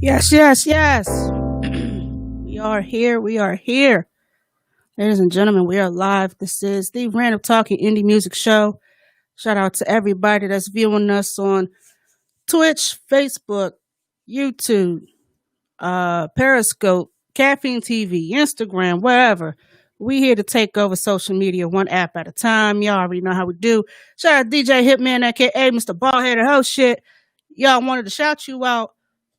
Yes, yes, yes. We are here. We are here. Ladies and gentlemen, we are live. This is the Random Talking Indie Music Show. Shout out to everybody that's viewing us on Twitch, Facebook, YouTube, Periscope, Caffeine TV, Instagram, wherever. We here to take over social media one app at a time. Y'all already know how we do. Shout out DJ Hitman, aka Mr. Ballhead Host Shit. Y'all wanted to shout you out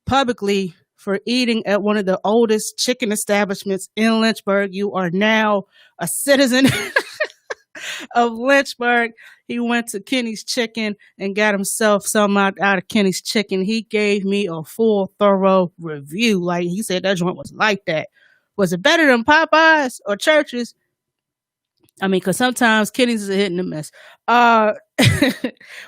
publicly for eating at one of the oldest chicken establishments in Lynchburg. You are now a citizen of Lynchburg. He went to Kenny's Chicken and got himself some out of Kenny's Chicken. He gave me a full, thorough review. Like he said, that joint was like that. Was it better than Popeyes or Church's? I mean, because sometimes Kenny's is a hit and a miss. Uh,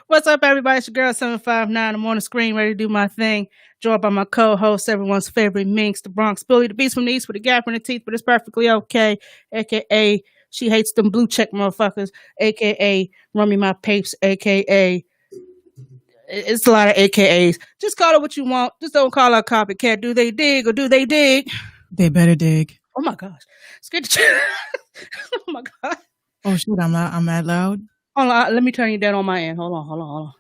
what's up, everybody? It's your girl 759. I'm on the screen, ready to do my thing. Joined by my co-host, everyone's favorite Minx, the Bronx Billy, the beast from the east with a gap in the teeth, but it's perfectly okay. AKA, she hates them blue check motherfuckers. AKA, run me my papes. AKA, it's a lot of AKAs. Just call it what you want. Just don't call her a copycat. Do they dig or do they dig? They better dig. Oh my gosh. Scared the oh my god. Oh shit, I'm that loud. Hold on, let me turn you down on my end. Hold on.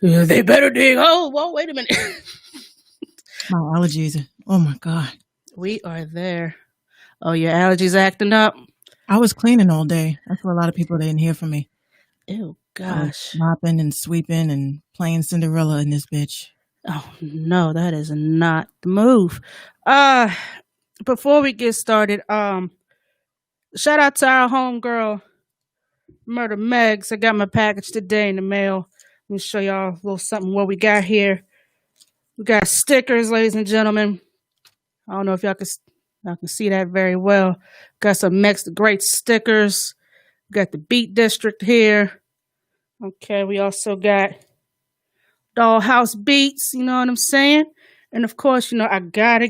Yeah, they better dig. Oh, well, wait a minute. My allergies. Oh my god. We are there. Oh, your allergies acting up. I was cleaning all day. That's what a lot of people didn't hear from me. Ew, gosh. Mopping and sweeping and playing Cinderella in this bitch. Oh no, that is not the move. Before we get started, shout out to our homegirl, Murder Megs. I got my package today in the mail. Let me show y'all a little something what we got here. We got stickers, ladies and gentlemen. I don't know if y'all can see that very well. Got some Megs the Great stickers. Got the Beat District here. Okay, we also got Dollhouse Beats, you know what I'm saying? And of course, I had to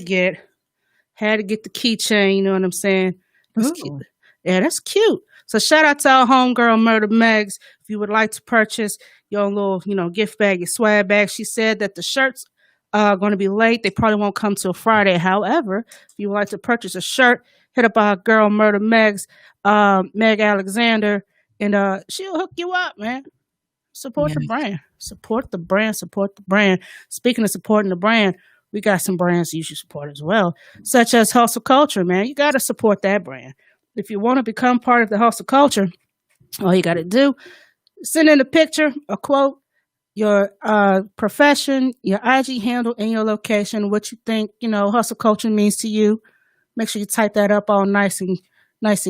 get the keychain, you know what I'm saying? That's cute. Yeah, that's cute. So shout out to our homegirl Murder Megs. If you would like to purchase your own little, gift bag, your swag bag. She said that the shirts are going to be late. They probably won't come till Friday. However, if you would like to purchase a shirt, hit up our girl Murder Megs, Meg Alexander, and she'll hook you up, man. Support the brand. Support the brand. Support the brand. Speaking of supporting the brand, we got some brands you should support as well, such as Hustle Culture, man. You got to support that brand. If you want to become part of the Hustle Culture, all you got to do, send in a picture, a quote, your profession, your IG handle, and your location, what you think, Hustle Culture means to you. Make sure you type that up all nice and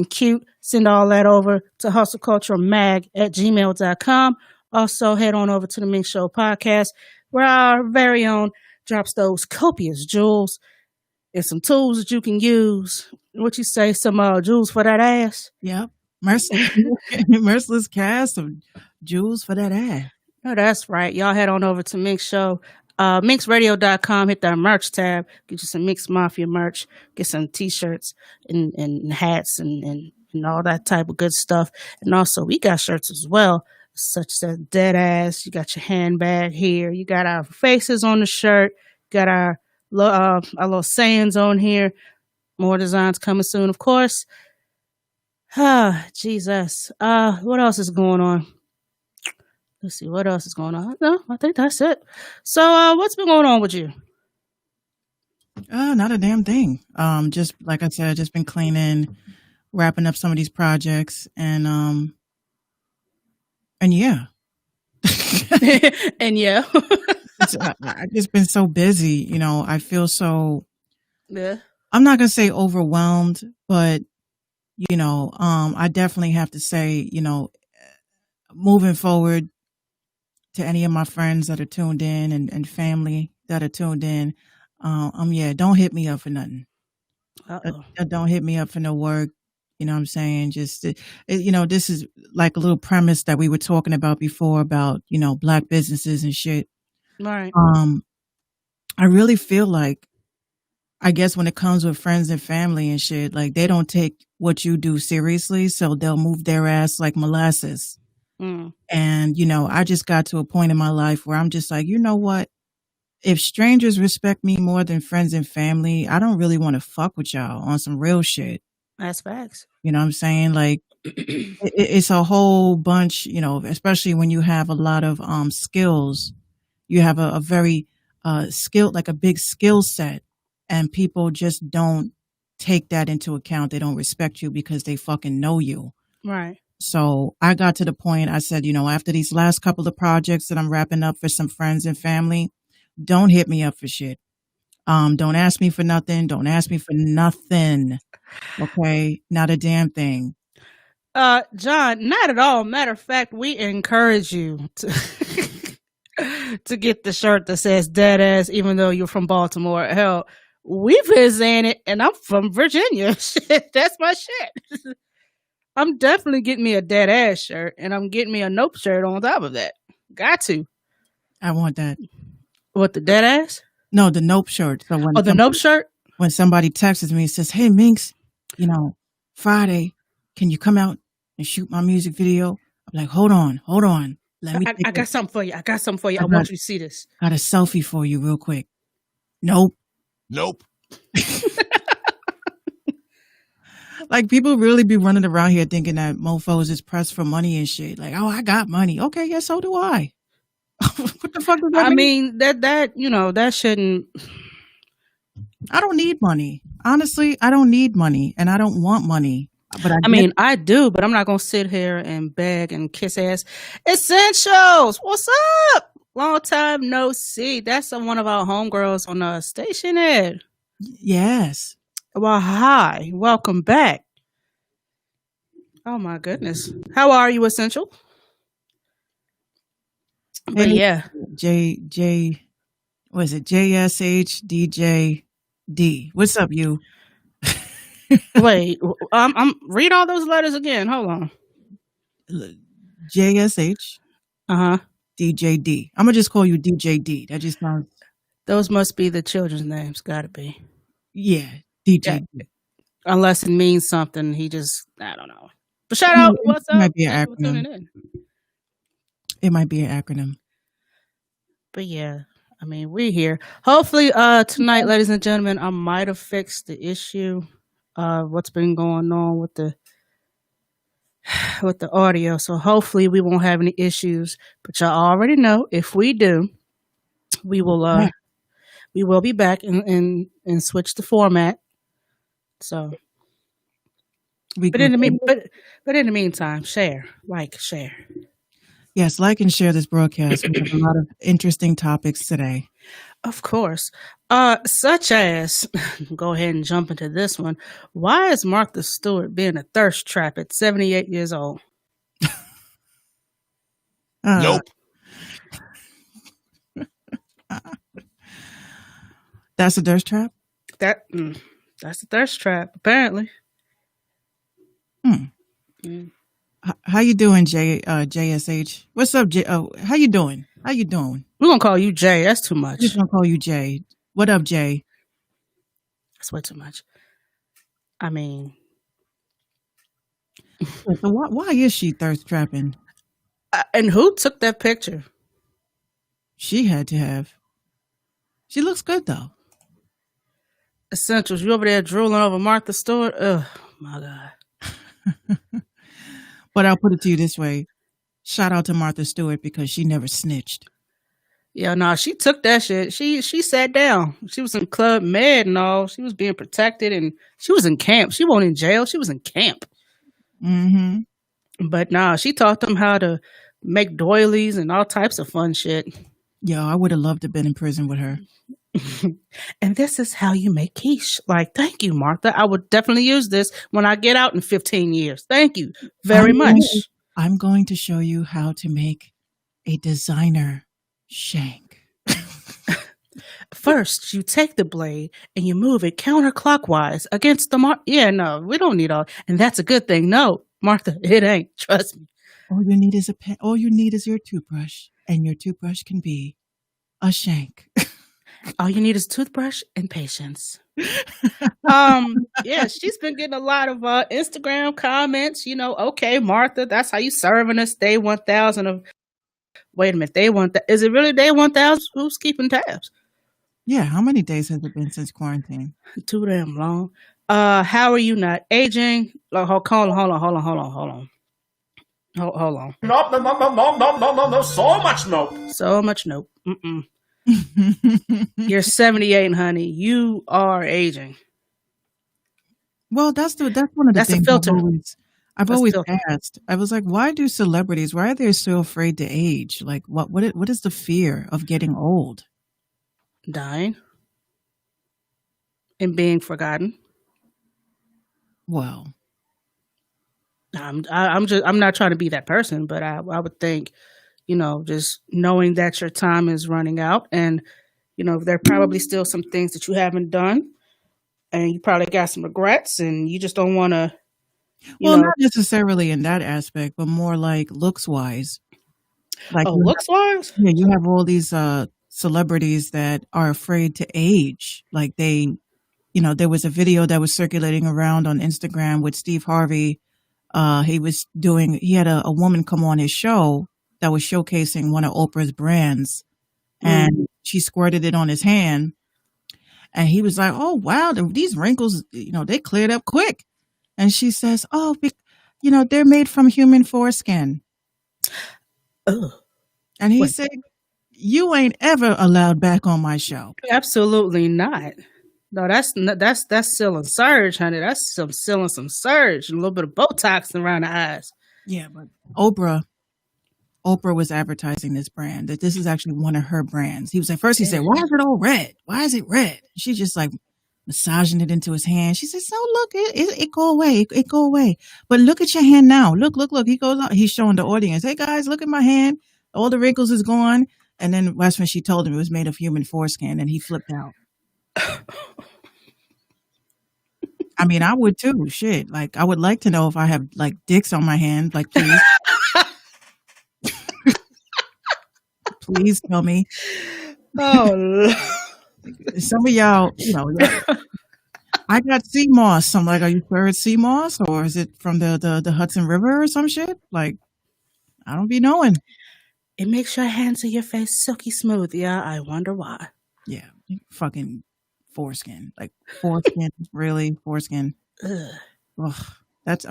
cute. Send all that over to hustleculturemag@gmail.com. Also, head on over to the Mink Show podcast, where our very own drops those copious jewels and some tools that you can use. What you say, some jewels for that ass? Yep. Merciless cast of jewels for that ass. Oh, that's right. Y'all head on over to Mink Show. MinxRadio.com, hit that merch tab, get you some Mix Mafia merch, get some t-shirts and hats and all that type of good stuff. And also, we got shirts as well, such as Dead Ass. You got your handbag here. You got our faces on the shirt. Got our little sayings on here. More designs coming soon, of course. Jesus. What else is going on? Let's see, what else is going on? No, I think that's it. So, what's been going on with you? Not a damn thing. Just like I said, just been cleaning, wrapping up some of these projects, and yeah. And yeah. I've just been so busy, I feel so, yeah. I'm not going to say overwhelmed, but, I definitely have to say, moving forward, to any of my friends that are tuned in and family that are tuned in, don't hit me up for nothing. Don't hit me up for no work. You know what I'm saying? Just, this is like a little premise that we were talking about before about, Black businesses and shit. Right. I really feel like, I guess when it comes with friends and family and shit, like they don't take what you do seriously. So they'll move their ass like molasses. And, I just got to a point in my life where I'm just like, you know what? if strangers respect me more than friends and family, I don't really want to fuck with y'all on some real shit. That's facts. You know what I'm saying? Like it's a whole bunch, especially when you have a lot of skills. You have a very skill, like a big skill set, and people just don't take that into account. They don't respect you because they fucking know you. Right. So I got to the point, I said, after these last couple of projects that I'm wrapping up for some friends and family, don't hit me up for shit. Don't ask me for nothing. Don't ask me for nothing. Okay? Not a damn thing. John, not at all. Matter of fact, we encourage you to to get the shirt that says dead ass, even though you're from Baltimore. Hell, we've been saying it, and I'm from Virginia. Shit, that's my shit. I'm definitely getting me a dead ass shirt, and I'm getting me a nope shirt on top of that. Got to. I want that. What, the dead ass? No, the nope shirt. So when the nope shirt? When somebody texts me and says, "Hey Minx, Friday, can you come out and shoot my music video?" I'm like, hold on. Let me. I got something for you. I want you to see this. Got a selfie for you, real quick. Nope. Like, people really be running around here thinking that mofos is pressed for money and shit. Like, oh, I got money. Okay, yeah, so do I. What the fuck does that mean? That shouldn't. I don't need money. Honestly, I don't need money, and I don't want money. But I do, but I'm not gonna sit here and beg and kiss ass. Essentials, what's up? Long time no see. That's one of our homegirls on the station Ed. Yes. Well, hi, welcome back. Oh my goodness, how are you, Essential? But hey, yeah, was it JSHDJD? What's up, you? Wait, I'm read all those letters again. Hold on. JSH. DJD. I'm gonna just call you DJD. That just sounds. Those must be the children's names. Gotta be. Yeah, DJD. Yeah. Unless it means something, I don't know. But shout out, what's up? Might be an acronym. It might be an acronym. But yeah, we're here. Hopefully, tonight, ladies and gentlemen, I might have fixed the issue. What's been going on with the audio. So hopefully we won't have any issues. But y'all already know, if we do, we will be back and switch the format. So but in the meantime, share. Yes, like and share this broadcast. We have a lot of interesting topics today. Of course. Such as, go ahead and jump into this one. Why is Martha Stewart being a thirst trap at 78 years old? Nope. That's a thirst trap? That's a thirst trap, apparently. How you doing, JSH? What's up, how you doing? We're gonna call you Jay. That's too much. I'm just gonna call you Jay. What up, Jay? That's way too much. So why is she thirst trapping? And who took that picture? She had to have. She looks good though. Essentials, you over there drooling over Martha Stewart? Oh my God. But I'll put it to you this way. Shout out to Martha Stewart because she never snitched. Yeah, no, she took that shit. She sat down. She was in Club Med and all. She was being protected and she was in camp. She wasn't in jail. She was in camp. Mm-hmm. But nah, she taught them how to make doilies and all types of fun shit. Yo, I would have loved to have been in prison with her. And this is how you make quiche. Like, thank you, Martha. I would definitely use this when I get out in 15 years. Thank you very much. I'm going to show you how to make a designer shank. First, you take the blade and you move it counterclockwise against the Yeah, no, we don't need all. And that's a good thing. No, Martha, it ain't. Trust me. All you need is a pen. All you need is your toothbrush, and your toothbrush can be a shank. All you need is toothbrush and patience. Yeah, she's been getting a lot of Instagram comments. Okay, Martha, that's how you serving us day 1,000 of. Wait a minute, is it really day 1,000? Who's keeping tabs? Yeah, how many days has it been since quarantine? Too damn long. How are you not aging? Hold on. No, no, no, no, no, no, no, no, no. So much no. So much nope. You're 78, honey. You are aging. Well, that's one of the That's a things filter. I've That's always filter. asked. I was like, why are they so afraid to age? Like, what is the fear of getting old? Dying and being forgotten. Well, I'm not trying to be that person, but I would think, just knowing that your time is running out, and there are probably still some things that you haven't done, and you probably got some regrets, and you just don't want to, well, not necessarily in that aspect, but more like looks wise. Like looks wise. yeah, you have all these celebrities that are afraid to age. Like there was a video that was circulating around on Instagram with Steve Harvey. He had a woman come on his show that was showcasing one of Oprah's brands, and she squirted it on his hand, and he was like, "Oh wow, these wrinkles, they cleared up quick." And she says, "Oh, they're made from human foreskin." Ugh. And he said, "You ain't ever allowed back on my show." Absolutely not. No, that's still surge, honey. That's still some surge and a little bit of Botox around the eyes. Yeah, but Oprah was advertising this brand, that this is actually one of her brands. He said, "Why is it all red? Why is it red?" She's just like massaging it into his hand. She says, "So look, it go away. It go away. But look at your hand now. Look. He goes out. He's showing the audience, "Hey guys, look at my hand. All the wrinkles is gone." And then that's when she told him it was made of human foreskin, and he flipped out. I mean, I would too. Shit. Like, I would like to know if I have like dicks on my hand. Like, please. Please tell me. Oh, some of y'all, I got sea moss. I'm like, are you sure it's sea moss, or is it from the Hudson River or some shit? Like, I don't be knowing. It makes your hands and your face silky smooth. Yeah, I wonder why. Yeah, fucking foreskin. Like, foreskin, really? Foreskin. Ugh. Ugh, that's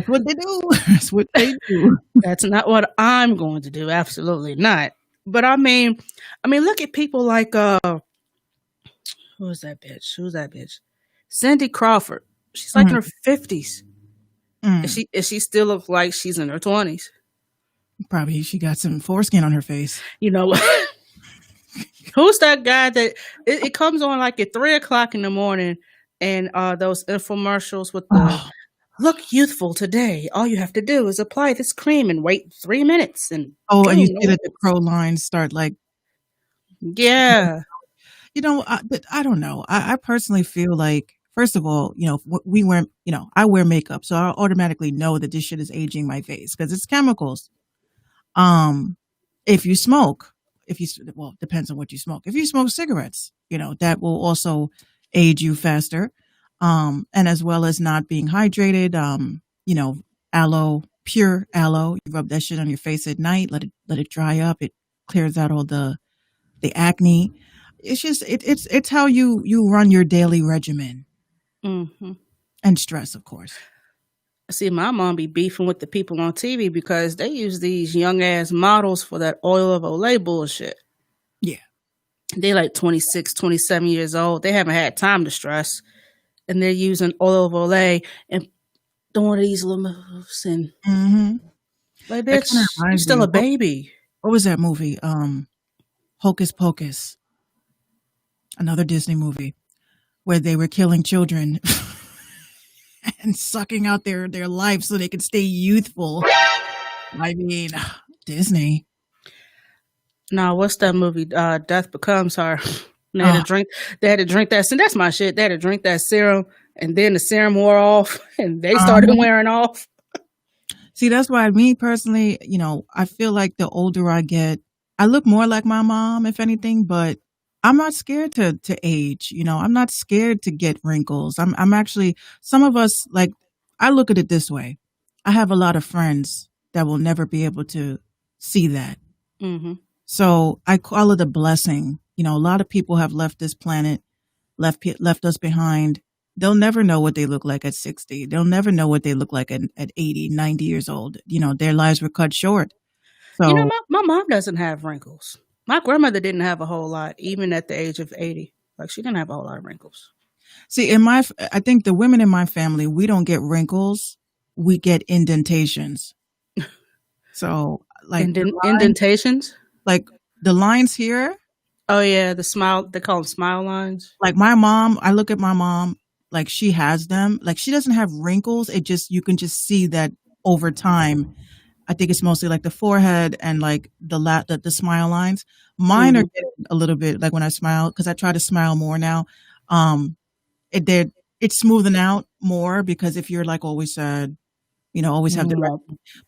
what they do. That's what they do. That's not what I'm going to do. Absolutely not. But I mean, look at people like who's that bitch? Cindy Crawford. She's like in her 50s. Is she still look like she's in her 20s? Probably she got some foreskin on her face. Who's that guy that it comes on like at 3:00 in the morning, and those infomercials with the look youthful today. All you have to do is apply this cream and wait 3 minutes. And and you see that the crow lines start like, yeah. I don't know. I personally feel like, first of all, I wear makeup, so I automatically know that this shit is aging my face because it's chemicals. If you smoke, depends on what you smoke. If you smoke cigarettes, that will also age you faster. And as well as not being hydrated, pure aloe, you rub that shit on your face at night, let it dry up. It clears out all the acne. It's just, it's how you run your daily regimen. Mm-hmm. And stress, of course. See, my mom be beefing with the people on TV because they use these young ass models for that oil of Olay bullshit. Yeah. They like 26, 27 years old. They haven't had time to stress. And they're using oil of Olay and doing these little moves. And like, bitch, you're still a baby. What was that movie? Hocus Pocus. Another Disney movie where they were killing children and sucking out their life so they could stay youthful. I mean, Disney. No, what's that movie? Death Becomes Her. They had to drink that. And that's my shit. They had to drink that serum, and then the serum wore off, and they started wearing off. See, that's why me personally, I feel like the older I get, I look more like my mom, if anything, but I'm not scared to age. I'm not scared to get wrinkles. I'm actually, some of us, like, I look at it this way. I have a lot of friends that will never be able to see that. Mm-hmm. So I call it a blessing. You know, a lot of people have left this planet, left us behind. They'll never know what they look like at 60. They'll never know what they look like at 80, 90 years old. You know, their lives were cut short. You know, So, my mom doesn't have wrinkles. My grandmother didn't have a whole lot, even at the age of 80. Like, she didn't have a whole lot of wrinkles. see, I think the women in my family, we don't get wrinkles, we get indentations. So, like, Indentations? like the lines here, Oh, yeah, the smile, they call them smile lines. like my mom, I look at my mom, like she has them. Like she doesn't have wrinkles. It just, you can just see that over time. I think it's mostly like the forehead and like the smile lines. Mine are Mm-hmm. getting a little bit like when I smile, because I try to smile more now. Um, it's smoothing out more because if you're like always sad, you know, always have Mm.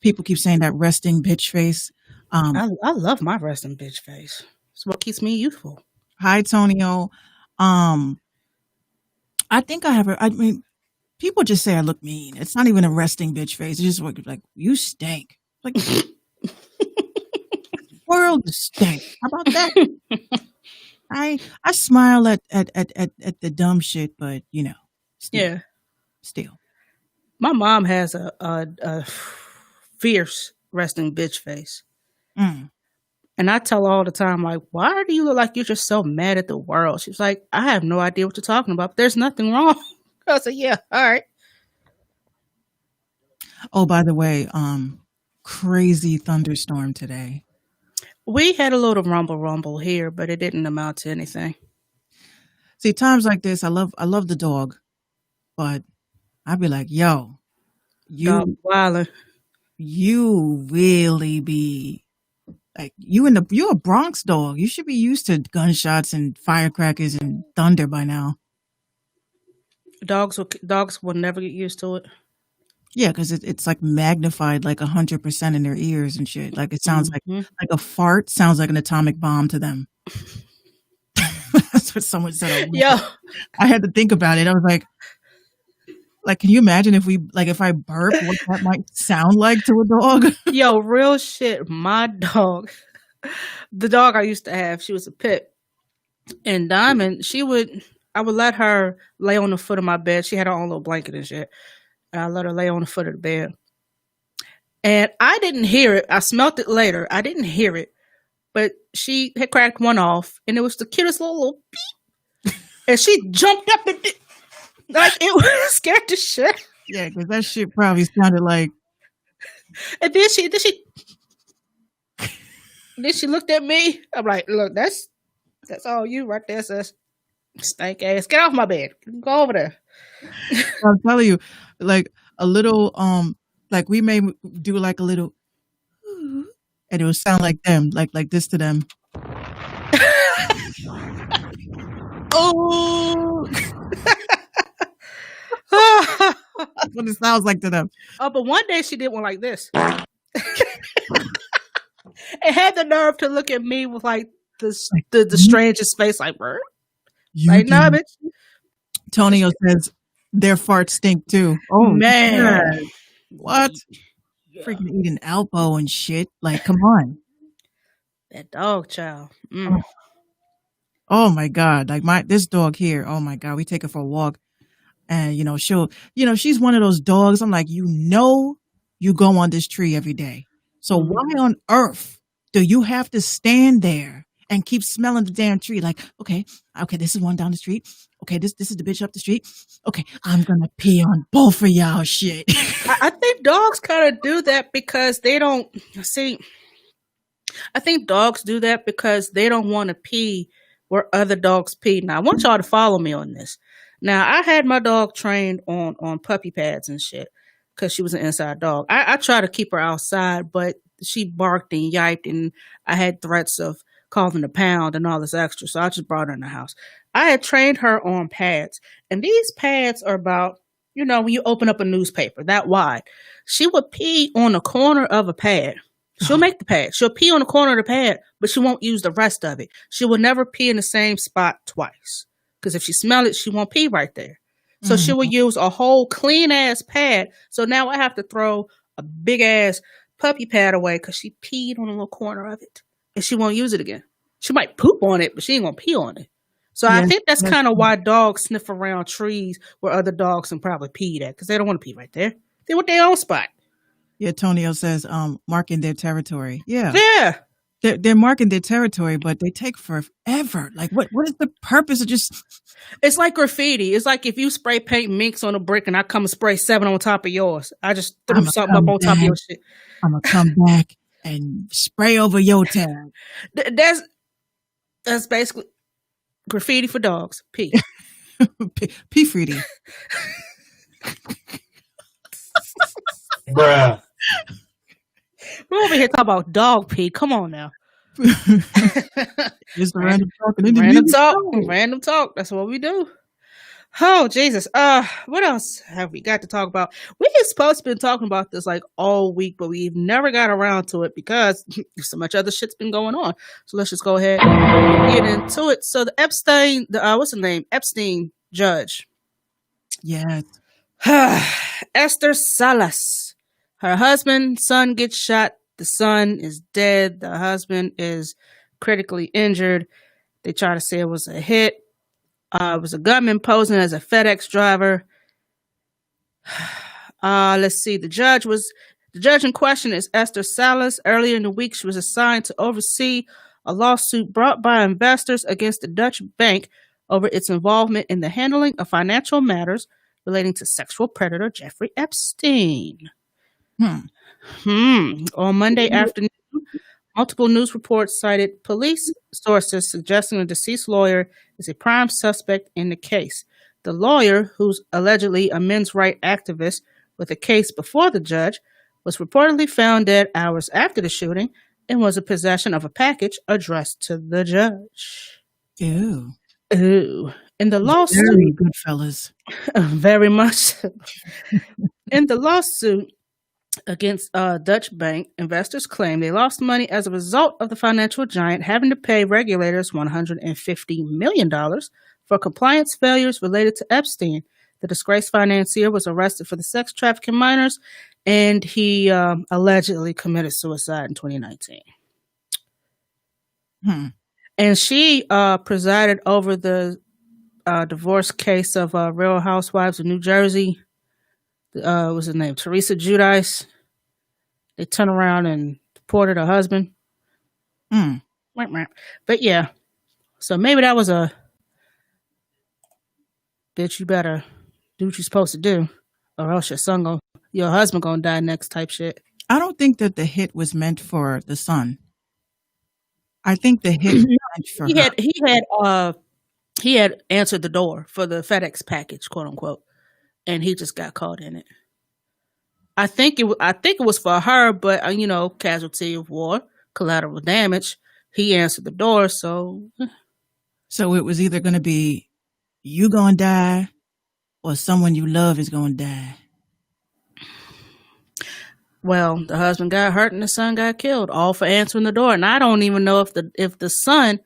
people keep saying that resting bitch face. Um, I love my resting bitch face. It's what keeps me youthful. Hi, Tonio. Um, I think I mean, people just say I look mean. It's not even a resting bitch face. It's just like you stink. Like world stink. How about that? I smile at the dumb shit, but you know, still, Yeah. still. My mom has a fierce resting bitch face. Mm. And I tell her all the time, like, why do you look like you're just so mad at the world? She's like, I have no idea what you're talking about. But there's nothing wrong. I said, yeah, all right. Oh, by the way, crazy thunderstorm today. We had a little rumble here, but it didn't amount to anything. See, times like this, I love the dog, but I'd be like, yo, Dog you wilding. you really be like you're a Bronx dog. You should be used to gunshots and firecrackers and thunder by now. Dogs will never get used to it. Yeah, because it's like magnified like 100% in their ears and shit. Like it sounds Hmm. like a fart sounds like an atomic bomb to them. That's what someone said. Yo, I had to think about it. I was like, can you imagine if I burp, what that might sound like to a dog? yo, real shit. My dog, the dog I used to have, she was a pit. And Diamond, I would let her lay on the foot of my bed. She had her own little blanket and shit. And I let her lay on the foot of the bed. And I didn't hear it. I smelt it later. I didn't hear it. But she had cracked one off. And it was the cutest little beep. And she jumped up and like it was scared to shit. Yeah, because that shit probably sounded like And then she looked at me. I'm like, look, that's all you right there, sis. Stank ass. Get off my bed. Go over there. I'm telling you, like a little like we may do like a little and it would sound like them, like this to them. Oh, that's what it sounds like to them. Oh, but one day she did one like this. It had the nerve to look at me with like the strangest face, like, "Brr." You Like, nah, do. bitch. Tonio says their farts stink too. Oh Man. yeah. What? Freaking eating Alpo and shit. Like, come on. That dog child. Mm. Oh my God. Like this dog here. Oh my God. We take her for a walk and she's one of those dogs. I'm like, you go on this tree every day. So Mhm. why on earth do you have to stand there and keep smelling the damn tree? Like, okay, this is one down the street. Okay, this is the bitch up the street. Okay, I'm gonna pee on both of y'all shit. I think dogs kind of do that because they don't see. I think dogs do that because they don't want to pee where other dogs pee. Now, I want y'all to follow me on this. Now, I had my dog trained on puppy pads and shit because she was an inside dog. I try to keep her outside, but she barked and yiped, and I had threats of calling the pound and all this extra, so I just brought her in the house. I had trained her on pads, and these pads are about, when you open up a newspaper that wide. She would pee on the corner of a pad. She'll make the pad. She'll pee on the corner of the pad, but she won't use the rest of it. She will never pee in the same spot twice. Because if she smells it, she won't pee right there. So she will use a whole clean ass pad. So now I have to throw a big ass puppy pad away because she peed on a little corner of it. and she won't use it again. She might poop on it, but she ain't gonna pee on it. So I Yes, think that's yes. kind of why dogs sniff around trees where other dogs can probably pee at, because they don't want to pee right there. They want their own spot. Yeah, Tonio says, marking their territory. Yeah. Yeah. They're marking their territory, but they take forever. Like, what is the purpose of just... It's like graffiti. It's like if you spray paint minks on a brick and I come and spray 7 on top of yours. I just threw I'ma something up come on top of back. your shit. I'm going to come back and spray over your tab. That's basically graffiti for dogs. Pee. P. Freedy. Bruh. We're over here talking about dog pee. Come on now. Just random talking. Random talk. That's what we do. Oh Jesus. What else have we got to talk about? We are supposed to be talking about this like all week, but we've never got around to it because so much other shit's been going on. So let's just go ahead and get into it. So the Epstein, what's the name? Epstein judge. Yes. Esther Salas. Her husband, son gets shot. The son is dead. The husband is critically injured. They try to say it was a hit. It was a gunman posing as a FedEx driver. Let's see. The judge in question is Esther Salas. Earlier in the week, she was assigned to oversee a lawsuit brought by investors against the Dutch bank over its involvement in the handling of financial matters relating to sexual predator Jeffrey Epstein. On Monday afternoon, multiple news reports cited police sources suggesting the deceased lawyer is a prime suspect in the case. The lawyer, who's allegedly a men's rights activist with a case before the judge, was reportedly found dead hours after the shooting and was in possession of a package addressed to the judge. Ew. In the lawsuit, Very good fellas. very much. In the lawsuit against Dutch bank, investors claim they lost money as a result of the financial giant having to pay regulators $150 million for compliance failures related to Epstein. The disgraced financier was arrested for the sex trafficking minors, and he allegedly committed suicide in 2019. And she presided over the divorce case of Real Housewives of New Jersey. What's his name? Teresa Giudice. They turned around and deported her husband. But yeah, so maybe that was a bitch. You better do what you're supposed to do, or else your husband gonna die next type shit. I don't think that the hit was meant for the son. I think the hit was meant for her. He had answered the door for the FedEx package, quote unquote, and he just got caught in it. I think it was for her, but casualty of war, collateral damage. He answered the door, so it was either going to be you gonna die or someone you love is gonna die. Well, the husband got hurt and the son got killed, all for answering the door. And I don't even know if the son.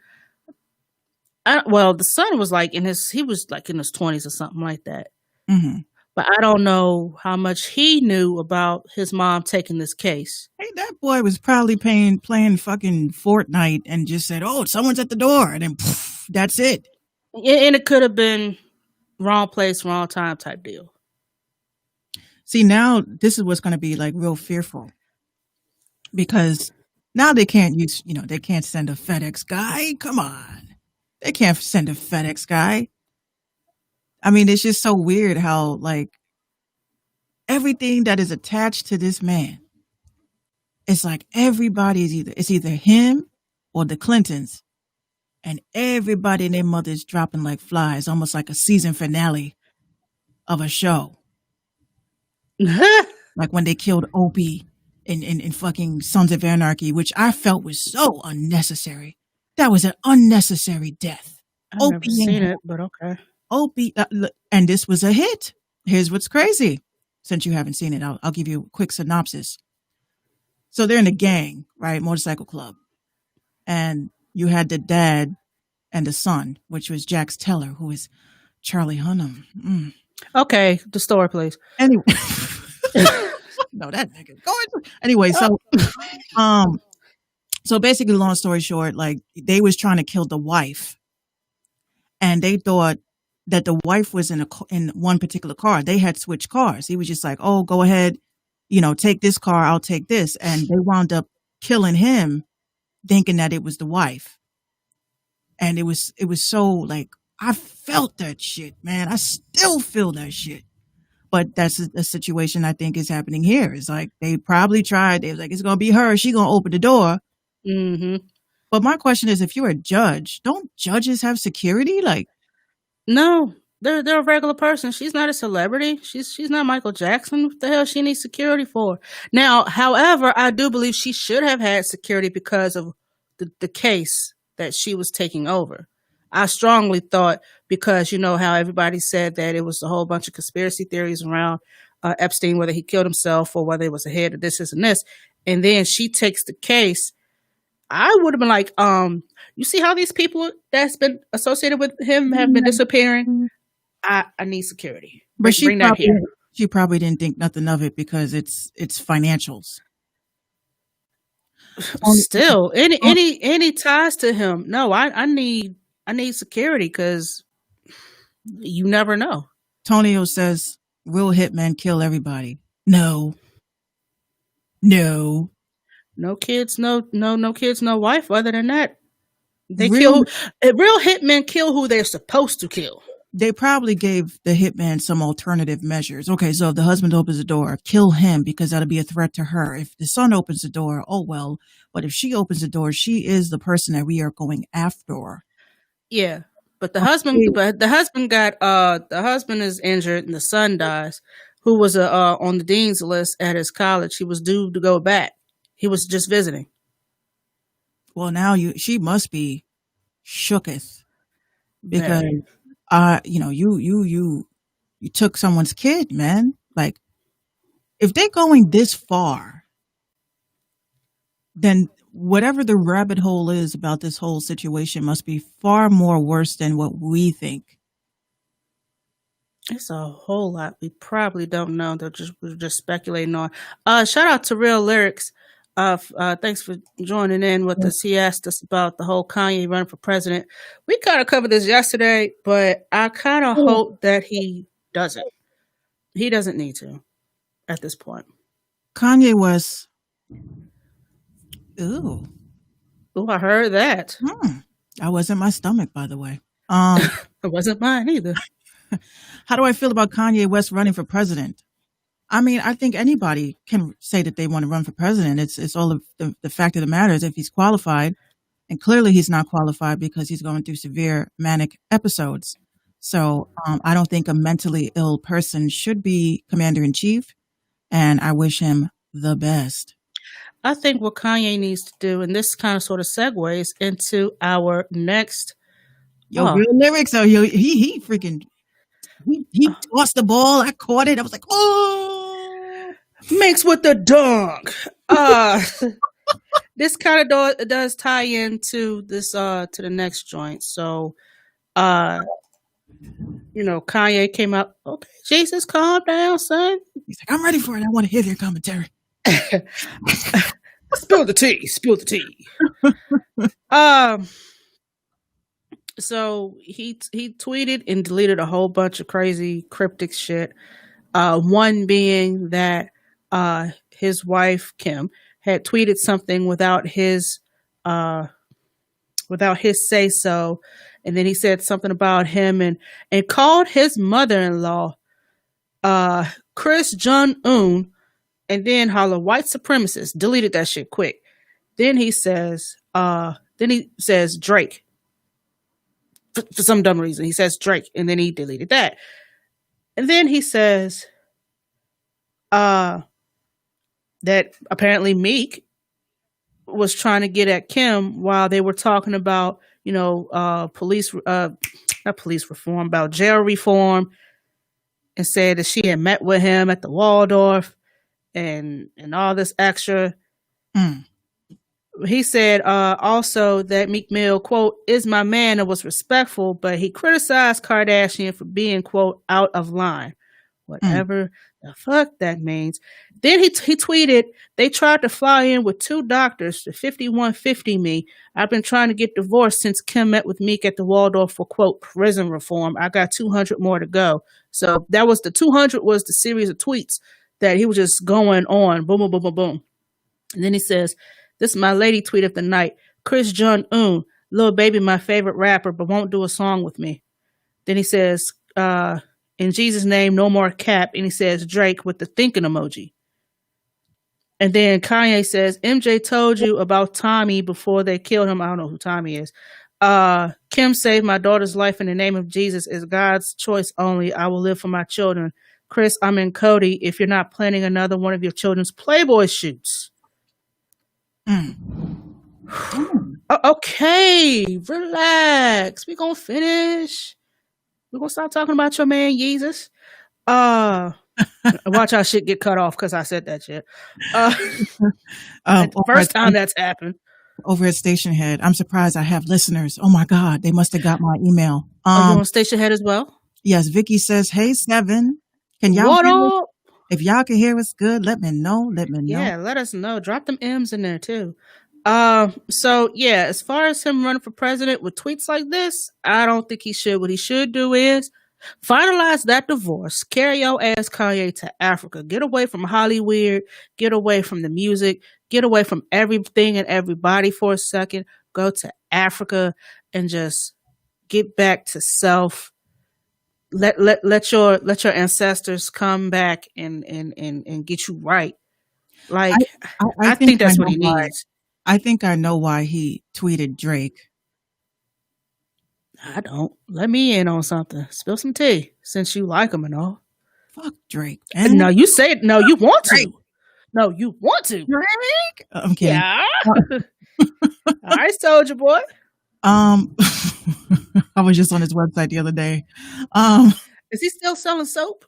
The son was like in his 20s or something like that. Mm-hmm. But I don't know how much he knew about his mom taking this case. Hey, that boy was probably playing fucking Fortnite and just said, "Oh, someone's at the door," and then poof, that's it. And it could have been wrong place, wrong time type deal. See, now this is what's going to be like real fearful, because now they can't use, they can't send a FedEx guy. Come on, they can't send a FedEx guy. I mean, it's just so weird how like everything that is attached to this man, it's like everybody is either him or the Clintons, and everybody and their mother's dropping like flies, almost like a season finale of a show. Like when they killed Opie in fucking Sons of Anarchy, which I felt was so unnecessary. That was an unnecessary death. I've never seen it, but okay. Opie, and this was a hit. Here's what's crazy. Since you haven't seen it, I'll give you a quick synopsis. So they're in a gang, right? Motorcycle club. And you had the dad and the son, which was Jax Teller, who is Charlie Hunnam. Okay, the story, please. Anyway. No, that nigga. Anyway, so So basically, long story short, like they was trying to kill the wife, and they thought that the wife was in one particular car. They had switched cars. He was just like, "Oh, go ahead, take this car. I'll take this," and they wound up killing him, thinking that it was the wife. And it was so like I felt that shit, man. I still feel that shit. But that's a situation I think is happening here. It's like they probably tried. They was like, it's gonna be her. She gonna open the door. Mm-hmm. But my question is, if you're a judge, don't judges have security? Like, No, they're a regular person. She's not a celebrity. She's not Michael Jackson. What the hell she needs security for? Now, however, I do believe she should have had security because of the case that she was taking over. I strongly thought because you know how everybody said that it was a whole bunch of conspiracy theories around Epstein, whether he killed himself or whether it was a head of this and this. And then she takes the case. I would have been like, you see how these people that's been associated with him have been disappearing? I need security. but Bring that here. she probably didn't think nothing of it because it's financials. Still, any ties to him? No, I need security because you never know. Tonio says, "Real hitmen kill everybody." No. No kids, no kids, no wife. Other than that, they Real- kill. Real hitmen kill who they're supposed to kill. They probably gave the hitman some alternative measures. Okay, so if the husband opens the door, kill him because that'll be a threat to her. If the son opens the door, oh well. But if she opens the door, she is the person that we are going after. Yeah, but the husband got the husband is injured and the son dies. Who was on the dean's list at his college? He was due to go back. He was just visiting. Well, now she must be shooketh because Very. you took someone's kid, man. Like if they're going this far, then whatever the rabbit hole is about this whole situation must be far more worse than what we think. It's a whole lot we probably don't know. We're just speculating on. Shout out to Real Lyrics. Thanks for joining in with us. He asked us about the whole Kanye running for president. We kind of covered this yesterday, but I kind of hope that he doesn't. He doesn't need to at this point. Kanye West. Ooh. Oh, I heard that. That wasn't my stomach, by the way. It wasn't mine either. How do I feel about Kanye West running for president? I mean, I think anybody can say that they want to run for president. It's all of the fact of the matter is if he's qualified, and clearly he's not qualified because he's going through severe manic episodes. So I don't think a mentally ill person should be commander-in-chief, and I wish him the best. I think what Kanye needs to do, and this kind of sort of segues into our next. Real lyrics. So he freaking he tossed the ball. I caught it. I was like, oh, mix with the dunk. This kind of does tie into this to the next joint. So, Kanye came up. Okay, Jesus, calm down, son. He's like, I'm ready for it. I want to hear your commentary. Spill the tea. So he tweeted and deleted a whole bunch of crazy cryptic shit. One being that his wife Kim had tweeted something without his say so, and then he said something about him and called his mother-in-law Chris Jong-un, and then holler white supremacist. Deleted that shit quick. Then he says Drake. For some dumb reason, he says Drake, and then he deleted that. And then he says that apparently Meek was trying to get at Kim while they were talking about, not police reform, about jail reform, and said that she had met with him at the Waldorf and all this extra. He said also that Meek Mill, quote, is my man and was respectful, but he criticized Kardashian for being, quote, out of line. Whatever The fuck that means. Then he tweeted, they tried to fly in with 2 doctors to 5150 me. I've been trying to get divorced since Kim met with Meek at the Waldorf for, quote, prison reform. I got 200 more to go. So that was the 200 was the series of tweets that he was just going on. Boom, boom, boom, boom, boom. And then he says, this is my lady tweet of the night. Chris Jong-un, Lil Baby, my favorite rapper, but won't do a song with me. Then he says, in Jesus' name, no more cap. And he says, Drake with the thinking emoji. And then Kanye says, MJ told you about Tommy before they killed him. I don't know who Tommy is. Kim saved my daughter's life in the name of Jesus. Is God's choice only. I will live for my children. Chris, I'm in Cody. If you're not planning another one of your children's Playboy shoots. Okay, relax. We're going to finish. We're going to start talking about your man, Jesus. Watch our shit get cut off because I said that shit. First time that's happened. Over at Station Head. I'm surprised I have listeners. Oh my God, they must have got my email. You on Station Head as well? Yes, Vicky says, hey, Seven. Can y'all what up? If y'all can hear us good, let me know. Let me know. Yeah, let us know. Drop them M's in there too. So yeah, as far as him running for president with tweets like this, I don't think he should. What he should do is finalize that divorce, carry your ass Kanye to Africa, get away from Hollywood, get away from the music, get away from everything and everybody for a second, go to Africa and just get back to self. Let your ancestors come back and get you right. Like I think that's what he needs. I think I know why he tweeted Drake. I don't. Let me in on something. Spill some tea, since you like him and all. Fuck Drake. Man. No, you say it. No, you want to. No, you want to. Drake? I'm kidding. Yeah. All right, Soldier Boy. I was just on his website the other day. Is he still selling soap?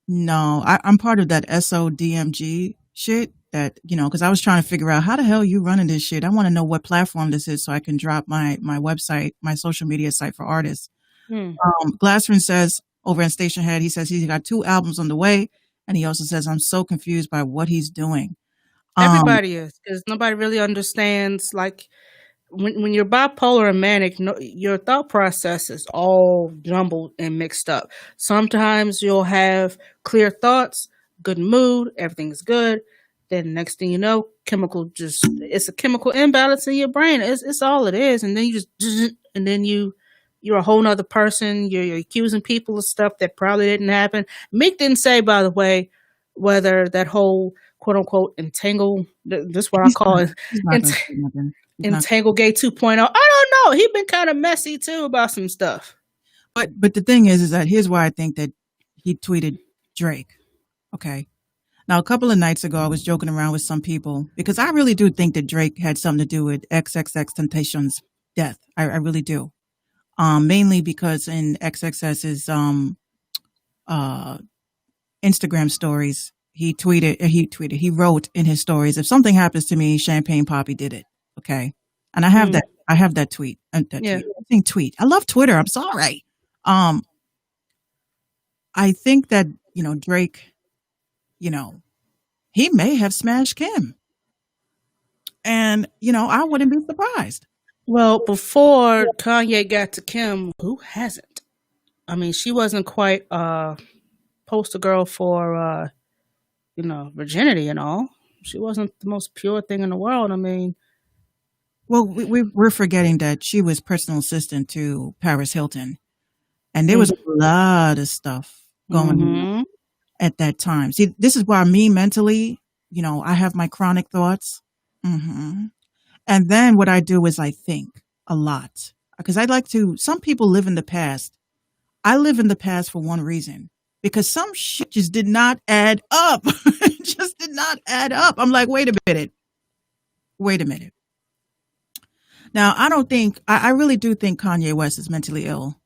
No, I'm part of that SODMG shit. That, you know, because I was trying to figure out how the hell you running this shit. I want to know what platform this is so I can drop my website, my social media site for artists. Glassman says over in Station Head, he says he's got 2 albums on the way, and he also says I'm so confused by what he's doing. Everybody is, because nobody really understands. Like when you're bipolar and manic, your thought process is all jumbled and mixed up. Sometimes you'll have clear thoughts, good mood, everything's good. Then next thing you know, it's a chemical imbalance in your brain. It's all it is. And then you're a whole nother person. You're accusing people of stuff that probably didn't happen. Meek didn't say, by the way, whether that whole quote unquote entangle, this is what I call it, entangle gay 2.0. I don't know. He been kind of messy too about some stuff. But the thing is that here's why I think that he tweeted Drake. Okay. Now, a couple of nights ago, I was joking around with some people because I really do think that Drake had something to do with XXXTentacion's death. I really do. Mainly because in XXS's Instagram stories, he wrote in his stories, if something happens to me, Champagne Poppy did it. Okay. And I have that tweet. Tweet. I love Twitter. I'm sorry. I think that, Drake, he may have smashed Kim. And, I wouldn't be surprised. Well, before Kanye got to Kim, who hasn't? I mean, she wasn't quite a poster girl for, virginity and all. She wasn't the most pure thing in the world. I mean. Well, we're forgetting that she was personal assistant to Paris Hilton. And there was a lot of stuff going on at that time. See, this is why me mentally, I have my chronic thoughts. And then what I do is I think a lot because some people live in the past. I live in the past for one reason, because some shit just did not add up. It just did not add up. I'm like, wait a minute. Now, I really do think Kanye West is mentally ill.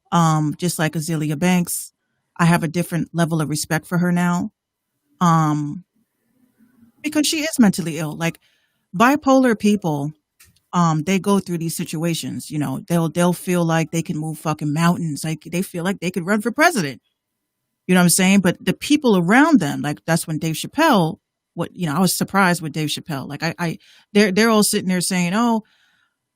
Just like Azealia Banks. I have a different level of respect for her now. Because she is mentally ill. Like bipolar people, they go through these situations, they'll feel like they can move fucking mountains. Like they feel like they could run for president. You know what I'm saying? But the people around them, like that's when Dave Chappelle, I was surprised with Dave Chappelle. Like they're all sitting there saying, oh,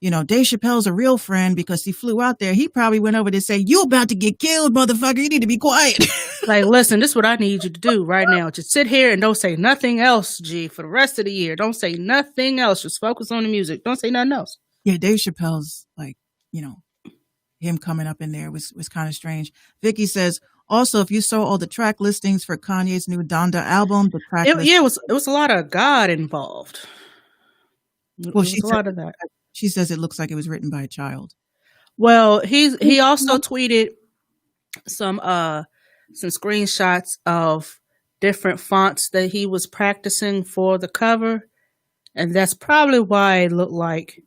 Dave Chappelle's a real friend because he flew out there. He probably went over to say, you about to get killed, motherfucker. You need to be quiet. Like, listen, this is what I need you to do right now. Just sit here and don't say nothing else, G, for the rest of the year. Don't say nothing else. Just focus on the music. Don't say nothing else. Yeah, Dave Chappelle's like, him coming up in there was kind of strange. Vicky says, also, if you saw all the track listings for Kanye's new Donda album, the track it was a lot of God involved. Well, she a lot of that. She says it looks like it was written by a child. Well, he also tweeted some screenshots of different fonts that he was practicing for the cover, and that's probably why it looked like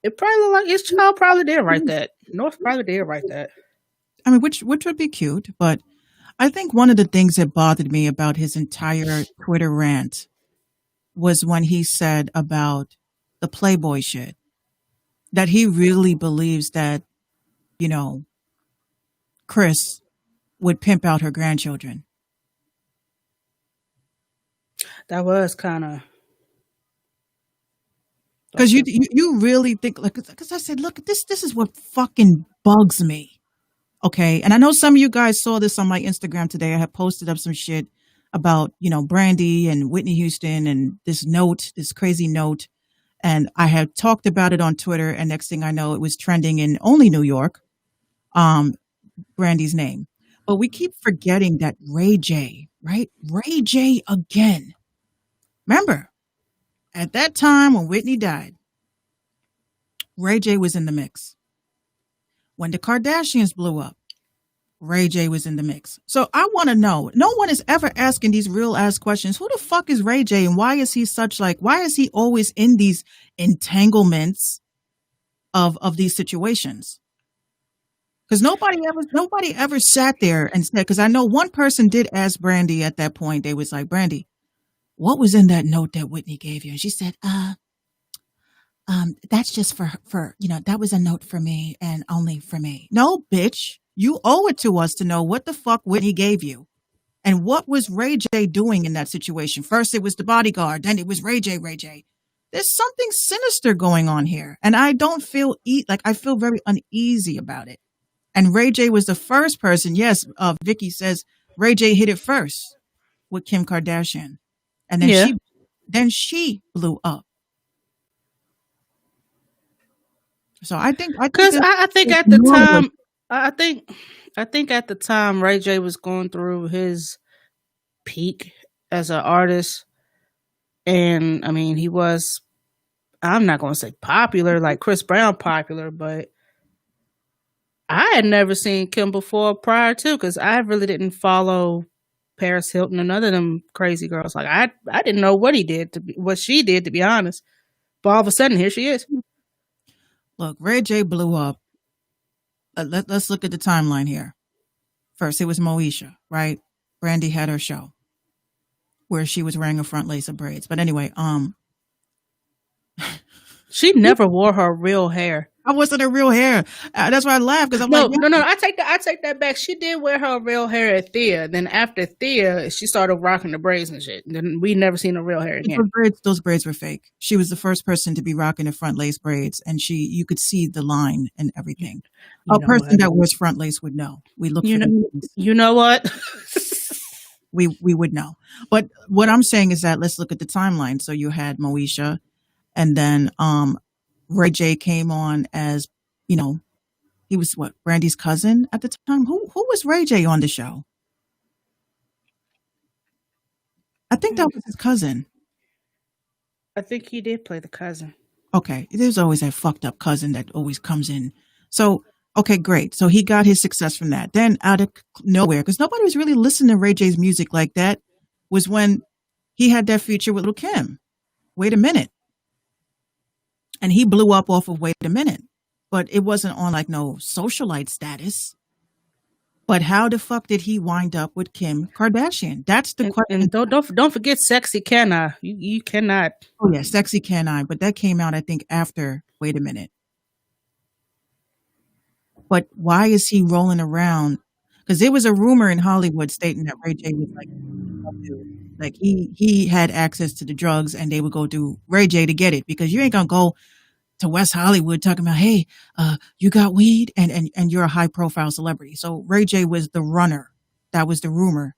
his child probably did write that. North probably did write that. I mean, which would be cute, but I think one of the things that bothered me about his entire Twitter rant was when he said about the Playboy shit, that he really believes that, Chris would pimp out her grandchildren. That was kind of... Because you really think, like, because I said, look, this is what fucking bugs me. Okay. And I know some of you guys saw this on my Instagram today. I have posted up some shit about, Brandy and Whitney Houston and this crazy note. And I had talked about it on Twitter. And next thing I know, it was trending in only New York, Brandy's name. But we keep forgetting that Ray J, right? Ray J again. Remember, at that time when Whitney died, Ray J was in the mix. When the Kardashians blew up, Ray J was in the mix. So I want to know, no one is ever asking these real ass questions. Who the fuck is Ray J and why is he why is he always in these entanglements of these situations? Because nobody ever sat there and said, because I know one person did ask Brandy at that point. They was like, Brandy, what was in that note that Whitney gave you? And she said, that's just for that was a note for me and only for me. No, bitch, you owe it to us to know what the fuck Whitney gave you. And what was Ray J doing in that situation? First, it was the bodyguard. Then it was Ray J. There's something sinister going on here. And I don't feel I feel very uneasy about it. And Ray J was the first person. Yes. Vicky says Ray J hit it first with Kim Kardashian. And then she blew up. So I think at the time Ray J was going through his peak as an artist, and I mean he was, I'm not going to say popular like Chris Brown popular, but I had never seen Kim before prior to, because I really didn't follow Paris Hilton and none of them crazy girls. Like I didn't know what she did, to be honest. But all of a sudden, here she is. Look, Ray J blew up. Let's look at the timeline here. First, it was Moesha, right? Brandy had her show where she was wearing a front lace of braids. But anyway, she never wore her real hair. I wasn't her real hair. That's why I laughed, because I'm no. I take that back. She did wear her real hair at Thea. Then after Thea, she started rocking the braids and shit. And then we never seen her real hair again. Those braids were fake. She was the first person to be rocking the front lace braids, and you could see the line and everything. A person that wears front lace would know. We look. You know what? we would know. But what I'm saying is that let's look at the timeline. So you had Moesha, and then Ray J came on as, he was Brandy's cousin at the time. Who was Ray J on the show? I think that was his cousin. I think he did play the cousin. Okay. There's always that fucked up cousin that always comes in. So, okay, great. So he got his success from that. Then out of nowhere, because nobody was really listening to Ray J's music like that, was when he had that feature with Lil' Kim. Wait a minute. And he blew up off of Wait a Minute. But it wasn't on no socialite status. But how the fuck did he wind up with Kim Kardashian? That's the question. And don't forget Sexy Can I. You cannot. Oh yeah, Sexy Can I. But that came out, I think, after Wait a Minute. But why is he rolling around? because there was a rumor in Hollywood stating that Ray J was like a drug dude. Like he had access to the drugs, and they would go through Ray J to get it, because you ain't gonna go to West Hollywood talking about, hey, you got weed, and you're a high profile celebrity. So Ray J was the runner. That was the rumor.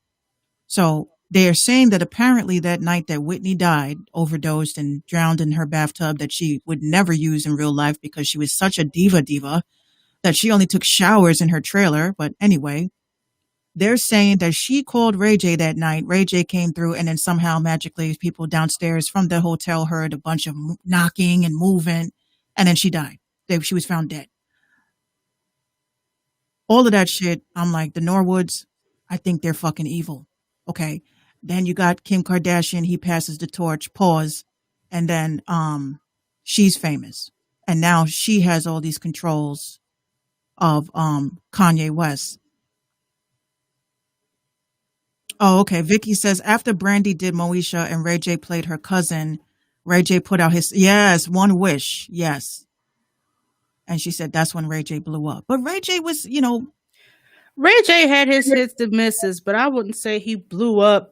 So they're saying that apparently that night that Whitney died, overdosed and drowned in her bathtub that she would never use in real life because she was such a diva, that she only took showers in her trailer. But anyway, they're saying that she called Ray J that night. Ray J came through, and then somehow magically people downstairs from the hotel heard a bunch of knocking and moving, and then she died. She was found dead. All of that shit, I'm like, the Norwoods, I think they're fucking evil. Okay. Then you got Kim Kardashian, he passes the torch, pause, and then she's famous. And now she has all these controls of Kanye West. Oh, okay. Vicky says after Brandy did Moesha and Ray J played her cousin, Ray J put out his One Wish. Yes. And she said that's when Ray J blew up. But Ray J was, Ray J had his hits and misses, but I wouldn't say he blew up.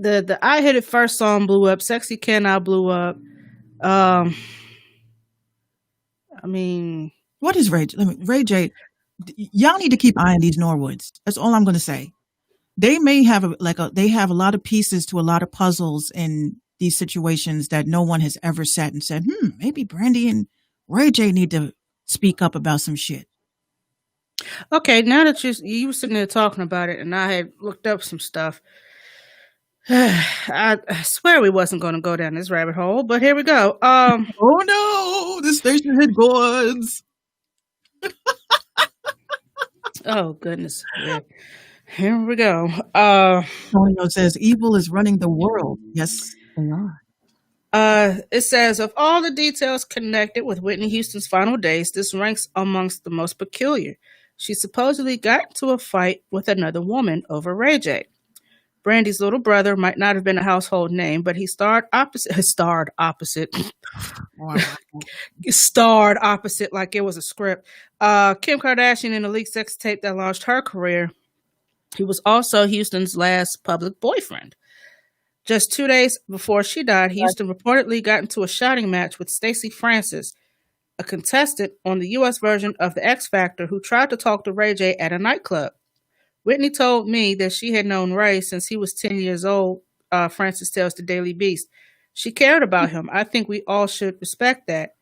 The I Hit It First song blew up. Sexy Can I blew up. I mean, what is Ray J? Ray J, y'all need to keep eyeing these Norwoods. That's all I'm going to say. They may have they have a lot of pieces to a lot of puzzles in these situations that no one has ever sat and said, maybe Brandy and Ray J need to speak up about some shit. Okay, now that you were sitting there talking about it, and I had looked up some stuff, I swear we wasn't going to go down this rabbit hole, but here we go. Oh no, the station headquarters. Oh goodness. Yeah. Here we go. Antonio says evil is running the world. Yes, they are. It says of all the details connected with Whitney Houston's final days, this ranks amongst the most peculiar. She supposedly got into a fight with another woman over Ray J. Brandy's little brother might not have been a household name, but he starred opposite like it was a script. Kim Kardashian in a leaked sex tape that launched her career. He was also Houston's last public boyfriend. Just 2 days before she died, Houston reportedly got into a shouting match with Stacey Francis, a contestant on the U.S. version of The X Factor who tried to talk to Ray J at a nightclub. Whitney told me that she had known Ray since he was 10 years old, Francis tells the Daily Beast. She cared about him. I think we all should respect that.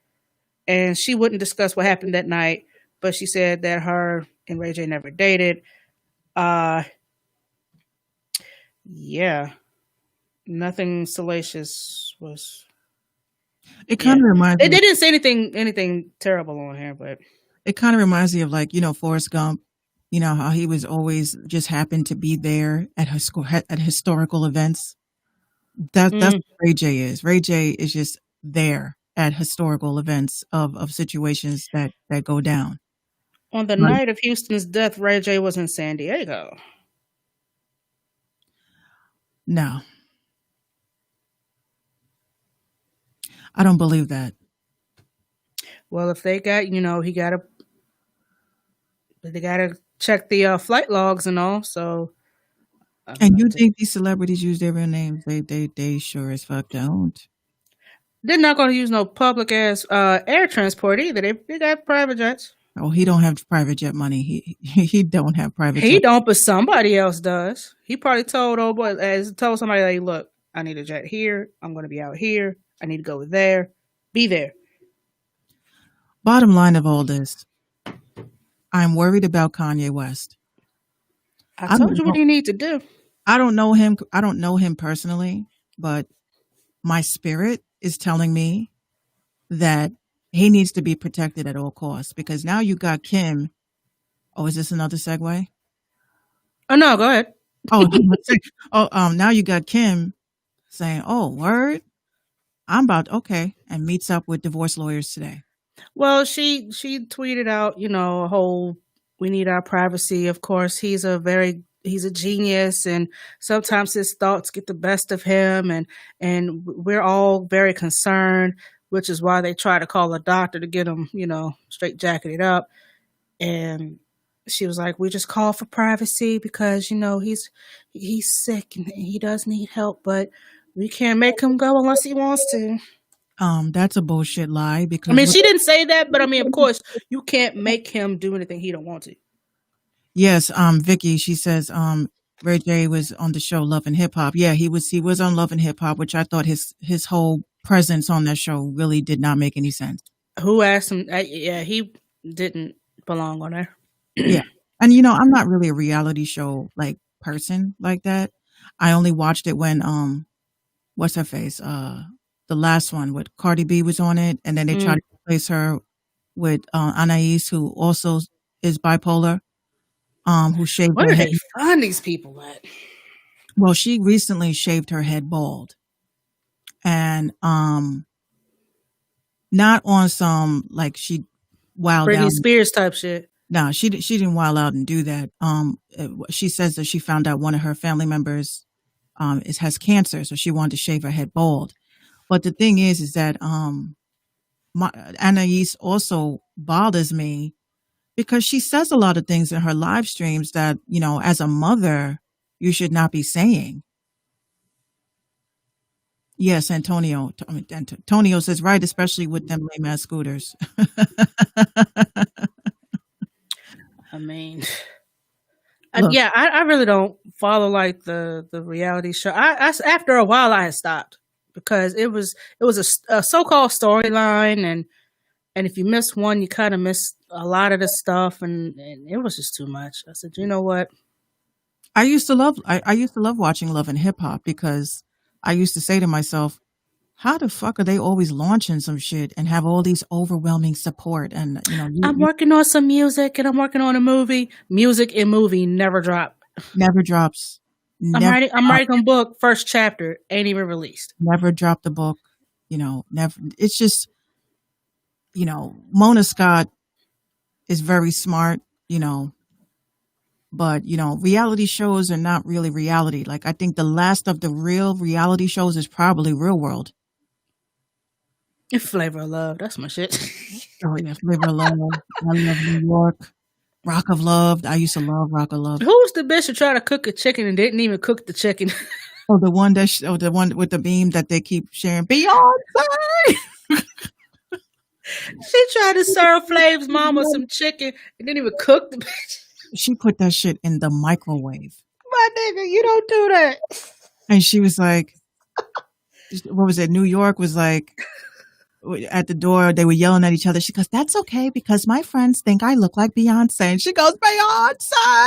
And she wouldn't discuss what happened that night, but she said that her and Ray J never dated. Yeah. Nothing salacious was. It kind of reminds me. They didn't say anything terrible on here, but it kind of reminds me of Forrest Gump. How he was always just happened to be there at historical events. That's what Ray J is. Ray J is just there at historical events of situations that go down. On the night of Houston's death, Ray J was in San Diego. No. I don't believe that. Well, if they got, they gotta check the flight logs and all. So, and you think these celebrities use their real names? They sure as fuck don't. They're not going to use no public ass air transport either. They got private jets. Oh, he don't have private jet money. He don't have private. He don't, but somebody else does. He probably told told somebody, like, look, I need a jet here. I'm going to be out here. I need to go there. Be there. Bottom line of all this, I'm worried about Kanye West. I told you what you need to do. I don't know him. I don't know him personally, but my spirit is telling me that he needs to be protected at all costs, because now you got Kim. Oh, is this another segue? Oh no, go ahead. Now you got Kim saying, "Oh, word, I'm about and meets up with divorce lawyers today." Well, she tweeted out, a whole, we need our privacy. Of course, he's a genius, and sometimes his thoughts get the best of him, and we're all very concerned, which is why they try to call a doctor to get him, straight jacketed up. And she was like, "We just call for privacy because he's sick and he does need help, but we can't make him go unless he wants to." That's a bullshit lie I because mean, she didn't say that, but I mean, of course, you can't make him do anything he don't want to. yes, Vicky, she says, Ray J was on the show Love and Hip Hop. Yeah, he was on Love and Hip Hop, which I thought his whole presence on that show really did not make any sense. Who asked him? Yeah, he didn't belong on there. Yeah. And I'm not really a reality show like person like that. I only watched it when what's her face? The last one with Cardi B was on it, and then they tried to replace her with Anais, who also is bipolar, who shaved Where her do head. they find these people at? Well, she recently shaved her head bald. And not on some like she wilded Britney out. Spears type shit. No, she didn't wild out and do that. She says that she found out one of her family members has cancer, so she wanted to shave her head bald. But the thing is that Anais also bothers me because she says a lot of things in her live streams that as a mother you should not be saying. Yes, Antonio. Antonio says right, especially with them lame ass scooters. I mean, Look. yeah, I really don't follow like the reality show. I after a while I had stopped because it was a so-called storyline, and if you miss one, you kind of miss a lot of the stuff, and it was just too much. I said, you know what? I used to love watching Love and Hip Hop because I used to say to myself, how the fuck are they always launching some shit and have all these overwhelming support? And I'm working on some music and I'm working on a movie. Music and movie never drop. Never drops. I'm writing a book. First chapter ain't even released. Never drop the book. Never. It's just, Mona Scott is very smart. But reality shows are not really reality. Like I think the last of the real reality shows is probably Real World. Flavor of Love, that's my shit. Oh yeah, Flavor of Love. I love New York. Rock of Love. I used to love Rock of Love. Who's the bitch who tried to cook a chicken and didn't even cook the chicken? Oh, the one with the beam that they keep sharing. Beyonce. She tried to serve Flav's mama some chicken and didn't even cook the bitch. She put that shit in the microwave. My nigga, you don't do that. And she was like, what was it? New York was like, at the door, they were yelling at each other. She goes, that's okay because my friends think I look like Beyonce. And she goes, Beyonce.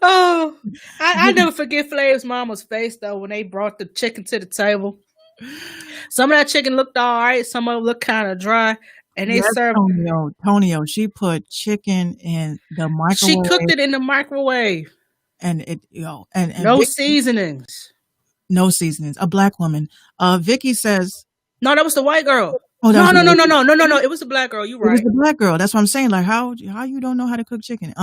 Oh, I never forget Flav's mama's face though when they brought the chicken to the table. Some of that chicken looked all right. Some of it looked kind of dry. And they served Tonio. She put chicken in the microwave. She cooked it in the microwave. And it, and no seasonings. No seasonings. A black woman. Vicky says. No, that was the white girl. Oh, no. It was the black girl. You right. It was the black girl. That's what I'm saying. Like how you don't know how to cook chicken?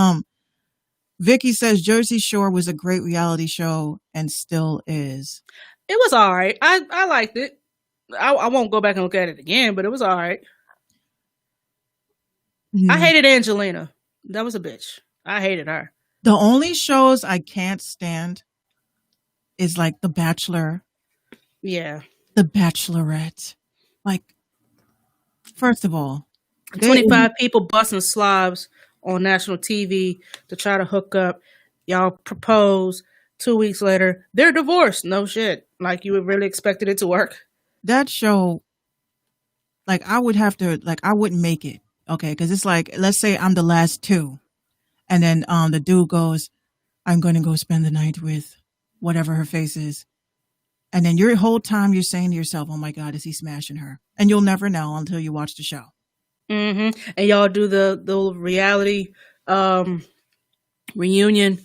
Vicky says Jersey Shore was a great reality show and still is. It was all right. I liked it. I won't go back and look at it again, but it was all right. Mm-hmm. I hated Angelina. That was a bitch. I hated her. The only shows I can't stand is like The Bachelor. Yeah. The Bachelorette. Like, first of all, 25 people busting slobs on national TV to try to hook up. Y'all propose. 2 weeks later, they're divorced. No shit. Like you really expected it to work. That show, like I wouldn't make it. Okay, because it's like, let's say I'm the last two, and then the dude goes, I'm going to go spend the night with whatever her face is. And then your whole time you're saying to yourself, oh my God, is he smashing her? And you'll never know until you watch the show. Mm-hmm. And y'all do the reality reunion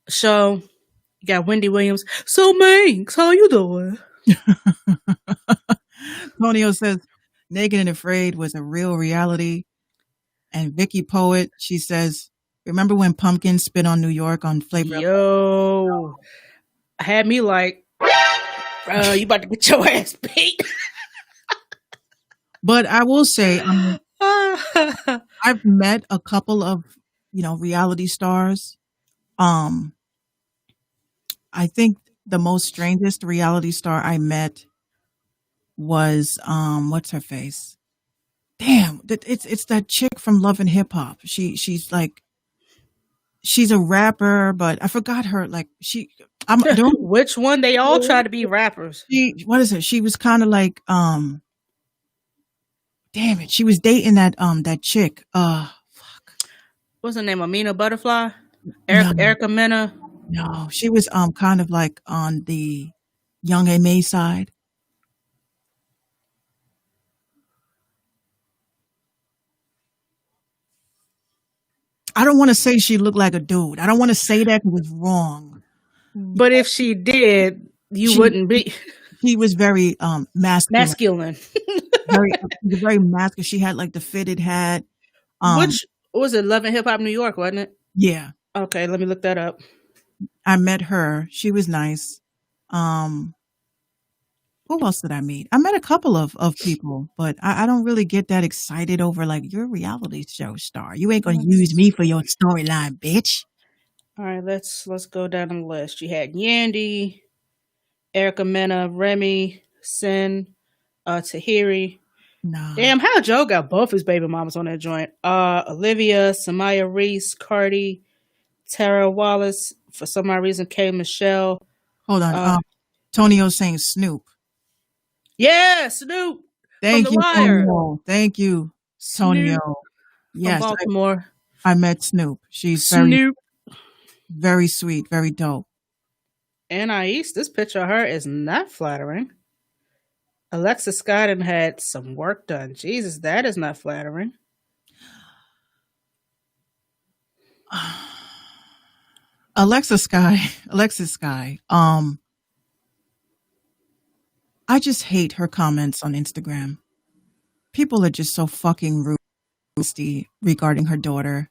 show. You got Wendy Williams. So Manx, how you doing? Tonio says Naked and Afraid was a real reality. And Vicky Poet, she says, remember when Pumpkin spit on New York on Flavor? Yo, had me like, you about to get your ass beat. But I will say, I've met a couple of, reality stars. Um, I think the most strangest reality star I met was what's her face? Damn, it's that chick from Love and Hip Hop. She's a rapper, but I forgot her. Like Which one? They all try to be rappers. what is it? She was kind of like damn it, she was dating that chick. Fuck. What's her name? Amina Butterfly? No, Erica Mena? no, she was kind of like on the Young M.A. side. I don't want to say she looked like a dude. I don't want to say that because it's wrong. But if she did, you She wouldn't be she was very masculine. masculine. Very masculine. She had like the fitted hat. Which was it? Love and Hip Hop New York, wasn't it? Yeah, Okay, let me look that up. I met her. She was nice. Who else did I meet? I met a couple of people, but I don't really get that excited over like you're a reality show star. You ain't gonna use me for your storyline, bitch. All right, let's go down the list. You had Yandy, Erica Mena, Remy, Sin, Tahiri. No. Damn, how Joe got both his baby mamas on that joint. Olivia, Samaya Reese, Cardi, Tara Wallace, for some odd reason, K. Michelle. Hold on. Tonio saying Snoop. Yeah, Snoop. Thank from you, The Wire. Tonio. Thank you, Tonio. Snoop Yes, from Baltimore. I met Snoop. She's very, Snoop. very sweet, very dope. Anais, this picture of her is not flattering. Alexa Scott had some work done. Jesus, that is not flattering. Alexis Sky. I just hate her comments on Instagram. People are just so fucking rude regarding her daughter.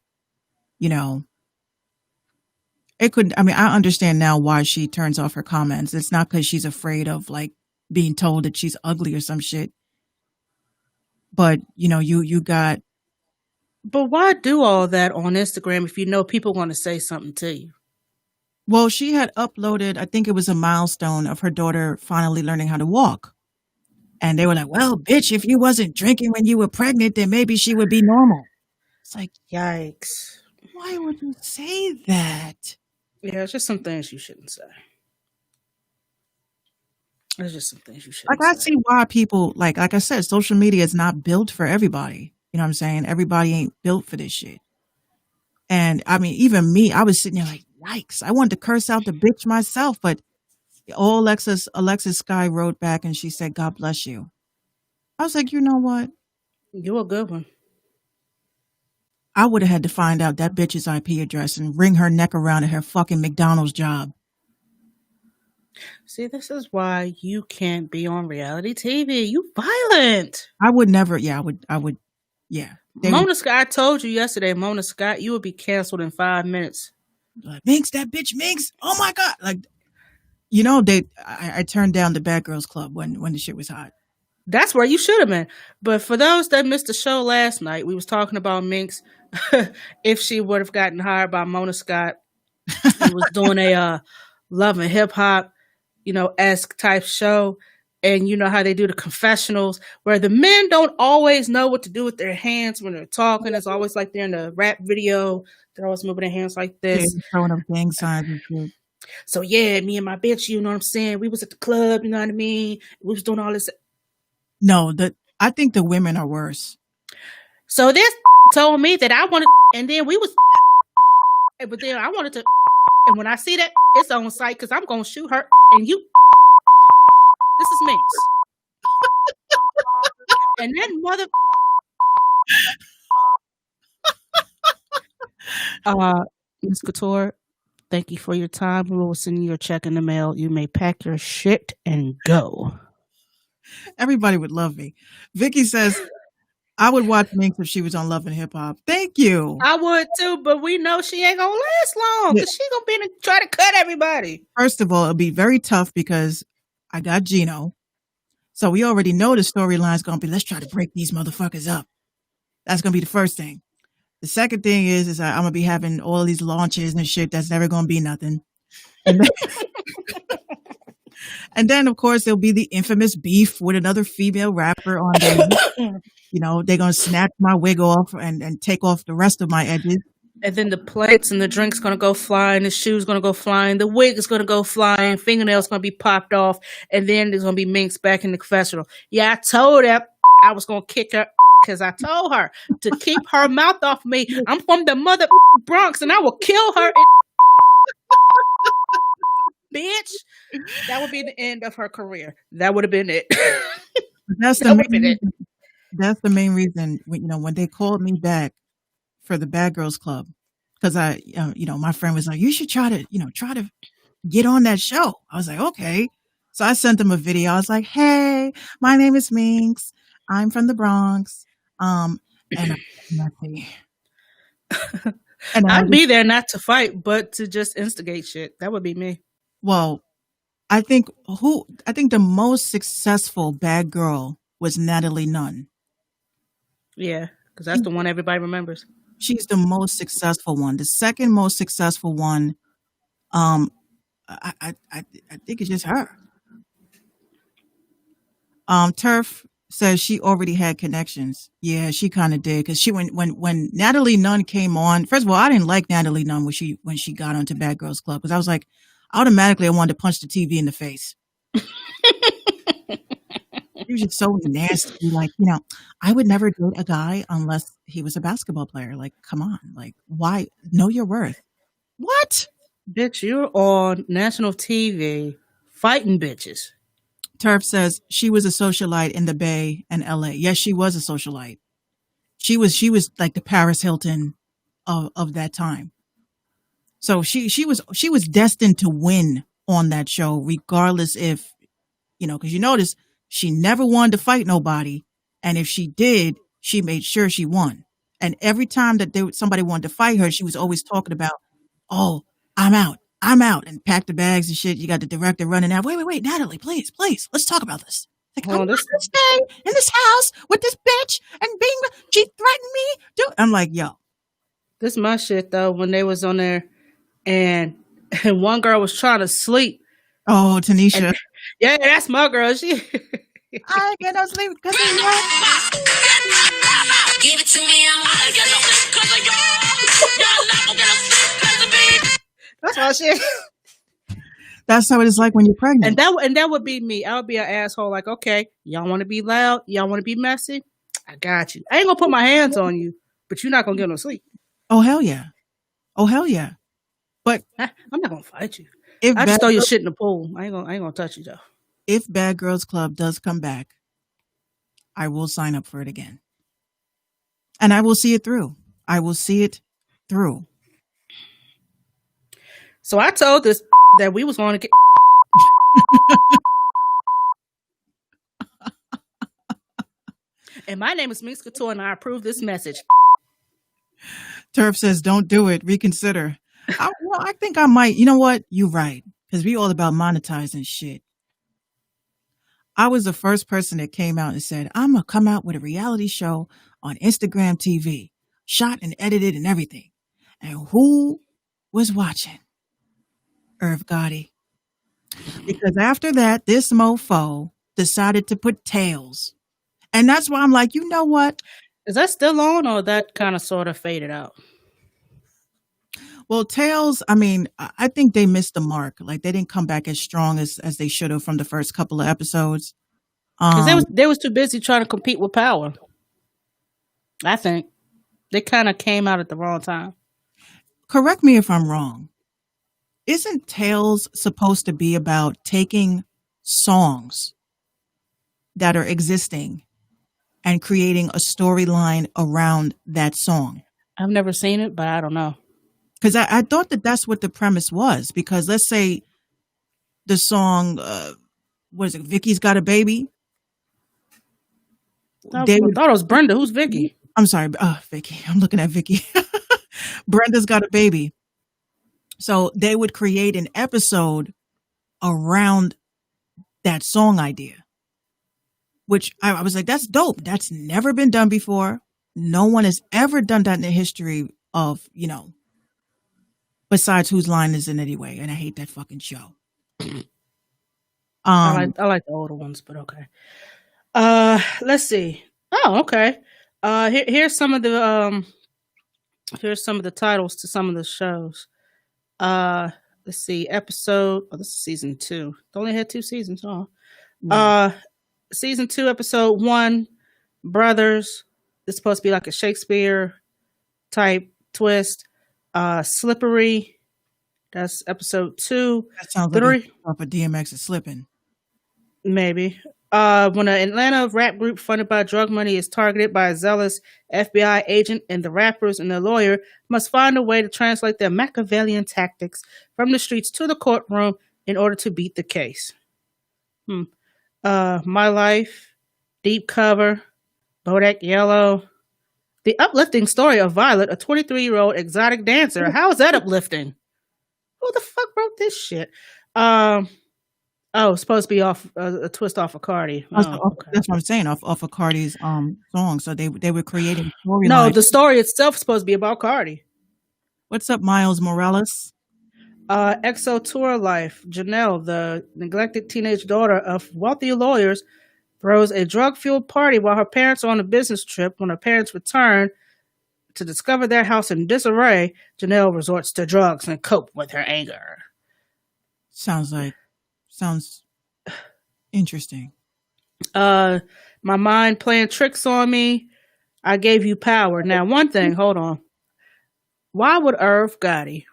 It could. I mean, I understand now why she turns off her comments. It's not because she's afraid of like being told that she's ugly or some shit. But you got. But why do all that on Instagram if you know people want to say something to you? Well, she had uploaded, I think it was a milestone of her daughter finally learning how to walk. And they were like, well, bitch, if you wasn't drinking when you were pregnant, then maybe she would be normal. It's like, yikes. Why would you say that? Yeah, it's just some things you shouldn't say. There's just some things you shouldn't Like, I say. see why people, like I said, social media is not built for everybody. You know what I'm saying? Everybody ain't built for this shit. And I mean, even me, I was sitting there like, yikes. I wanted to curse out the bitch myself, but Alexis Sky wrote back and she said, God bless you. I was like, you know what? You're a good one. I would have had to find out that bitch's IP address and wring her neck around at her fucking McDonald's job. See, this is why you can't be on reality TV. You violent. I would never. Yeah, I would. Yeah. Mona Scott, I told you yesterday, Mona Scott, you would be canceled in 5 minutes. Like, Minx, that bitch Minx. Oh my God. Like, I turned down the Bad Girls Club when the shit was hot. That's where you should have been. But for those that missed the show last night, we was talking about Minx. If she would have gotten hired by Mona Scott and was doing a Love and Hip Hop, esque type show. And you know how they do the confessionals where the men don't always know what to do with their hands when they're talking. It's always like they're in a rap video. They're always moving their hands like this. Yeah, throwing up gang signs and shit. So yeah, me and my bitch, you know what I'm saying? We was at the club, you know what I mean? We was doing all this. No, I think the women are worse. So this told me that I wanted, and then we was, but then I wanted to, and when I see that, it's on site because I'm going to shoot her and you. This is Minx. And that mother. Ms. Couture, thank you for your time. We will send you your check in the mail. You may pack your shit and go. Everybody would love me. Vicky says, I would watch Minx if she was on Love and Hip Hop. Thank you. I would too, but we know she ain't gonna last long because she gonna be try to cut everybody. First of all, it'll be very tough because I got Gino. So we already know the storyline's gonna be, let's try to break these motherfuckers up. That's gonna be the first thing. The second thing is I'm gonna be having all these launches and shit that's never gonna be nothing. And then, and then of course there'll be the infamous beef with another female rapper on there. You know, they're gonna snatch my wig off and take off the rest of my edges. And then the plates and the drinks gonna go flying, the shoes gonna go flying, the wig is gonna go flying, fingernails gonna be popped off, and then there's gonna be Minx back in the confessional. Yeah, I told her I was gonna kick her because I told her to keep her mouth off me. I'm from the mother Bronx and I will kill her. Bitch. That would be the end of her career. That would have been it. That's That would have been it. That's the main reason, when they called me back for the Bad Girls Club, because my friend was like, you should try to get on that show. I was like, okay. So I sent them a video. I was like, hey, my name is Minx. I'm from the Bronx. And I'd be there not to fight, but to just instigate shit. That would be me. Well, I think the most successful bad girl was Natalie Nunn. Yeah, because that's the one everybody remembers. She's the most successful one. The second most successful one, I think it's just her. Turf says she already had connections. Yeah, she kind of did, because she when Natalie Nunn came on. First of all, I didn't like Natalie Nunn when she got onto Bad Girls Club, because I was like, automatically I wanted to punch the TV in the face. She was just so nasty. Like, I would never date a guy unless he was a basketball player. Like, come on. Like, why? Know your worth. What? Bitch, you're on national TV fighting bitches. Turf says she was a socialite in the Bay and LA. Yes, she was a socialite. She was like the Paris Hilton of that time. So she was destined to win on that show, regardless if, because you notice she never wanted to fight nobody. And if she did, she made sure she won. And every time that somebody wanted to fight her, she was always talking about, oh, I'm out, and packed the bags and shit. You got the director running out. Wait, Natalie, please, let's talk about this. Like, I'm not gonna stay in this house with this bitch and she threatened me. I'm like, yo. This is my shit though, when they was on there and one girl was trying to sleep. Oh, Tanisha. And, yeah, that's my girl. She I ain't get no sleep because of you. Give it to me, I wanna get no sleep because of you. Y'all not gonna get no sleep because of me. That's my shit. That's how it is like when you're pregnant. And that would be me. I would be an asshole. Like, okay, y'all want to be loud? Y'all want to be messy? I got you. I ain't gonna put my hands on you, but you're not gonna get no sleep. Oh hell yeah! But I'm not gonna fight you. If I just throw your shit in the pool. I ain't gonna touch you though. If Bad Girls Club does come back, I will sign up for it again, and I will see it through. So I told this that we was going to get. And my name is Minx Couture, and I approve this message. Turf says, "Don't do it. Reconsider." I think I might. You know what? You're right, because we all about monetizing shit. I was the first person that came out and said, "I'm gonna come out with a reality show on Instagram TV, shot and edited and everything." And who was watching? Irv Gotti. Because after that, this mofo decided to put Tails. And that's why I'm like, you know what? Is that still on, or that kind of sort of faded out? Well, Tails, I mean, I think they missed the mark. Like, they didn't come back as strong as they should have from the first couple of episodes. Because they was too busy trying to compete with Power. I think. They kind of came out at the wrong time. Correct me if I'm wrong. Isn't Tails supposed to be about taking songs that are existing and creating a storyline around that song? I've never seen it, but I don't know. Because I thought that's what the premise was. Because let's say the song, what is it, Vicky's Got a Baby? I thought it was Brenda. Who's Vicky? I'm sorry. Vicky. I'm looking at Vicky. Brenda's Got a Baby. So they would create an episode around that song idea, which I was like, that's dope. That's never been done before. No one has ever done that in the history of, besides Whose Line Is It Anyway? And I hate that fucking show. I like the older ones, but okay. Let's see. Oh, okay. Here's some of the titles to some of the shows. Let's see. Episode. Oh, this is season 2. It only had 2 seasons. Oh. Season 2, episode 1, Brothers. It's supposed to be like a Shakespeare type twist. Slippery. That's episode 2. That sounds 3. like off of DMX is slipping. Maybe. When an Atlanta rap group funded by drug money is targeted by a zealous FBI agent, and the rappers and their lawyer must find a way to translate their Machiavellian tactics from the streets to the courtroom in order to beat the case. My Life, Deep Cover, Bodak Yellow, The Uplifting Story of Violet, a 23-year-old exotic dancer. How is that uplifting? Who the fuck wrote this shit? It's supposed to be off a twist off of Cardi. That's what I'm saying, off of Cardi's song. So they were creating storylines. No, the story itself is supposed to be about Cardi. What's up, Miles Morales? EXO Tour Life. Janelle, the neglected teenage daughter of wealthy lawyers, throws a drug-fueled party while her parents are on a business trip. When her parents return to discover their house in disarray, Janelle resorts to drugs and cope with her anger. Sounds interesting. My mind playing tricks on me. I Gave You Power. Now, one thing, hold on. Why would Irv Gotti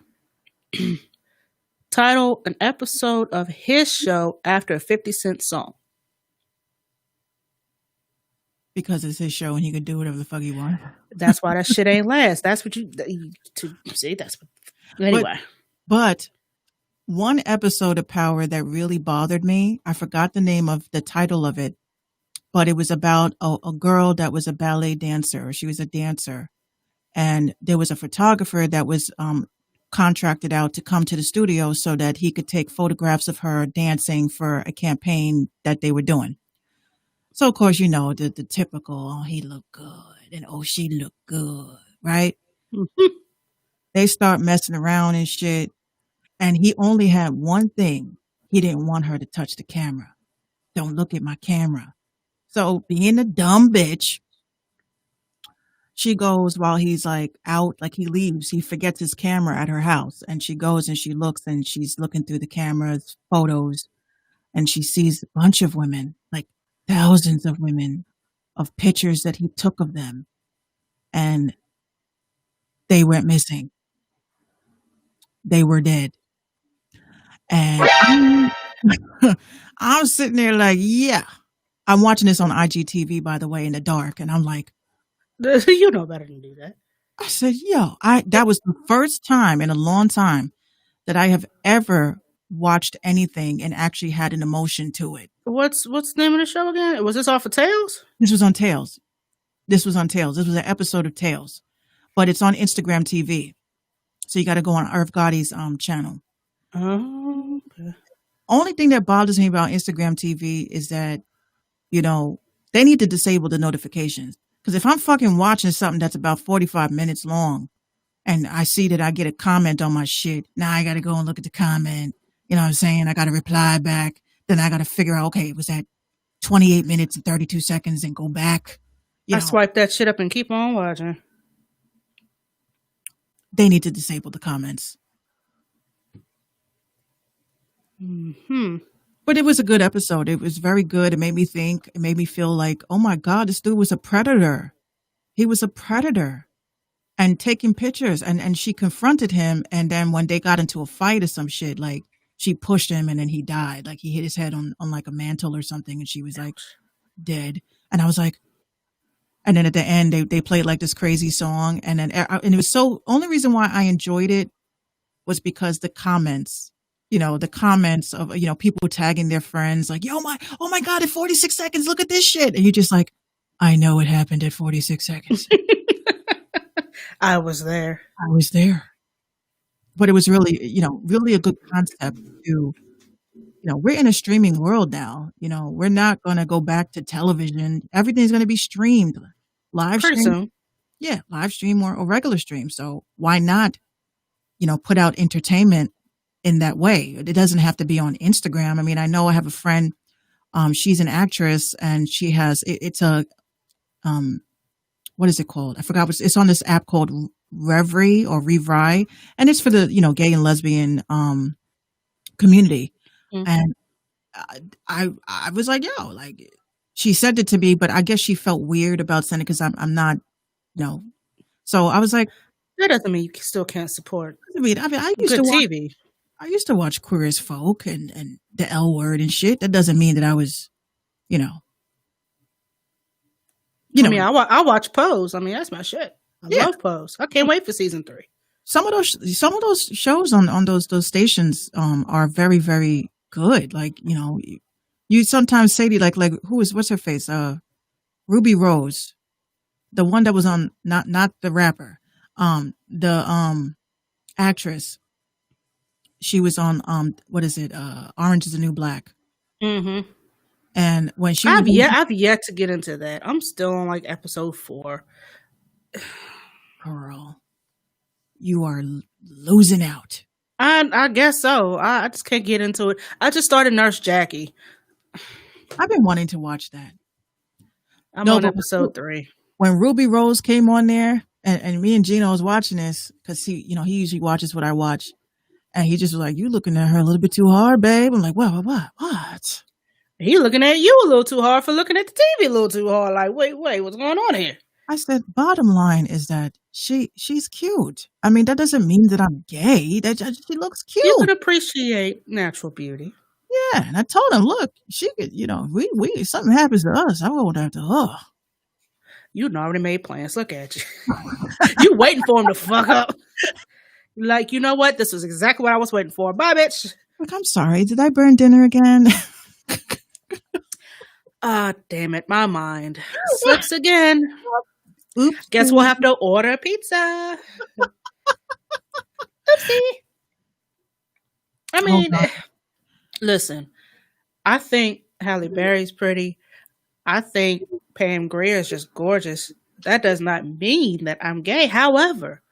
title an episode of his show after a 50 Cent song? Because it's his show and he could do whatever the fuck he wants. That's why that shit ain't last. That's what see. That's what. Anyway, but one episode of Power that really bothered me, I forgot the name of the title of it, but it was about a girl that was a ballet dancer. She was a dancer, and there was a photographer that was contracted out to come to the studio so that he could take photographs of her dancing for a campaign that they were doing. So, of course, the typical, oh, he looked good, and oh, she looked good, right? They start messing around and shit. And he only had one thing. He didn't want her to touch the camera. Don't look at my camera. So being a dumb bitch, she goes while he's like out, like he leaves. He forgets his camera at her house. And she goes and she looks and she's looking through the camera's photos. And she sees a bunch of women, like thousands of women, of pictures that he took of them. And they went missing. They were dead. And I'm sitting there like, yeah. I'm watching this on IGTV, by the way, in the dark. And I'm like, you know better than do that. I said, that was the first time in a long time that I have ever watched anything and actually had an emotion to it. What's the name of the show again? Was this off of Tales? This was on Tales. This was an episode of Tales, but it's on Instagram TV. So you got to go on Irv Gotti's channel. Oh, okay. Only thing that bothers me about Instagram TV is that, they need to disable the notifications. Because if I'm fucking watching something that's about 45 minutes long and I see that I get a comment on my shit, now I got to go and look at the comment. You know what I'm saying? I got to reply back. Then I got to figure out, okay, was that 28 minutes and 32 seconds and go back? I swipe that shit up and keep on watching. They need to disable the comments. But it was a good episode. It was very good. It made me think. It made me feel like, oh my God, this dude was a predator. He was a predator and taking pictures. And she confronted him. And then when they got into a fight or some shit, like she pushed him and then he died. Like he hit his head on like a mantle or something. And she was like dead. And I was like, and then at the end, they played like this crazy song. And it was only reason why I enjoyed it was because the comments of, people tagging their friends like, oh my God, at 46 seconds, look at this shit. And you're just like, I know it happened at 46 seconds. I was there. But it was really, really a good concept to, we're in a streaming world now. We're not going to go back to television. Everything's going to be streamed, live Pretty streamed. soon. Yeah, live stream or regular stream. So why not, put out entertainment in that way? It doesn't have to be on Instagram. I mean, I know I have a friend, she's an actress and she has, it's a, um, what is it called? I forgot it's on this app called Reverie or Revry. And it's for the, gay and lesbian, community. Mhm. And I was like, yo, like she sent it to me, but I guess she felt weird about sending it because I'm not, So I was like, That doesn't mean you still can't support I used good to watch, TV. I used to watch Queer as Folk and the L Word and shit. That doesn't mean that I was, you know, I mean, I watch Pose. I mean, that's my shit. I Yeah. love Pose. I can't wait for season 3. some of those shows on those stations are very, very good. Like, you sometimes say to like what's her face? Ruby Rose, the one that was on not the rapper, the actress. She was on what is it? Orange is the New Black. Mm-hmm. And when she I've yet to get into that. I'm still on like episode 4. girl, you are losing out. I guess so. I just can't get into it. I just started Nurse Jackie. I've been wanting to watch that. I'm No, on but episode 3. when Ruby Rose came on there, and me and Gino was watching this because he usually watches what I watch, and he just was like, "You looking at her a little bit too hard, babe." I'm like, "What?" He looking at you a little too hard for looking at the TV a little too hard. Like, wait, what's going on here? I said, "Bottom line is that she's cute. I mean, that doesn't mean that I'm gay. That she looks cute." You can appreciate natural beauty. Yeah, and I told him, "Look, she could, we something happens to us, I'm going after her." You done already made plans. Look at you. You waiting for him to fuck up. Like, you know what? This is exactly what I was waiting for. Bye, bitch. Like, I'm sorry, did I burn dinner again? Ah, damn it. My mind slips again. Oops. Guess we'll have to order pizza. Oopsie. I mean, God. listen, I think Halle Berry's pretty. I think Pam Grier is just gorgeous. That does not mean that I'm gay. However,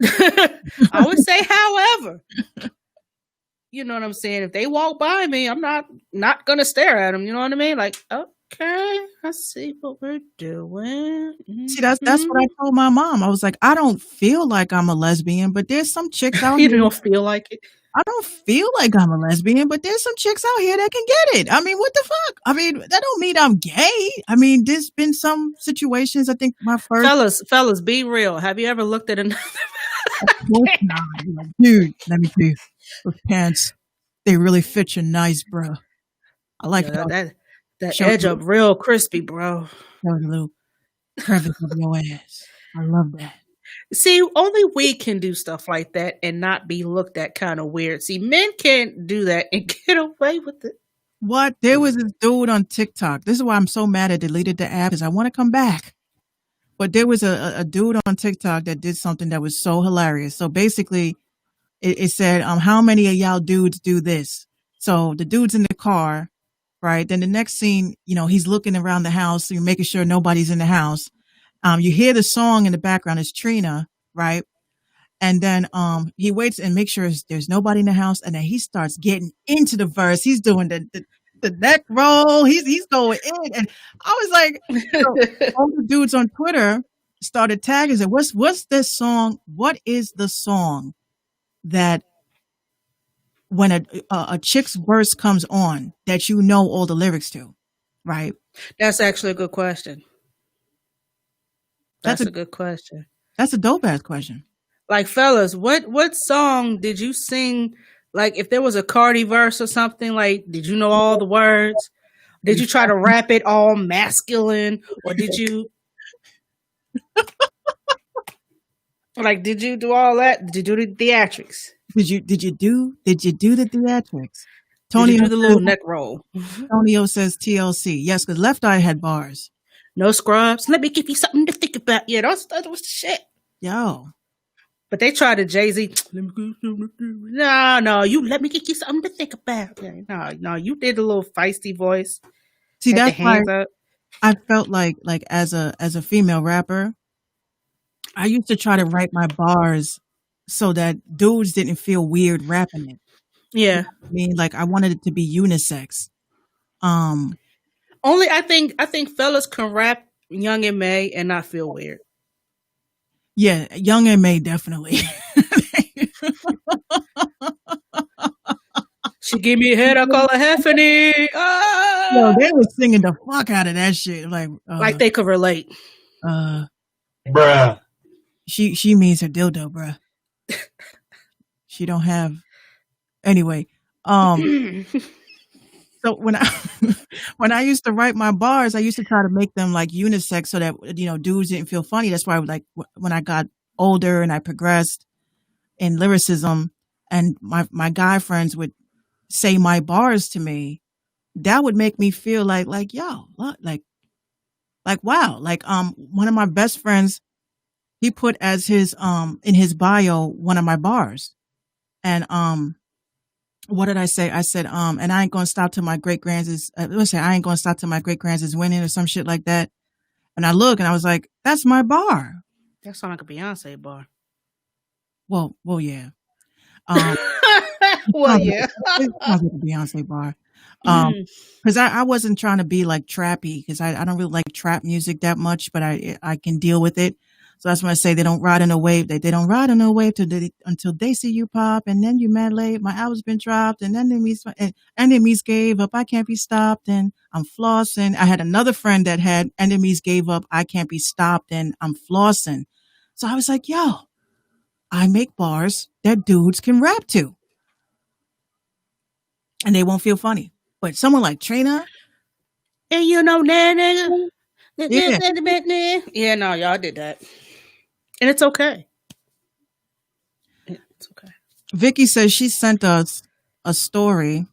I would say, however, you know what I'm saying? If they walk by me, I'm not gonna stare at them. You know what I mean? Like, okay, I see what we're doing. See, that's what I told my mom. I was like, I don't feel like I'm a lesbian, but there's some chicks out You here. don't feel like it. I don't feel like I'm a lesbian, but there's some chicks out here that can get it. I mean, what the fuck? I mean, that don't mean I'm gay. I mean, there's been some situations. I think my first Fellas, be real. Have you ever looked at another? Dude, let me tell you, those pants, they really fit you nice, bro. I like that Show edge you. up real crispy, bro. a little crevice of your ass. I love that. See, only we can do stuff like that and not be looked at kind of weird. See, men can't do that and get away with it. What? There was this dude on TikTok. This is why I'm so mad I deleted the app, because I want to come back. But there was a dude on TikTok that did something that was so hilarious. So basically, it said, how many of y'all dudes do this? So the dude's in the car, right? Then the next scene, he's looking around the house, so you're making sure nobody's in the house. You hear the song in the background, it's Trina, right? And then he waits and makes sure there's nobody in the house, and then he starts getting into the verse. He's doing the neck roll. He's going in, and I was like, all the dudes on Twitter started tagging it. What's this song? What is the song that when a chick's verse comes on that you know all the lyrics to, right? That's actually a good question. That's That's a good question. That's a dope ass question. Like, fellas, what song did you sing? Like, if there was a Cardi verse or something, like, did you know all the words? Did you try to rap it all masculine, or did you did you do all that? Did you do the theatrics? Did you do the theatrics? Did you do the little says- neck roll? Tonio says TLC. Yes, because Left Eye had bars. No scrubs. Let me give you something to think about. Yeah, that was the shit. Yo, But they tried to Jay-Z. No, you let me give you something to think about. Yeah, no, you did the little feisty voice. see, Had the that's why hands up. I felt like as a female rapper, I used to try to write my bars so that dudes didn't feel weird rapping it. Yeah. I mean, like I wanted it to be unisex. Um, Only I think fellas can rap Young and May and not feel weird. yeah, Young and May definitely. She give me a head, I call her Heffany. Yo, Ah! they were singing the fuck out of that shit. Like they could relate. Bruh. She means her dildo, bruh. She don't have. Anyway, so when I when I used to write my bars, I used to try to make them like unisex so that dudes didn't feel funny. That's why like when I got older and I progressed in lyricism, and my guy friends would say my bars to me, that would make me feel like yo, like wow, like one of my best friends, he put as his in his bio one of my bars, and what did I say? I said, and I ain't gonna stop till my great grands is. I ain't gonna stop till my great grands is winning or some shit like that. And I look and I was like, that's my bar. That sounds like a Beyonce bar. Well, yeah. Well, yeah. It sounds like a Beyonce bar. Mm. Because I wasn't trying to be like trappy, because I don't really like trap music that much, but I can deal with it. So that's when I say they don't ride in a wave. They don't ride in a wave until they see you pop, and then you mad late. My album's been dropped, and enemies gave up. I can't be stopped, and I'm flossing. I had another friend that had enemies gave up. I can't be stopped, and I'm flossing. So I was like, yo, I make bars that dudes can rap to, and they won't feel funny. But someone like Trina, And you know that nigga. Yeah. Yeah, no, y'all did that. And it's okay. It's okay. Vicky says she sent us a story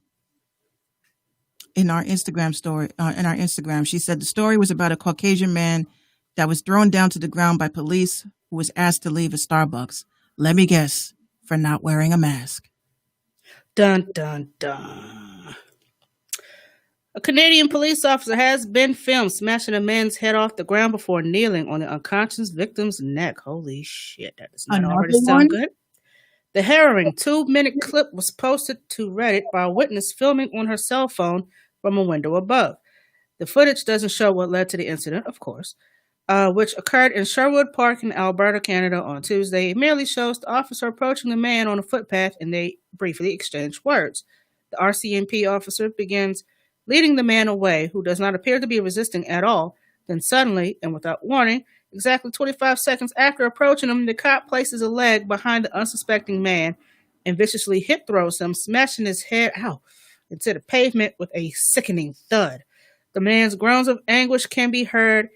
in our Instagram She said the story was about a Caucasian man that was thrown down to the ground by police who was asked to leave a Starbucks. Let me guess, for not wearing a mask. Dun, dun, dun. A Canadian police officer has been filmed smashing a man's head off the ground before kneeling on the unconscious victim's neck. Holy shit, that does not Another already one? sound good. The harrowing 2-minute clip was posted to Reddit by a witness filming on her cell phone from a window above. The footage doesn't show what led to the incident, of course, which occurred in Sherwood Park in Alberta, Canada on Tuesday. It merely shows the officer approaching the man on a footpath and they briefly exchange words. The RCMP officer begins leading the man away, who does not appear to be resisting at all. Then suddenly, and without warning, exactly 25 seconds after approaching him, the cop places a leg behind the unsuspecting man and viciously hip throws him, smashing his head into the pavement with a sickening thud. The man's groans of anguish can be heard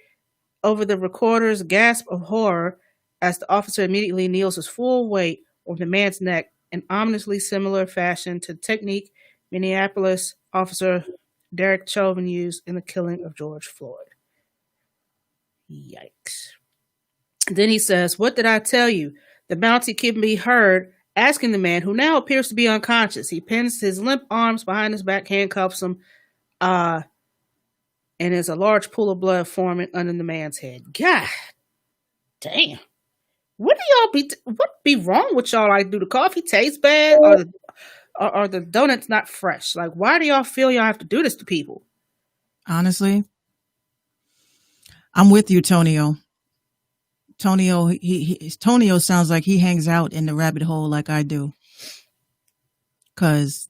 over the recorder's gasp of horror as the officer immediately kneels his full weight on the man's neck in ominously similar fashion to the technique Minneapolis officer Derek Chauvin used in the killing of George Floyd. Yikes. Then he says, "What did I tell you?" The bounty can be heard asking the man, who now appears to be unconscious. He pins his limp arms behind his back, handcuffs him, and there's a large pool of blood forming under the man's head. God damn. What be wrong with y'all? Like, do the coffee taste bad? Or the donuts not fresh? Like, why do y'all feel y'all have to do this to people? Honestly, I'm with you, Tonio. Tonio sounds like he hangs out in the rabbit hole like I do. Cause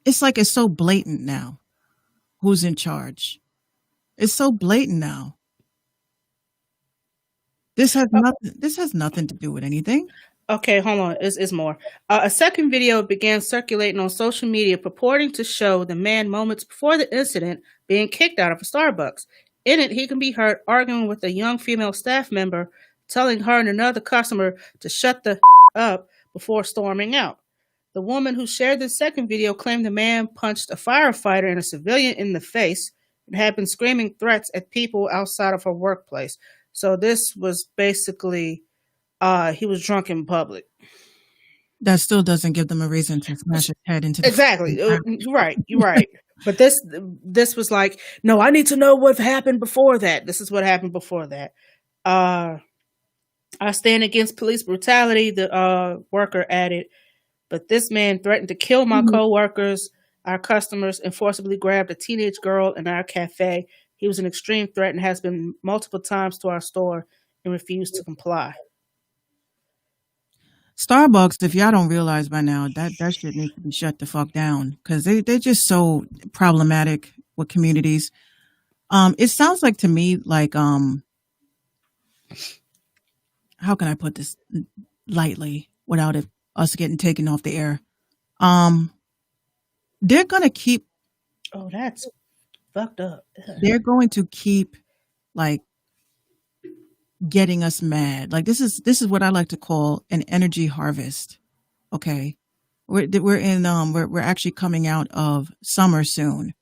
it's like it's so blatant now. Who's in charge? It's so blatant now. This has nothing to do with anything. Okay, hold on. It's more. A second video began circulating on social media purporting to show the man moments before the incident being kicked out of a Starbucks. In it, he can be heard arguing with a young female staff member, telling her and another customer to shut the up before storming out. The woman who shared the second video claimed the man punched a firefighter and a civilian in the face and had been screaming threats at people outside of her workplace. So this was basically... he was drunk in public. That still doesn't give them a reason to smash his head into the Exactly. You're right. But this was like, no, I need to know what happened before that. This is what happened before that. I stand against police brutality, the worker added, but this man threatened to kill my co-workers, our customers, and forcibly grabbed a teenage girl in our cafe. He was an extreme threat and has been multiple times to our store and refused to comply. Starbucks, if y'all don't realize by now, that shit needs to be shut the fuck down because they're just so problematic with communities. It sounds like to me like how can I put this lightly without us getting taken off the air? They're gonna keep. Oh, that's fucked up. They're going to keep like getting us mad. Like this is what I like to call an energy harvest. Okay, we're actually coming out of summer soon,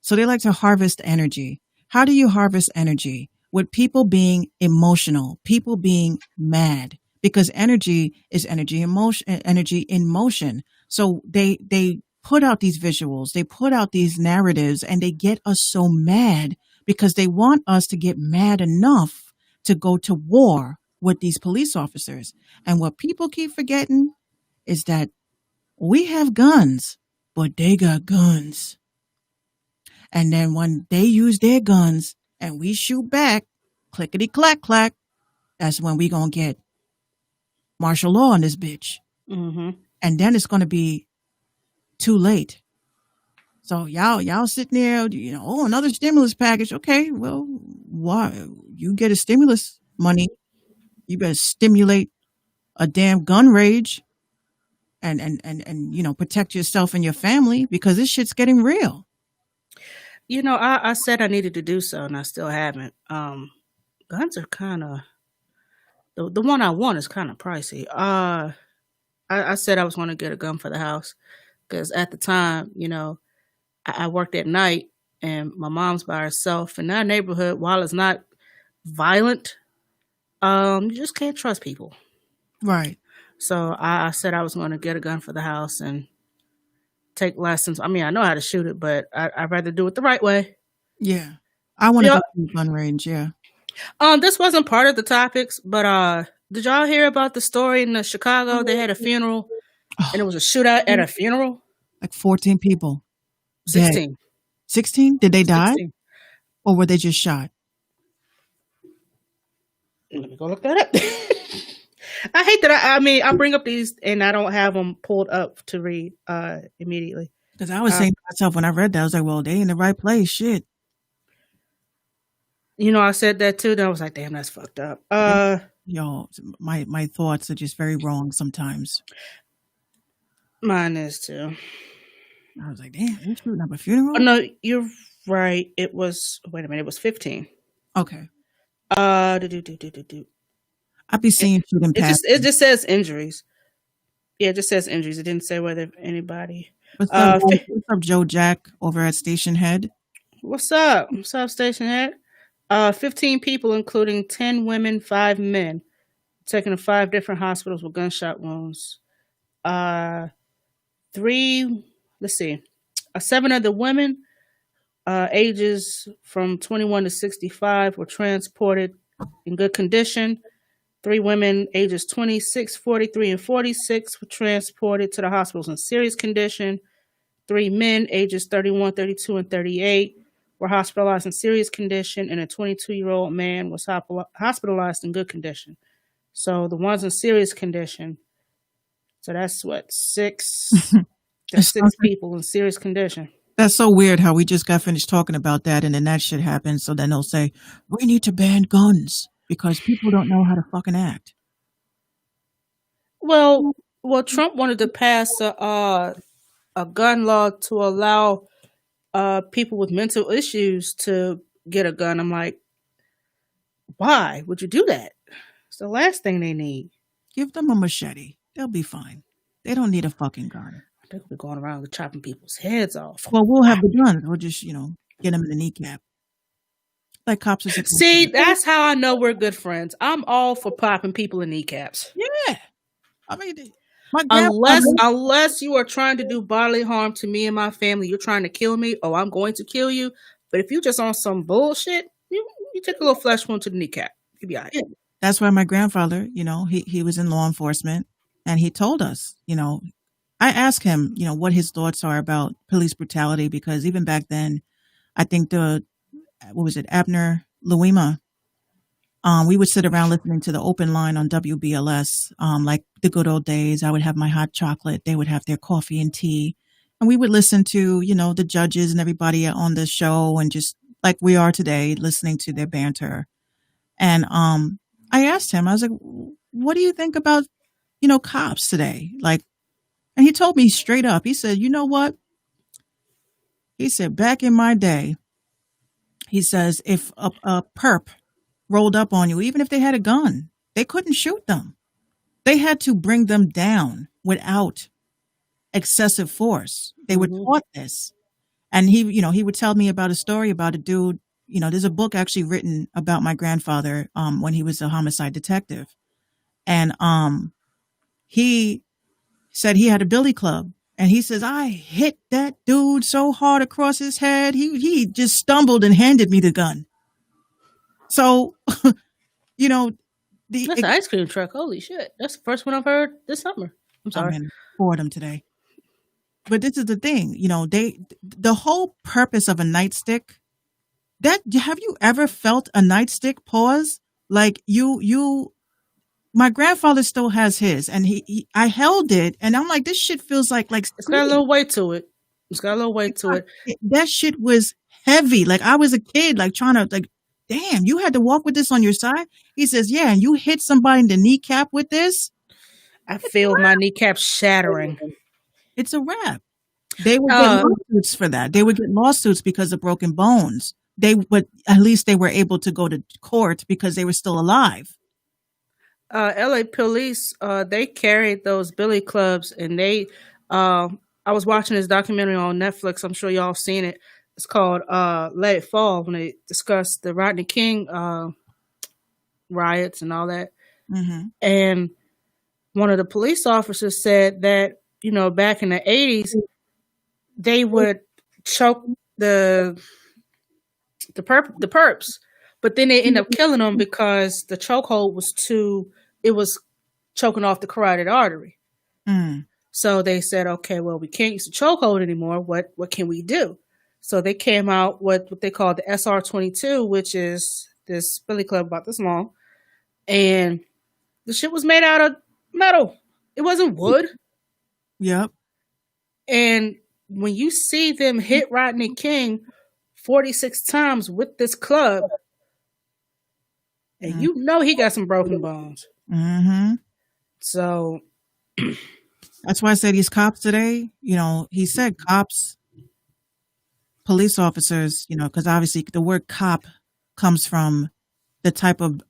so they like to harvest energy. How do you harvest energy? With people being emotional, people being mad, because energy is energy in motion. So they put out these visuals, they put out these narratives, and they get us so mad because they want us to get mad enough to go to war with these police officers. And what people keep forgetting is that we have guns, but they got guns. And then when they use their guns and we shoot back, clickety clack clack, that's when we gonna get martial law on this bitch. Mm-hmm. And then it's gonna be too late. So y'all sitting there, oh, another stimulus package. Okay, well, why you get a stimulus money? You better stimulate a damn gun rage and protect yourself and your family because this shit's getting real. I said I needed to do so, and I still haven't. Guns are kind of the one I want is kind of pricey. I said I was going to get a gun for the house because at the time, I worked at night, and my mom's by herself. In our neighborhood, while it's not violent, you just can't trust people. Right. So I said I was going to get a gun for the house and take lessons. I mean, I know how to shoot it, but I'd rather do it the right way. Yeah. I want to go to the gun range, yeah. This wasn't part of the topics, but did y'all hear about the story in Chicago? They had a funeral, and it was a shootout at a funeral. Like 14 people. 16. 16? Did they die? 16. Or were they just shot? Let me go look that up. I hate that I bring up these and I don't have them pulled up to read immediately. Because I was saying to myself when I read that, I was like, well, they in the right place. Shit. I said that too. Then I was like, damn, that's fucked up. Yo, my thoughts are just very wrong sometimes. Mine is too. I was like, damn, you're shooting up a funeral? Oh, no, you're right. It was 15. Okay. I'd be seeing shooting past. It just says injuries. Yeah, it just says injuries. It didn't say whether anybody. What's up, Joe Jack over at Station Head? What's up? What's up, Station Head? 15 people, including 10 women, 5 men, taken to 5 different hospitals with gunshot wounds. 7 of the women, ages from 21 to 65, were transported in good condition. 3 women, ages 26, 43, and 46, were transported to the hospitals in serious condition. 3 men, ages 31, 32, and 38, were hospitalized in serious condition, and a 22-year-old man was hospitalized in good condition. So the ones in serious condition, so that's what, 6? There's 6 people in serious condition. That's so weird how we just got finished talking about that, and then that shit happens, so then they'll say, we need to ban guns because people don't know how to fucking act. Well, Trump wanted to pass a gun law to allow people with mental issues to get a gun. I'm like, why would you do that? It's the last thing they need. Give them a machete. They'll be fine. They don't need a fucking gun. They'll be going around chopping people's heads off. Well, we'll have the gun. We'll just, get them in the kneecap. Like cops are supposed See, to. that's how I know we're good friends. I'm all for popping people in kneecaps. Yeah. I mean, unless you are trying to do bodily harm to me and my family, you're trying to kill me, oh, I'm going to kill you. But if you're just on some bullshit, you take a little flesh wound to the kneecap. You'll be all right. Yeah. that's why my grandfather, he was in law enforcement, and he told us, I asked him, what his thoughts are about police brutality, because even back then, I think what was it, Abner Louima, we would sit around listening to the open line on WBLS, like the good old days. I would have my hot chocolate. They would have their coffee and tea. And we would listen to, the judges and everybody on the show, and just like we are today, listening to their banter. And I asked him, I was like, what do you think about, cops today? Like, and he told me straight up, he said, you know what? He said, back in my day, he says, if a perp rolled up on you, even if they had a gun, they couldn't shoot them. They had to bring them down without excessive force. They were taught this. And he would tell me about a story about a dude, there's a book actually written about my grandfather, when he was a homicide detective. And, he said he had a billy club, and he says, I hit that dude so hard across his head. He just stumbled and handed me the gun. So, That's an ice cream truck. Holy shit. That's the first one I've heard this summer. I'm sorry. I'm in boredom today. But this is the thing, the whole purpose of a nightstick, have you ever felt a nightstick pause? Like my grandfather still has his, and I held it, and I'm like, this shit feels like it's got a little weight to it. It's got a little weight to it. That shit was heavy. Like, I was a kid, like, trying to, like, damn, you had to walk with this on your side? He says, yeah, and you hit somebody in the kneecap with this? I feel my kneecap shattering. It's a wrap. They would get lawsuits for that. They would get lawsuits because of broken bones. But at least they were able to go to court because they were still alive. LA police, they carried those billy clubs, and I was watching this documentary on Netflix. I'm sure y'all seen it. It's called Let It Fall, when they discussed the Rodney King riots and all that. Mm-hmm. And one of the police officers said that, back in the 80s, they would choke the perps, but then they end up killing them because the chokehold was choking off the carotid artery. Mm. So they said, okay, well, we can't use the chokehold anymore. What can we do? So they came out with what they call the SR-22, which is this billy club about this long. And the shit was made out of metal. It wasn't wood. Yep. And when you see them hit Rodney King 46 times with this club, and he got some broken bones. Mm-hmm. So that's why I say these cops today, he said cops, police officers, because obviously the word cop comes from the type of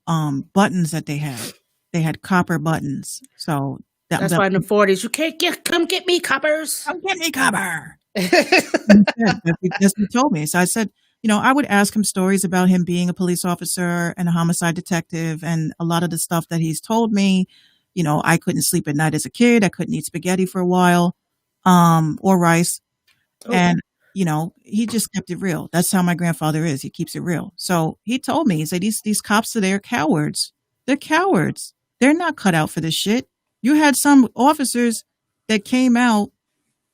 buttons that they had. They had copper buttons. So that's why in the 40s, you can't come get me, coppers. Come get me, copper. That's what he told me. So I said, I would ask him stories about him being a police officer and a homicide detective, and a lot of the stuff that he's told me. I couldn't sleep at night as a kid. I couldn't eat spaghetti for a while, or rice. Oh. And, he just kept it real. That's how my grandfather is. He keeps it real. So he told me, he said, these cops today are cowards. They're cowards. They're not cut out for this shit. You had some officers that came out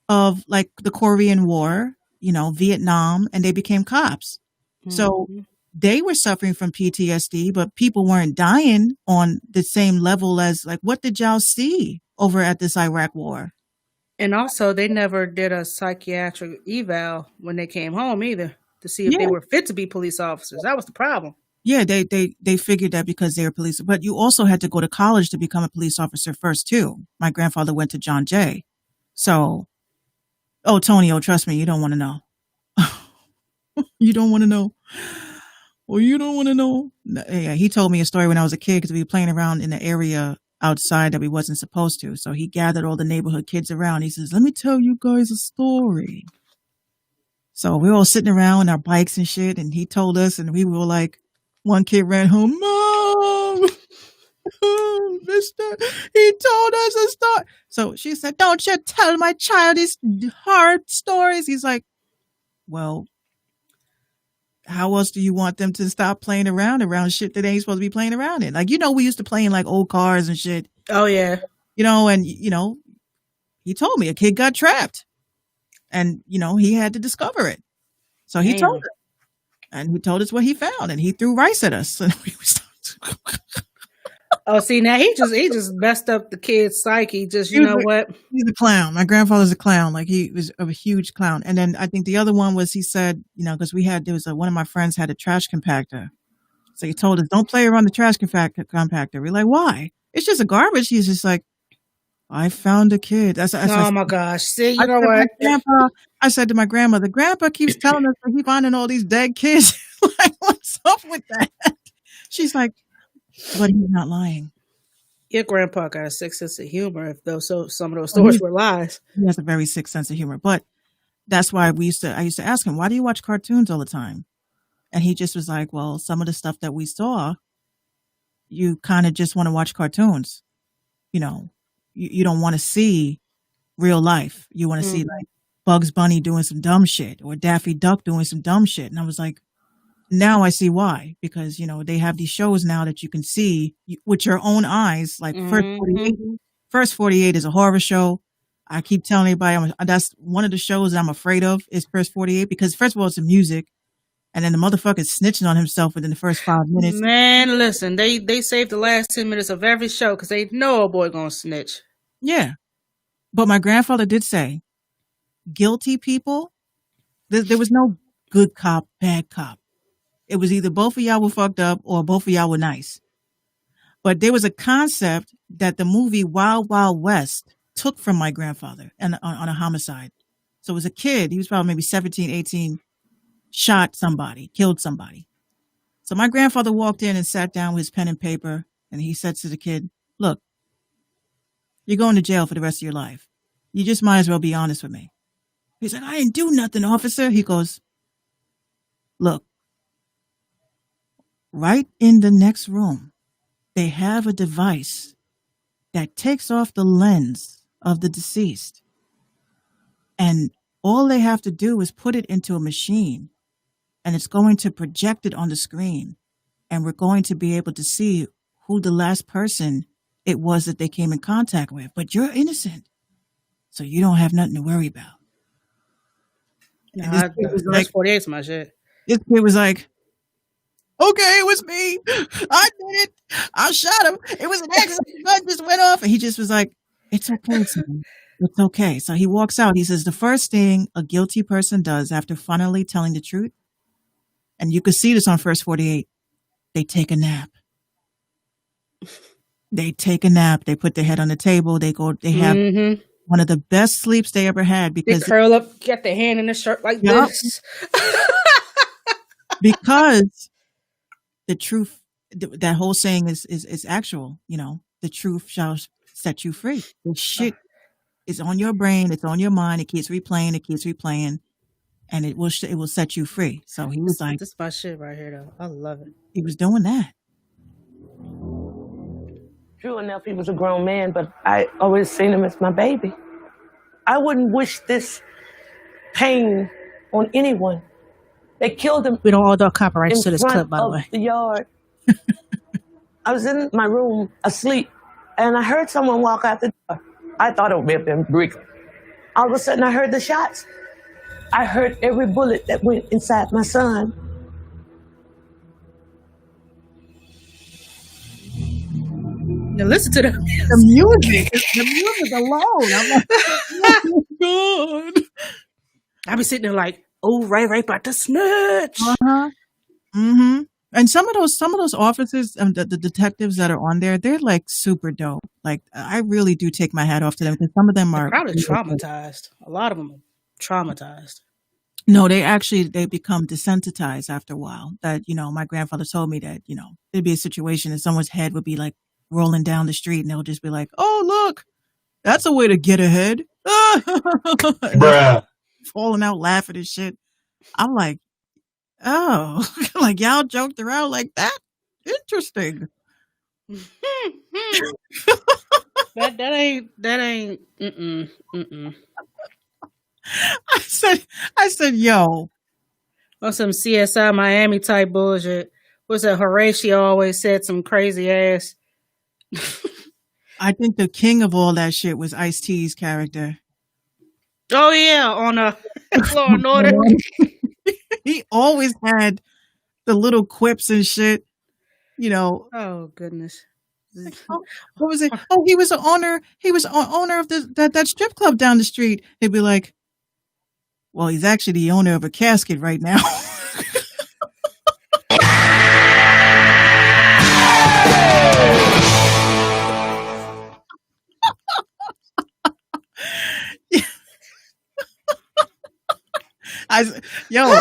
of like the Korean War, Vietnam, and they became cops. Mm-hmm. So they were suffering from PTSD, but people weren't dying on the same level as, like, what did y'all see over at this Iraq war? And also, they never did a psychiatric eval when they came home either to see if they were fit to be police officers. That was the problem. Yeah, they figured that because they were police, but you also had to go to college to become a police officer first too. My grandfather went to John Jay. So, Tonio, trust me, you don't want to know. You don't want to know. Well, you don't want to know. Yeah, he told me a story when I was a kid because we were playing around in the area outside that we wasn't supposed to. So he gathered all the neighborhood kids around. He says, let me tell you guys a story. So we were all sitting around on our bikes and shit, and he told us, and we were like, one kid ran home, Mom, mister, he told us a story. So she said, don't you tell my child these hard stories. He's like, well, how else do you want them to stop playing around shit that they ain't supposed to be playing around in? Like, we used to play in like old cars and shit, Oh yeah. and he told me a kid got trapped and, he had to discover it. So he told Damn. us, and he told us what he found, and he threw rice at us. And we was Oh, see now he just messed up the kid's psyche. Just you know what? he's a clown. My grandfather's a clown. Like, he was a huge clown. And then I think the other one was, he said, because one of my friends had a trash compactor. So he told us, don't play around the trash compactor. We're like, why? It's just a garbage. He's just like, I found a kid. Oh my gosh. See, you know what? I said to my grandmother, Grandpa keeps telling us that he's finding all these dead kids. Like, what's up with that? She's like, but he's not lying. Your grandpa got a sick sense of humor. If some of those stories were lies. He has a very sick sense of humor. But that's why I used to ask him, why do you watch cartoons all the time? And he just was like, well, some of the stuff that we saw, you kind of just want to watch cartoons. You don't want to see real life. You want to see like Bugs Bunny doing some dumb shit or Daffy Duck doing some dumb shit. And I was like, now I see why, because, they have these shows now that you can see with your own eyes. Like First 48 is a horror show. I keep telling everybody that's one of the shows that I'm afraid of is First 48, because first of all, it's the music. And then the motherfucker's snitching on himself within the first 5 minutes. Man, listen, they saved the last 10 minutes of every show because they know a boy gonna snitch. Yeah. But my grandfather did say, guilty people, there was no good cop, bad cop. It was either both of y'all were fucked up or both of y'all were nice. But there was a concept that the movie Wild Wild West took from my grandfather and on a homicide. So as a kid, he was probably maybe 17, 18, shot somebody, killed somebody. So my grandfather walked in and sat down with his pen and paper, and he said to the kid, look, you're going to jail for the rest of your life. You just might as well be honest with me. He's like, I didn't do nothing, officer. He goes, look, right in the next room, they have a device that takes off the lens of the deceased. And all they have to do is put it into a machine, and it's going to project it on the screen. And we're going to be able to see who the last person it was that they came in contact with. But you're innocent, so you don't have nothing to worry about. No, First 48 is my shit. This kid was like, okay, it was me. I did it. I shot him. It was an accident. The gun just went off. And he just was like, it's okay, son. It's okay. So he walks out. He says, the first thing a guilty person does after finally telling the truth, and you could see this on First 48, they take a nap. They take a nap. They put their head on the table. They have one of the best sleeps they ever had, because they curl up, get their hand in the shirt like this. Because the truth, that whole saying is actual. The truth shall set you free. The shit is on your brain. It's on your mind. It keeps replaying, and it will set you free. So he was like, this is my shit right here, though. I love it. He was doing that. True enough, he was a grown man, but I always seen him as my baby. I wouldn't wish this pain on anyone. They killed him. We don't all do copyrights to this clip, by the way. The yard. I was in my room asleep, and I heard someone walk out the door. I thought it may have been Brick. All of a sudden, I heard the shots. I heard every bullet that went inside my son. Now listen to the music. The music alone. I'm like, oh my God. I be sitting there like, oh, right, about to snitch. And some of those officers, the detectives that are on there, they're like super dope. Like, I really do take my hat off to them, because some of them are probably traumatized. A lot of them are traumatized. No, they become desensitized after a while. That, my grandfather told me that, there'd be a situation and someone's head would be like rolling down the street, and they'll just be like, oh, look, that's a way to get ahead. Bruh. Falling out laughing and shit. I'm like, oh, like y'all joked around like that? Interesting. that ain't. I said, yo. on some CSI Miami type bullshit. What's that? Horatio always said some crazy ass. I think the king of all that shit was Ice-T's character. Oh yeah, on Law and Order. He always had the little quips and shit, you know. Oh goodness. Like, oh, what was it? Oh, he was the owner. He was owner of that strip club down the street. He'd be like, "Well, he's actually the owner of a casket right now." Yo.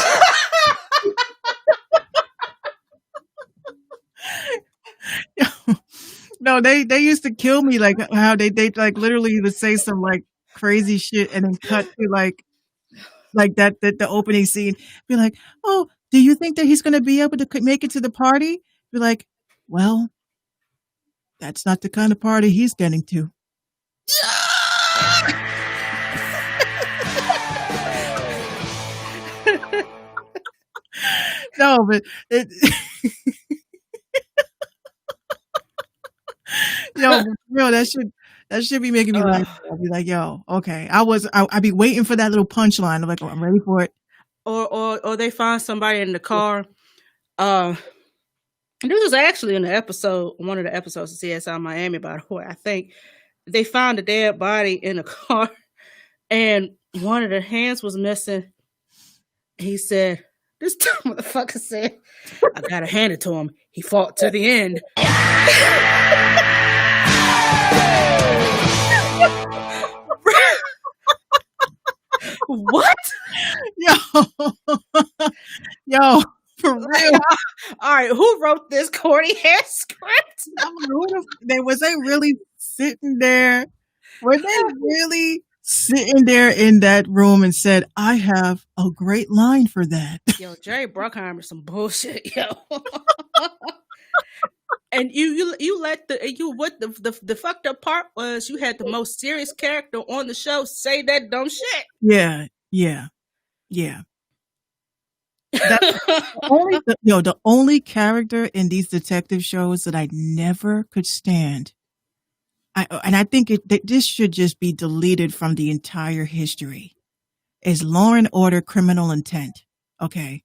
No, they used to kill me, like how they like literally would say some like crazy shit and then cut to like that the opening scene. Be like, "Oh, do you think that he's going to be able to make it to the party?" Be like, "Well, that's not the kind of party he's getting to." No, but it. Yo, that should be making me laugh. I'll be like, yo, okay. I'd be waiting for that little punchline. I'm like, oh, I'm ready for it. Or they find somebody in the car. This was actually in one of the episodes of CSI Miami, by the way. I think they found a dead body in a car, and one of the hands was missing. He said, "This motherfucker said, I gotta hand it to him. He fought to the end." What? Yo, for real. All right, who wrote this corny ass script? Was they really sitting there? Were they really sitting there in that room and said, "I have a great line for that"? Yo, Jerry Bruckheimer, some bullshit, yo. And you let the fucked up part was you had the most serious character on the show say that dumb shit. Yeah. That's the only character in these detective shows that I never could stand. I think this should just be deleted from the entire history. Is Law and Order: Criminal Intent? Okay.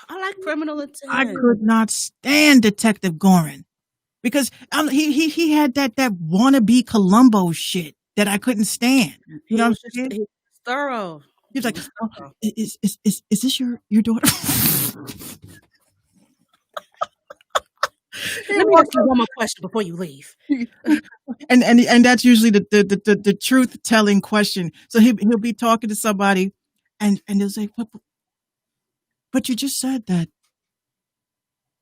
I like Criminal Intent. I could not stand Detective Gorin because he had that wannabe Columbo shit that I couldn't stand. You know what I'm saying? He was thorough. He was like, oh, "Is this your daughter?" Let me ask you one more question before you leave. And that's usually the truth telling question. So he'll be talking to somebody, and they'll say, "But you just said that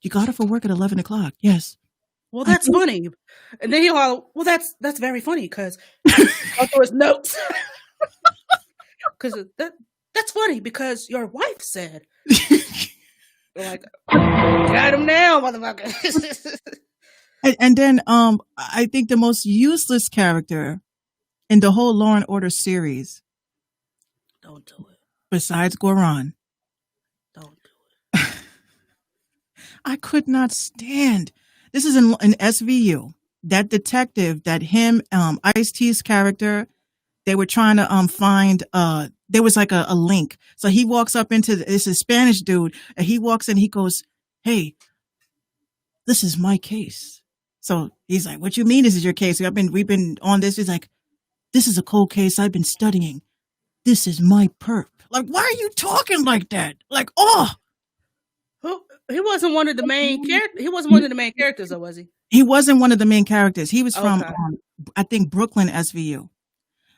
you got her for work at 11 o'clock." Yes. Well, that's funny. And then he'll holler, "Well, that's very funny because go through his notes." Because that's funny because your wife said. Like, got him now, motherfucker. and then I think the most useless character in the whole Law and Order series. Don't do it. Besides Goran. Don't do it. I could not stand. This is in SVU. That detective, that him, Ice-T's character, they were trying to find there was like a link. So he walks up into this Spanish dude, and he walks in, he goes, "Hey, this is my case." So he's like, "What you mean this is your case? We've been on this." He's like, "This is a cold case I've been studying. This is my perp." Like, why are you talking like that? Like, oh. He wasn't one of the main characters. He wasn't one of the main characters, though, was he? He wasn't one of the main characters. He was from, I think, Brooklyn SVU.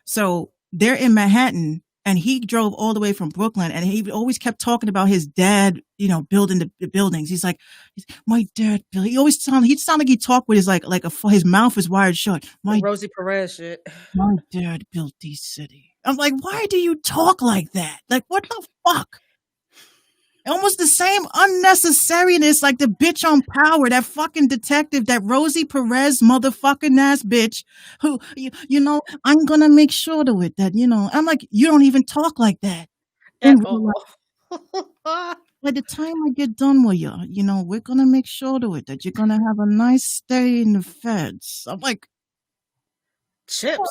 So they're in Manhattan, and he drove all the way from Brooklyn, and he always kept talking about his dad, building the buildings. He's like, "My dad built." He always sounded like he talked with his his mouth was wired shut. Rosie Perez shit. "My dad built these cities." I'm like, why do you talk like that? Like, what the fuck? Almost the same unnecessariness like the bitch on Power, that fucking detective, that Rosie Perez motherfucking ass bitch who, I'm going to make sure to it that, I'm like, you don't even talk like that. Like, by the time I get done with you, we're gonna make sure to it that you're gonna have a nice stay in the feds. I'm like, Chips.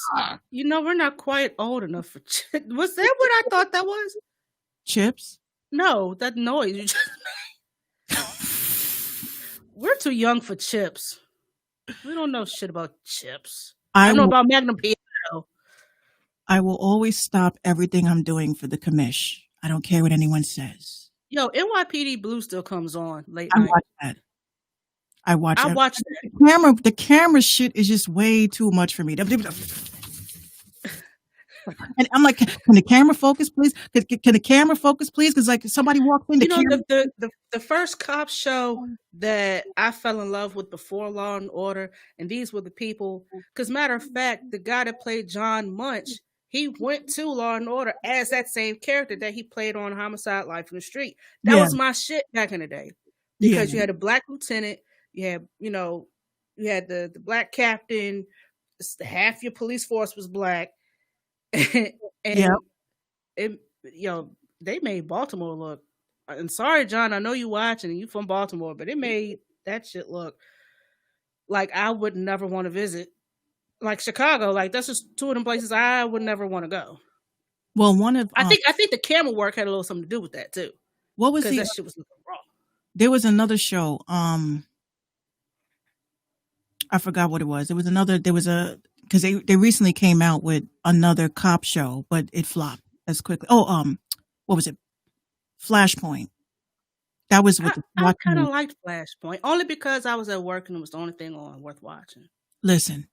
We're not quite old enough for chips. Was that what I thought that was? chips. No, that noise you just made. We're too young for chips. We don't know shit about chips. I know about Magnum PI. I will always stop everything I'm doing for the commish. I don't care what anyone says. Yo, NYPD Blue still comes on late I night. watch that. I watch I it. watched that. The camera shit is just way too much for me. And I'm like, can the camera focus, please? Can the camera focus, please? Because like somebody walked in. The first cop show that I fell in love with before Law and Order, and these were the people. Because matter of fact, the guy that played John Munch, he went to Law and Order as that same character that he played on Homicide: Life in the Street. That was my shit back in the day. Because you had a black lieutenant, you had the black captain, half your police force was black. And they made Baltimore look, and sorry John, I know you watching and you from Baltimore, but it made that shit look like I would never want to visit. Like Chicago, like that's just two of them places I would never want to go. Well, I think the camera work had a little something to do with that too. What was that shit was looking raw. There was another show. I forgot what it was. Because they recently came out with another cop show, but it flopped as quickly. What was it? Flashpoint. That was what I kind of liked Flashpoint, only because I was at work and it was the only thing on worth watching. Listen,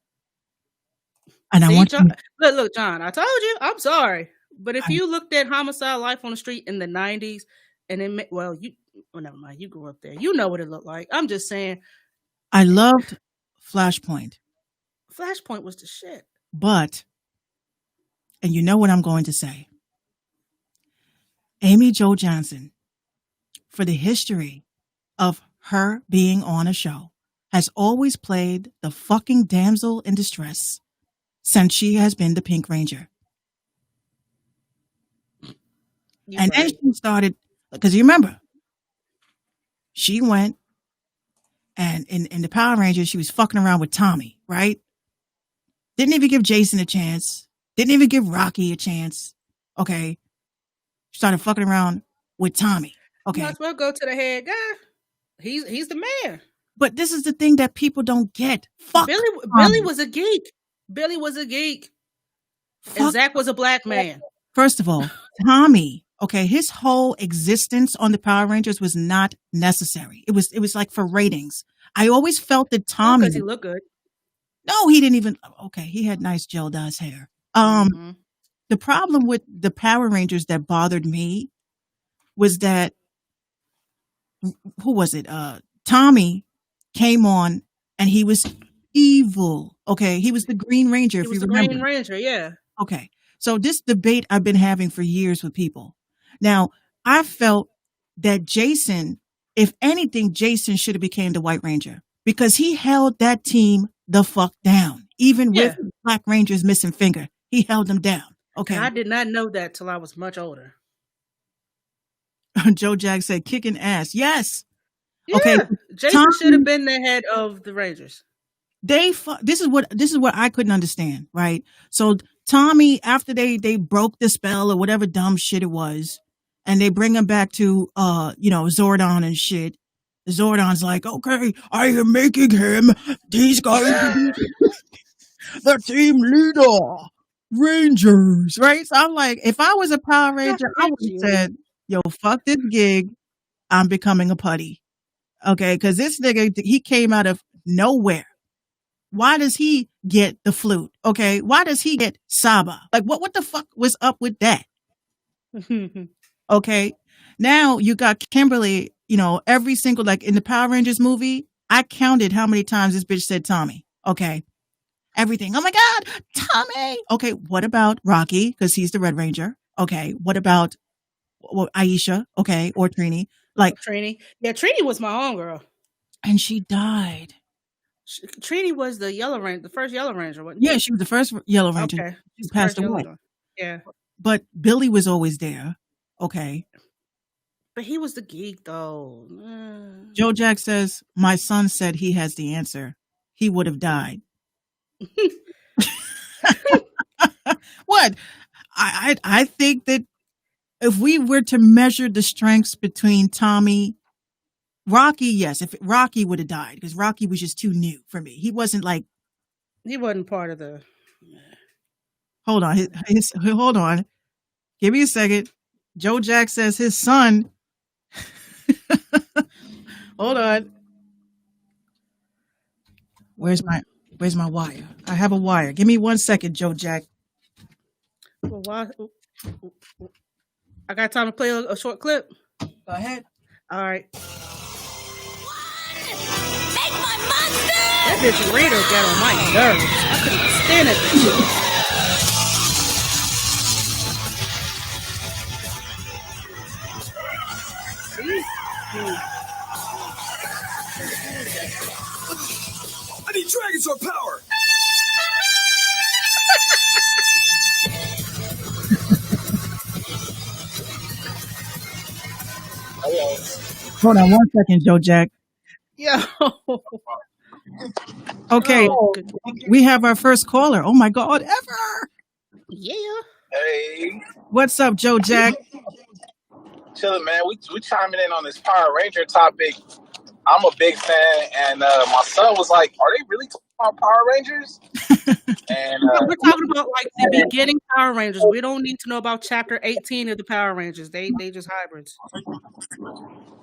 and I want John, look, John. I told you. I'm sorry, but if you looked at Homicide: Life on the Street in the '90s, and then never mind. You grew up there. You know what it looked like. I'm just saying. I loved Flashpoint. Flashpoint was the shit. But, and you know what I'm going to say, Amy Jo Johnson, for the history of her being on a show, has always played the fucking damsel in distress since she has been the Pink Ranger. Then she started, because you remember, she went and in the Power Rangers, she was fucking around with Tommy, right? Didn't even give Jason a chance. Didn't even give Rocky a chance. Okay. Started fucking around with Tommy. Okay. Might as well go to the head guy. He's the man. But this is the thing that people don't get. Fuck Billy was a geek. Billy was a geek. And Zach was a black man. First of all, Tommy, okay, his whole existence on the Power Rangers was not necessary. It was like for ratings. I always felt that Tommy, because he looked good. No, he didn't even. Okay, he had nice gel dust hair. The problem with the Power Rangers that bothered me was that, who was it? Tommy came on and he was evil. Okay, he was the Green Ranger. If you remember, Green Ranger, yeah. Okay, so this debate I've been having for years with people. Now, I felt that Jason, if anything, Jason should have became the White Ranger because he held that team the fuck down. Even with Black Ranger's missing finger, he held them down. Okay. I did not know that till I was much older. Joe Jag said, kicking ass. Yes. Yeah. Okay. Jason should have been the head of the Rangers. This is what I couldn't understand, right? So Tommy, after they broke the spell or whatever dumb shit it was, and they bring him back to Zordon and shit. Zordon's like, okay, I am making him. He's going to be the team leader. Rangers, right? So I'm like, if I was a Power Ranger, I would have said, yo, fuck this gig. I'm becoming a putty. Okay, because this nigga, he came out of nowhere. Why does he get the flute? Okay, why does he get Saba? Like, what the fuck was up with that? Okay, now you got Kimberly, every single, like in the Power Rangers movie, I counted how many times this bitch said Tommy. Okay, everything. Oh my God, Tommy. Okay, what about Rocky? Because he's the Red Ranger. Okay, what about Aisha? Okay, or Trini? Like Trini. Yeah, Trini was my own girl. And she died. Trini was the Yellow Ranger, the first Yellow Ranger, wasn't she? Yeah, she was the first Yellow Ranger. Okay. She passed away. Yeah. But Billy was always there. Okay. But he was the geek, though. Joe Jack says, "My son said he has the answer. He would have died." What? I think that if we were to measure the strengths between Tommy, Rocky, yes, if Rocky would have died, because Rocky was just too new for me. He wasn't like, He wasn't part of the. hold on, hold on. Give me a second. Joe Jack says his son. Hold on. Where's my wire? I have a wire. Give me 1 second, Joe Jack. Well, why? I got time to play a short clip. Go ahead. All right. Make my monster! That bitch Rita got on my nerves. I couldn't stand it. I need Dragon Sword power! Hold on 1 second, Joe Jack. Yo. Okay, Oh, good. we have our first caller. Oh my God, ever. Yeah. Hey, What's up, Joe Jack? chilling, man. We chiming in on this Power Ranger topic. I'm a big fan, and my son was like, "Are they really talking about Power Rangers?" And We're talking about like the beginning Power Rangers. We don't need to know about chapter 18 of the Power Rangers. They just hybrids.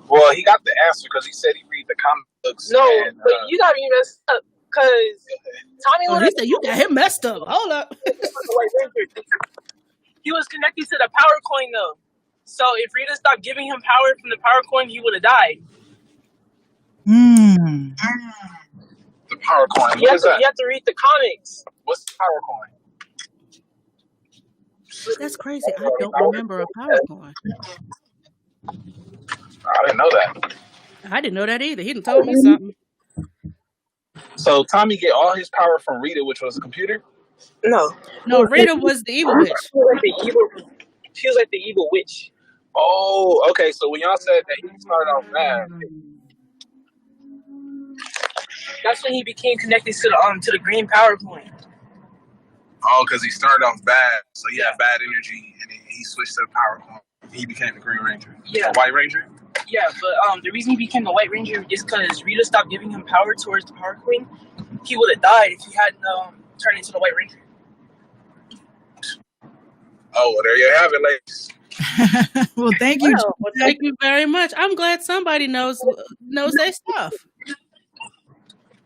well, he got the answer because he said he read the comic books. No, and, but you got me messed up because Tommy Oh, would he have said you got him messed up. Hold up. he was connected to the power coin though. So if Rita stopped giving him power from the power coin, he would have died. Hmm. the Power Coin. You What have, is to, that? you have to read the comics. What's the Power Coin? That's crazy. I don't remember a Power Coin. I didn't know that. I didn't know that either. He done told me something. So Tommy get all his power from Rita, which was a computer. No. No, Rita was the evil witch. She was like the evil. She was like the evil witch. Oh, okay. So when y'all said that he started off bad, That's when he became connected to the green power coin. oh, because he started off bad, so he had bad energy, and then he switched to the Power Coin. He became the Green Ranger. Yeah. The White Ranger. Yeah, but the reason he became the White Ranger is because Rita stopped giving him power towards the power coin. He would have died if he hadn't turned into the White Ranger. Oh, well, there you have it, ladies. Well, thank you. Well, thank you very much. I'm glad somebody knows their stuff.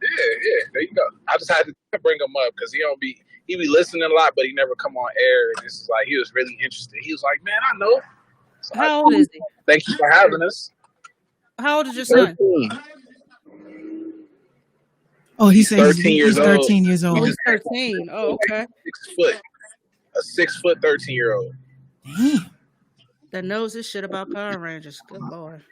Yeah, there you go. I just had to bring him up because he be listening a lot, but he never come on air. And this is like he was really interested. He was like, "Man, I know." So How old is he? Thank you for having us. How old is your son? 13. Oh, he said 13 he's years 13 years Oh, old. he's 13. Oh, okay. 6 foot. A 6 foot 13-year-old. Damn. That knows his shit about Power Rangers. Good Lord.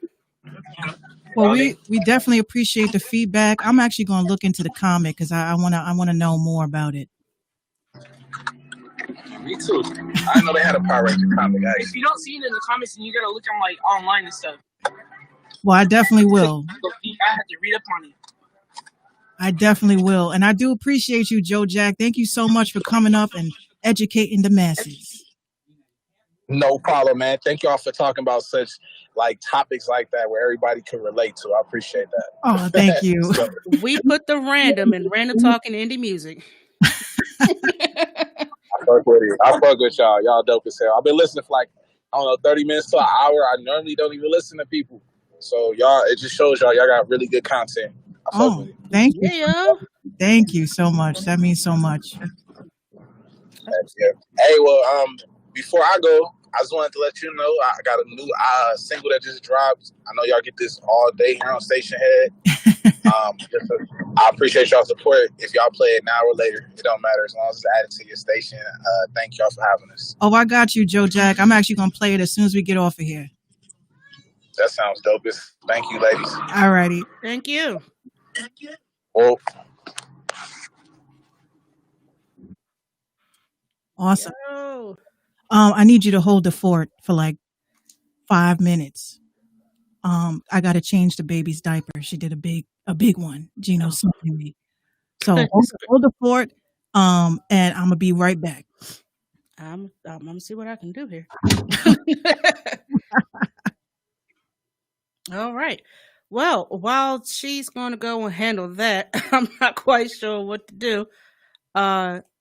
Well, we definitely appreciate the feedback. I'm actually going to look into the comic because I want to know more about it. Me too. I didn't know they had a Power Ranger comic. If Actually, you don't see it in the comments, then you gotta look on like online and stuff. Well, I definitely will. I had to read up on it. I definitely will. And I do appreciate you, Joe Jack. Thank you so much for coming up and educating the masses. no problem, man. Thank y'all for talking about such like topics like that where everybody can relate to. I appreciate that. Oh, thank you. So, We put the random in random talking indie music. I fuck with you. I fuck with y'all. Y'all dope as hell. I've been listening for like, I don't know, 30 minutes to an hour. I normally don't even listen to people. So y'all, it just shows y'all got really good content. I fuck with Oh, it. thank you. Yeah. Thank you so much. That means so much. Yeah. Hey, well, before I go, I just wanted to let you know I got a new single that just dropped. I know y'all get this all day here on Station Head. I appreciate y'all support. If y'all play it now or later, it don't matter as long as it's added to your station. Thank y'all for having us. Oh, I got you, Joe Jack. I'm actually going to play it as soon as we get off of here. That sounds dope. Thank you, ladies. All righty. Thank you. Well, Awesome. Yo. I need you to hold the fort for like 5 minutes. I got to change the baby's diaper. She did a big one. Gino sent me. So Goodness hold the fort. And I'm gonna be right back. I'm gonna see what I can do here. All right. Well, while she's gonna go and handle that, I'm not quite sure what to do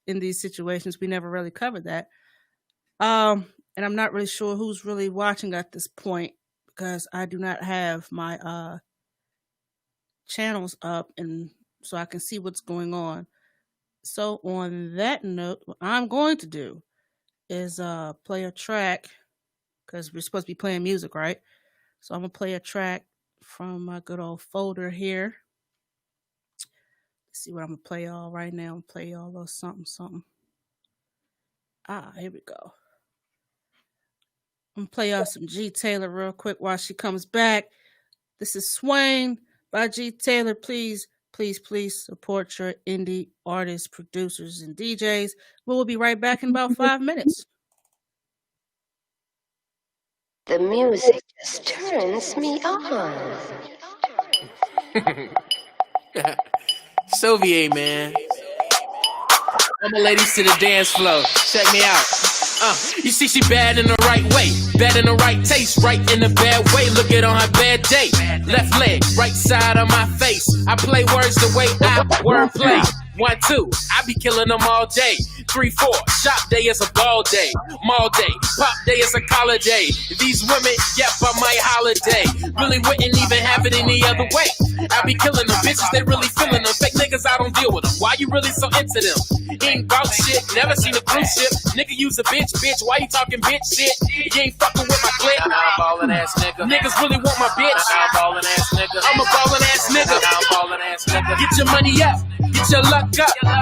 in these situations. We never really covered that. And I'm not really sure who's really watching at this point because I do not have my channels up and so I can see what's going on. So on that note, what I'm going to do is play a track because we're supposed to be playing music, right? So I'm gonna play a track from my good old folder here. Let's see what I'm gonna play y'all right now. I'm gonna play y'all a little something. Here we go. I'm gonna play y'all some G Taylor real quick while she comes back. This is Swain by G Taylor. Please support your indie artists, producers, and DJs. We'll be right back in about 5 minutes. The music just turns me on. Soviet, man. All my ladies to the dance floor. Check me out. You see she bad in the right way, bad in the right taste, right in the bad way. Look at on her bad day. Left leg, right side of my face. I play words the way I wordplay. 1, 2, I be killing them all day. 3, 4, shop day is a ball day. Mall day, pop day is a collar day. These women, yep, on my holiday. Really wouldn't even have it any other way. I be killing them bitches, they really feeling them. Fake niggas, I don't deal with them. Why you really so into them? Ain't bout shit, never seen a cruise ship. Nigga use a bitch, why you talking bitch shit? You ain't fucking with my clique. I'm ballin' ass nigga. Niggas really want my bitch. I'm ballin' ass nigga. I'm a ballin' ass nigga. I'm ballin' ass nigga. Get your money up, get your luck up.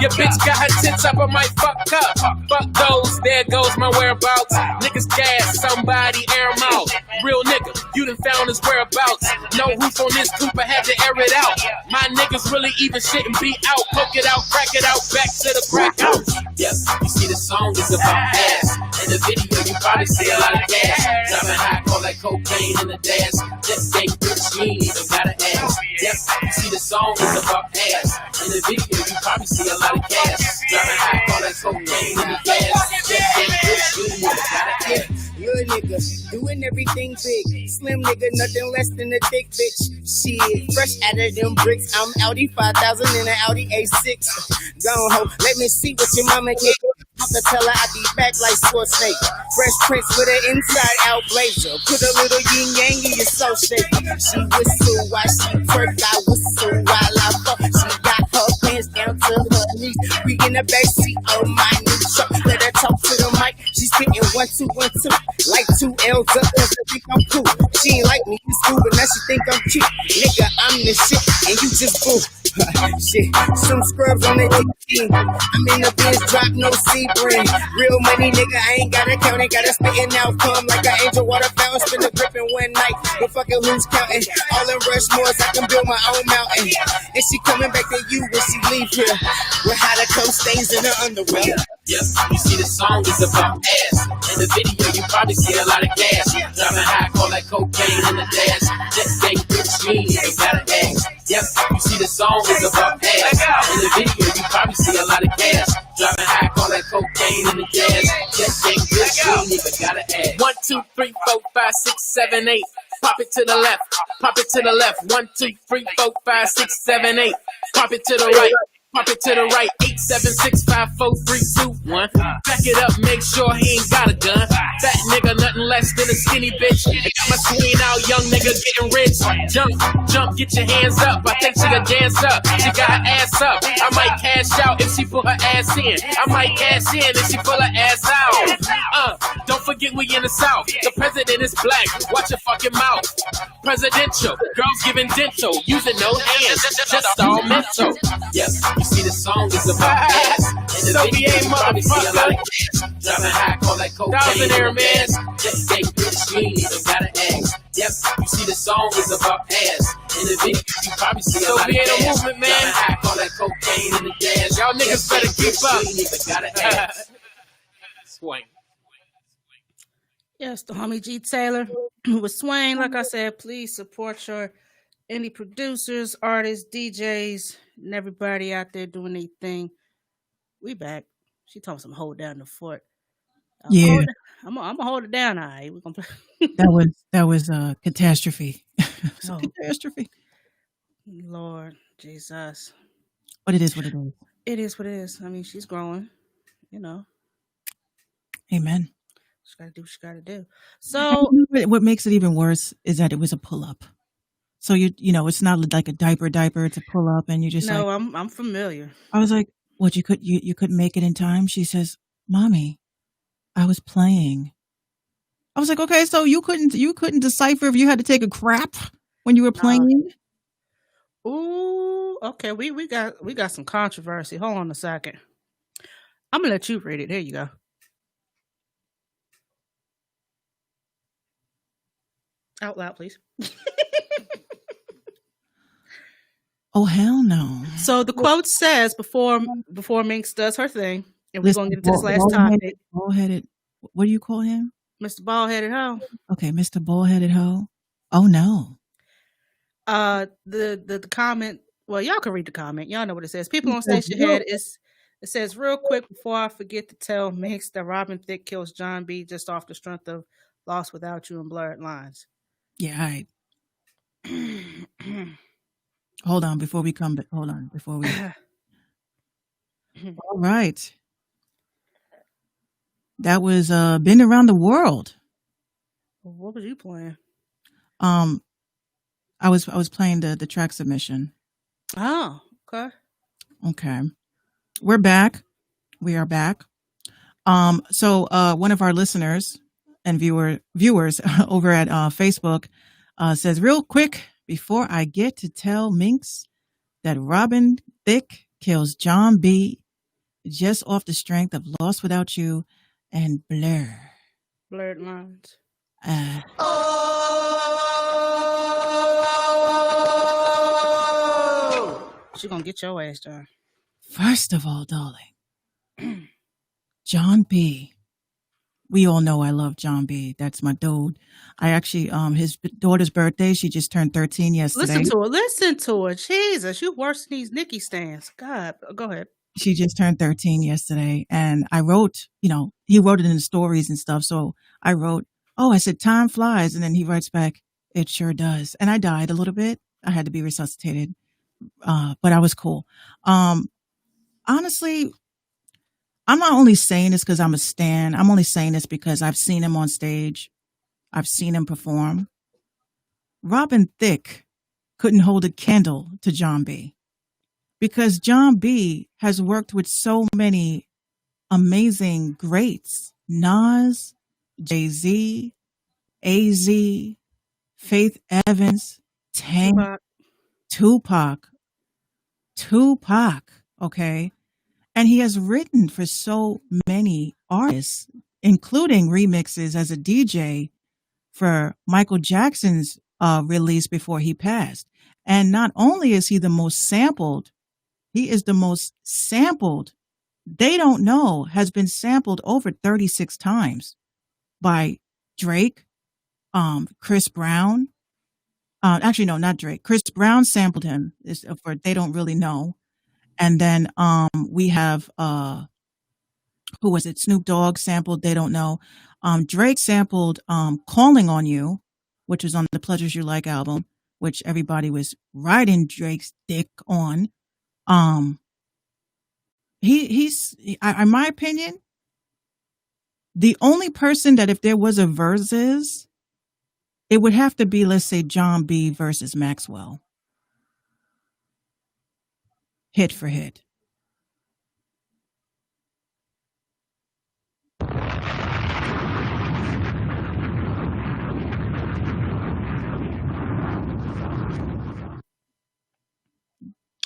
Your bitch got her tits up, I might fuck up. Fuck those, there goes my whereabouts. Niggas gas, somebody air 'em out. Real nigga, you done found his whereabouts. No roof on this coupe, I had to air it out. My niggas really even shit and be out. Poke it out, crack it out, back to the crack house. Yep, you see the song is about ass. In the video, you probably see a lot of gas. Driving high, call that cocaine in the dash. Just ain't bitch, you ain't even gotta ask. Yep, you see the song is about ass. In the video, you probably see a lot of gas. Driving high, call that cocaine in the dash. Just ain't bitch, you ain't even gotta ask. Good nigga, doing everything big. Slim nigga, nothing less than a thick bitch. Shit, fresh out of them bricks. I'm Audi 5000 in an Audi A6. Gone ho, let me see what your mama can do. I can tell her I be back like Schwarzenegger. Fresh Prince with an inside out blazer. Put a little yin yang in your soul shaker. She whistle while she twerk, I whistle while I fuck. She got her pants down to her knees. We in the backseat of my new truck. Let her talk to the mic. She's spitting 1, 2, 1, 2. Like 2 L's up, cause I think I'm cool. She ain't like me in school, but now she think I'm cute. Nigga, I'm the shit, and you just boo. Shit, some scrubs on the DT. I'm in the biz, drop no Sebring. Real money, nigga, I ain't gotta count it. Gotta spitting out, come like an angel water fountain. Spin the gripping one night, but fucking who's counting? All in Rushmores, I can build my own mountain. And she coming back to you when she leave here. With how the coat stains in her underwear. Yep, you see the song is about ass. In the video, you probably see a lot of gas. Driving high, call that cocaine in the dash. Just ain't bitch, you ain't even gotta ask. Yep, you see the song is about ass. In the video, you probably see a lot of gas. Driving high, call that cocaine in the dash. Just ain't bitch, you ain't even gotta ask. 1, 2, 3, 4, 5, 6, 7, 8. Pop it to the left, pop it to the left. 1, 2, 3, 4, 5, 6, 7, 8. Pop it to the right. Pop it to the right, 8, 7, 6, 5, 4, 3, 2, 1. Back it up, make sure he ain't got a gun. Fat nigga, nothing less than a skinny bitch. I got my queen out, young nigga getting rich. Jump, get your hands up. I think she a dance up. She got her ass up. I might cash out if she put her ass in. I might cash in if she pull her ass out. Don't forget we in the South. The president is black. Watch your fucking mouth. Presidential, girls giving dental, using no hands, just all mental. Yes. You see the song is about ass. In the video, you probably see a lot of gas. Driving high, call that cocaine in the dash. Just ain't bitch, you ain't even gotta ask. Yep, you see the song is about ass. In the video, you probably see a lot of gas. Movement, man. Driving high, call that cocaine in the dash. Y'all niggas better keep up. You ain't even gotta ask. Swing. Yes, the homie G Taylor with Swain. Like I said, please support your indie producers, artists, DJs, and everybody out there doing their thing. We back. She told us I'm hold down the fort. Yeah, I'm gonna hold it down. All right, we're gonna play. that was a catastrophe. It's a Oh, catastrophe. Lord Jesus. But it is what it is. It is what it is. I mean, she's growing, you know. Amen. She gotta do what she gotta do. And So what makes it even worse is that it was a pull up. So you know, it's not like a diaper. It's a pull up, and you just like. no, I'm familiar. I was like, "What? You couldn't make it in time?" She says, "Mommy, I was playing." I was like, "Okay, so you couldn't decipher if you had to take a crap when you were Nah. playing?" Ooh, okay. We got some controversy. Hold on a second. I'm gonna let you read it. There you go. Out loud, please. Oh hell no! So the quote says before Minx does her thing, and we're gonna get into this last topic. Bald-headed. What do you call him? Mr. Bald-headed hoe. Okay, Mr. Bald-headed hoe. Oh no! The comment. Well, y'all can read the comment. Y'all know what it says. People on Station Head. It says real quick before I forget to tell Minx that Robin Thicke kills John B. just off the strength of Lost Without You and Blurred Lines. Yeah, all right. Hold on before we come. Hold on before we. All right. That was Been Around the World. What was you playing? I was playing the track submission. Oh, okay. Okay. We're back. We are back. So one of our listeners and viewers over at Facebook says, real quick, before I get to tell Minx that Robin Thicke kills John B. just off the strength of Lost Without You and Blurred Lines. She gonna get your ass, John. First of all, darling, John B. We all know I love John B. That's my dude. I actually, his daughter's birthday, she just turned 13 yesterday. Listen to her. Jesus, you worse than these Nikki stands. God, go ahead. She just turned 13 yesterday. And I wrote, he wrote it in the stories and stuff. So I wrote, I said, time flies. And then he writes back, it sure does. And I died a little bit. I had to be resuscitated. But I was cool. Honestly, I'm not only saying this because I'm a stan. I'm only saying this because I've seen him on stage. I've seen him perform. Robin Thicke couldn't hold a candle to John B. because John B. has worked with so many amazing greats. Nas, Jay-Z, AZ, Faith Evans, Tank, Tupac, okay? And he has written for so many artists, including remixes as a DJ for Michael Jackson's release before he passed. And not only is he the most sampled, he is the most sampled. They Don't Know has been sampled over 36 times by Drake, Chris Brown. Actually, no, not Drake. Chris Brown sampled him for They Don't Really Know. And then we have, who was it? Snoop Dogg sampled They Don't Know. Drake sampled Calling on You, which was on the Pleasures You Like album, which everybody was riding Drake's dick on. He's, in my opinion, the only person that if there was a versus, it would have to be, let's say, John B versus Maxwell. Hit for hit.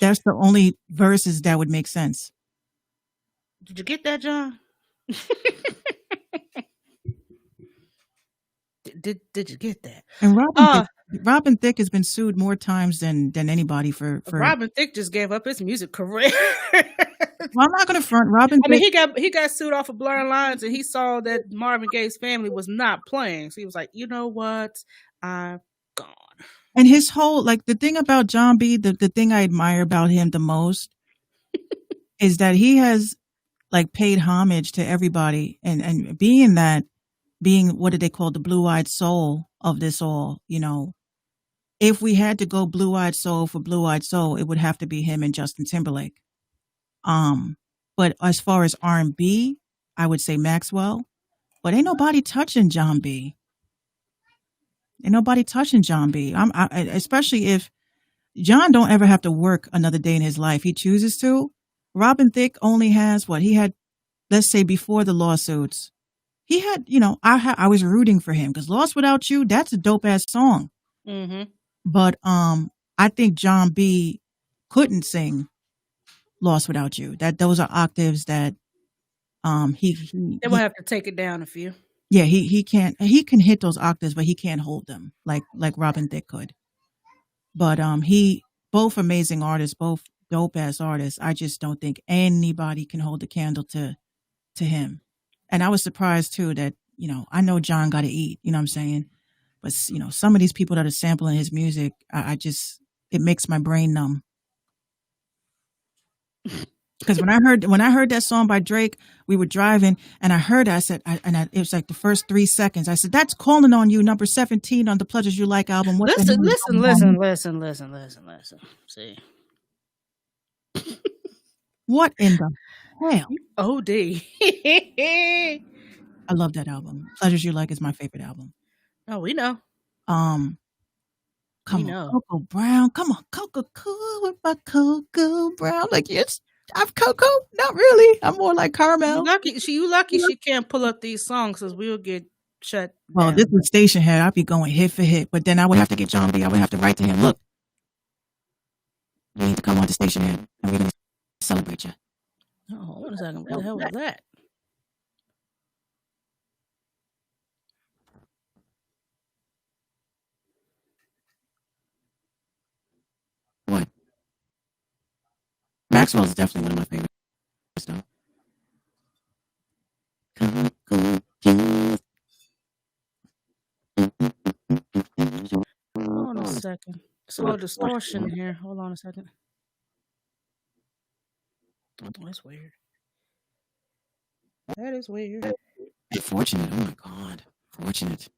That's the only verses that would make sense. Did you get that, John? Did you get that? And Robin Robin Thicke has been sued more times than anybody for. Robin Thicke just gave up his music career. Well, I'm not going to front Robin. I mean, he got sued off of Blurred Lines, and he saw that Marvin Gaye's family was not playing, so he was like, you know what, I'm gone. And his whole, like, the thing about John B, the thing I admire about him the most is that he has, like, paid homage to everybody, and being what did they call the blue-eyed soul of this all, you know. If we had to go blue-eyed soul for blue-eyed soul, it would have to be him and Justin Timberlake. But as far as R&B, I would say Maxwell. But ain't nobody touching John B. Ain't nobody touching John B. Especially if John don't ever have to work another day in his life. He chooses to. Robin Thicke only has what he had. Let's say before the lawsuits, he had. You know, I was rooting for him because "Lost Without You" that's a dope ass song. Mm-hmm. But I think John B couldn't sing "Lost Without You." Those are octaves that They will have to take it down a few. Yeah, he can't. He can hit those octaves, but he can't hold them like Robin Thicke could. But both amazing artists, both dope ass artists. I just don't think anybody can hold the candle to him. And I was surprised too that, you know, I know John got to eat. You know what I'm saying? But you know, some of these people that are sampling his music, it makes my brain numb. Because when I heard that song by Drake, we were driving and I heard it, I said, it was like the first 3 seconds. I said, that's Calling on You, number 17 on the Pleasures You Like album. Listen. See. What in the hell? OD. I love that album. Pleasures You Like is my favorite album. Oh, we know. Come on, Coco Brown. Come on, Coco Cool with my Coco Brown. Like, yes. I'm Coco? Not really. I'm more like Caramel. You lucky she can't pull up these songs because we'll get shut Well, down. this was Station Head. I'd be going hit for hit, but then I would have to get John B. I would have to write to him, look, you need to come on to Station Head and we're going to celebrate you. Oh, hold on a second. What the hell was that? What? Maxwell is definitely one of my favorites, though. Hold on a second. It's a little distortion here. Hold on a second. Oh, that's weird. That is weird. Hey, Fortunate. Oh my God. Fortunate.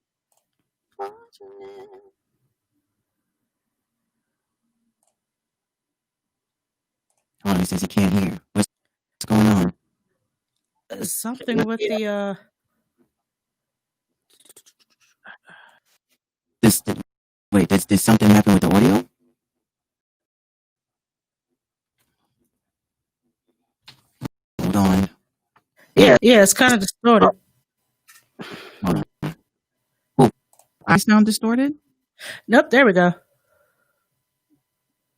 Oh, he says he can't hear. What's going on? Something with the Did something happen with the audio? Hold on. Yeah, it's kind of distorted. Hold on. Oh, I sound distorted? Nope, there we go.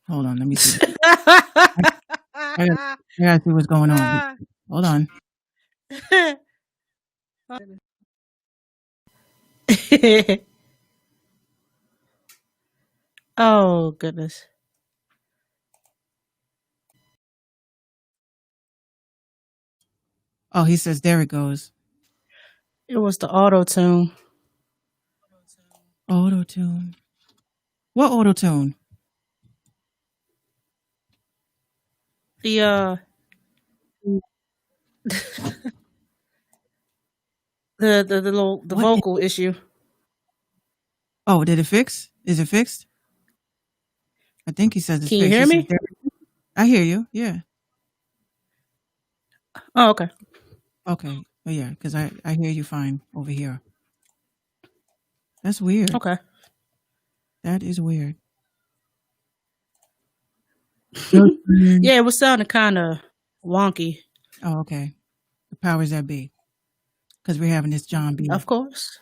Hold on, let me see. I gotta see what's going on. Hold on. Oh, goodness. Oh, he says, there it goes. It was the auto-tune. Auto-tune. What auto-tune? The the vocal issue. Oh, did it fix? Is it fixed? I think he says it's Can fixed. you hear me? I hear you. Yeah. Oh, okay. Okay. Oh, yeah, because I hear you fine over here. That's weird. Okay. That is weird. Yeah, it was sounding kind of wonky. Oh, okay. The powers that be. Because we're having this John B. Of course.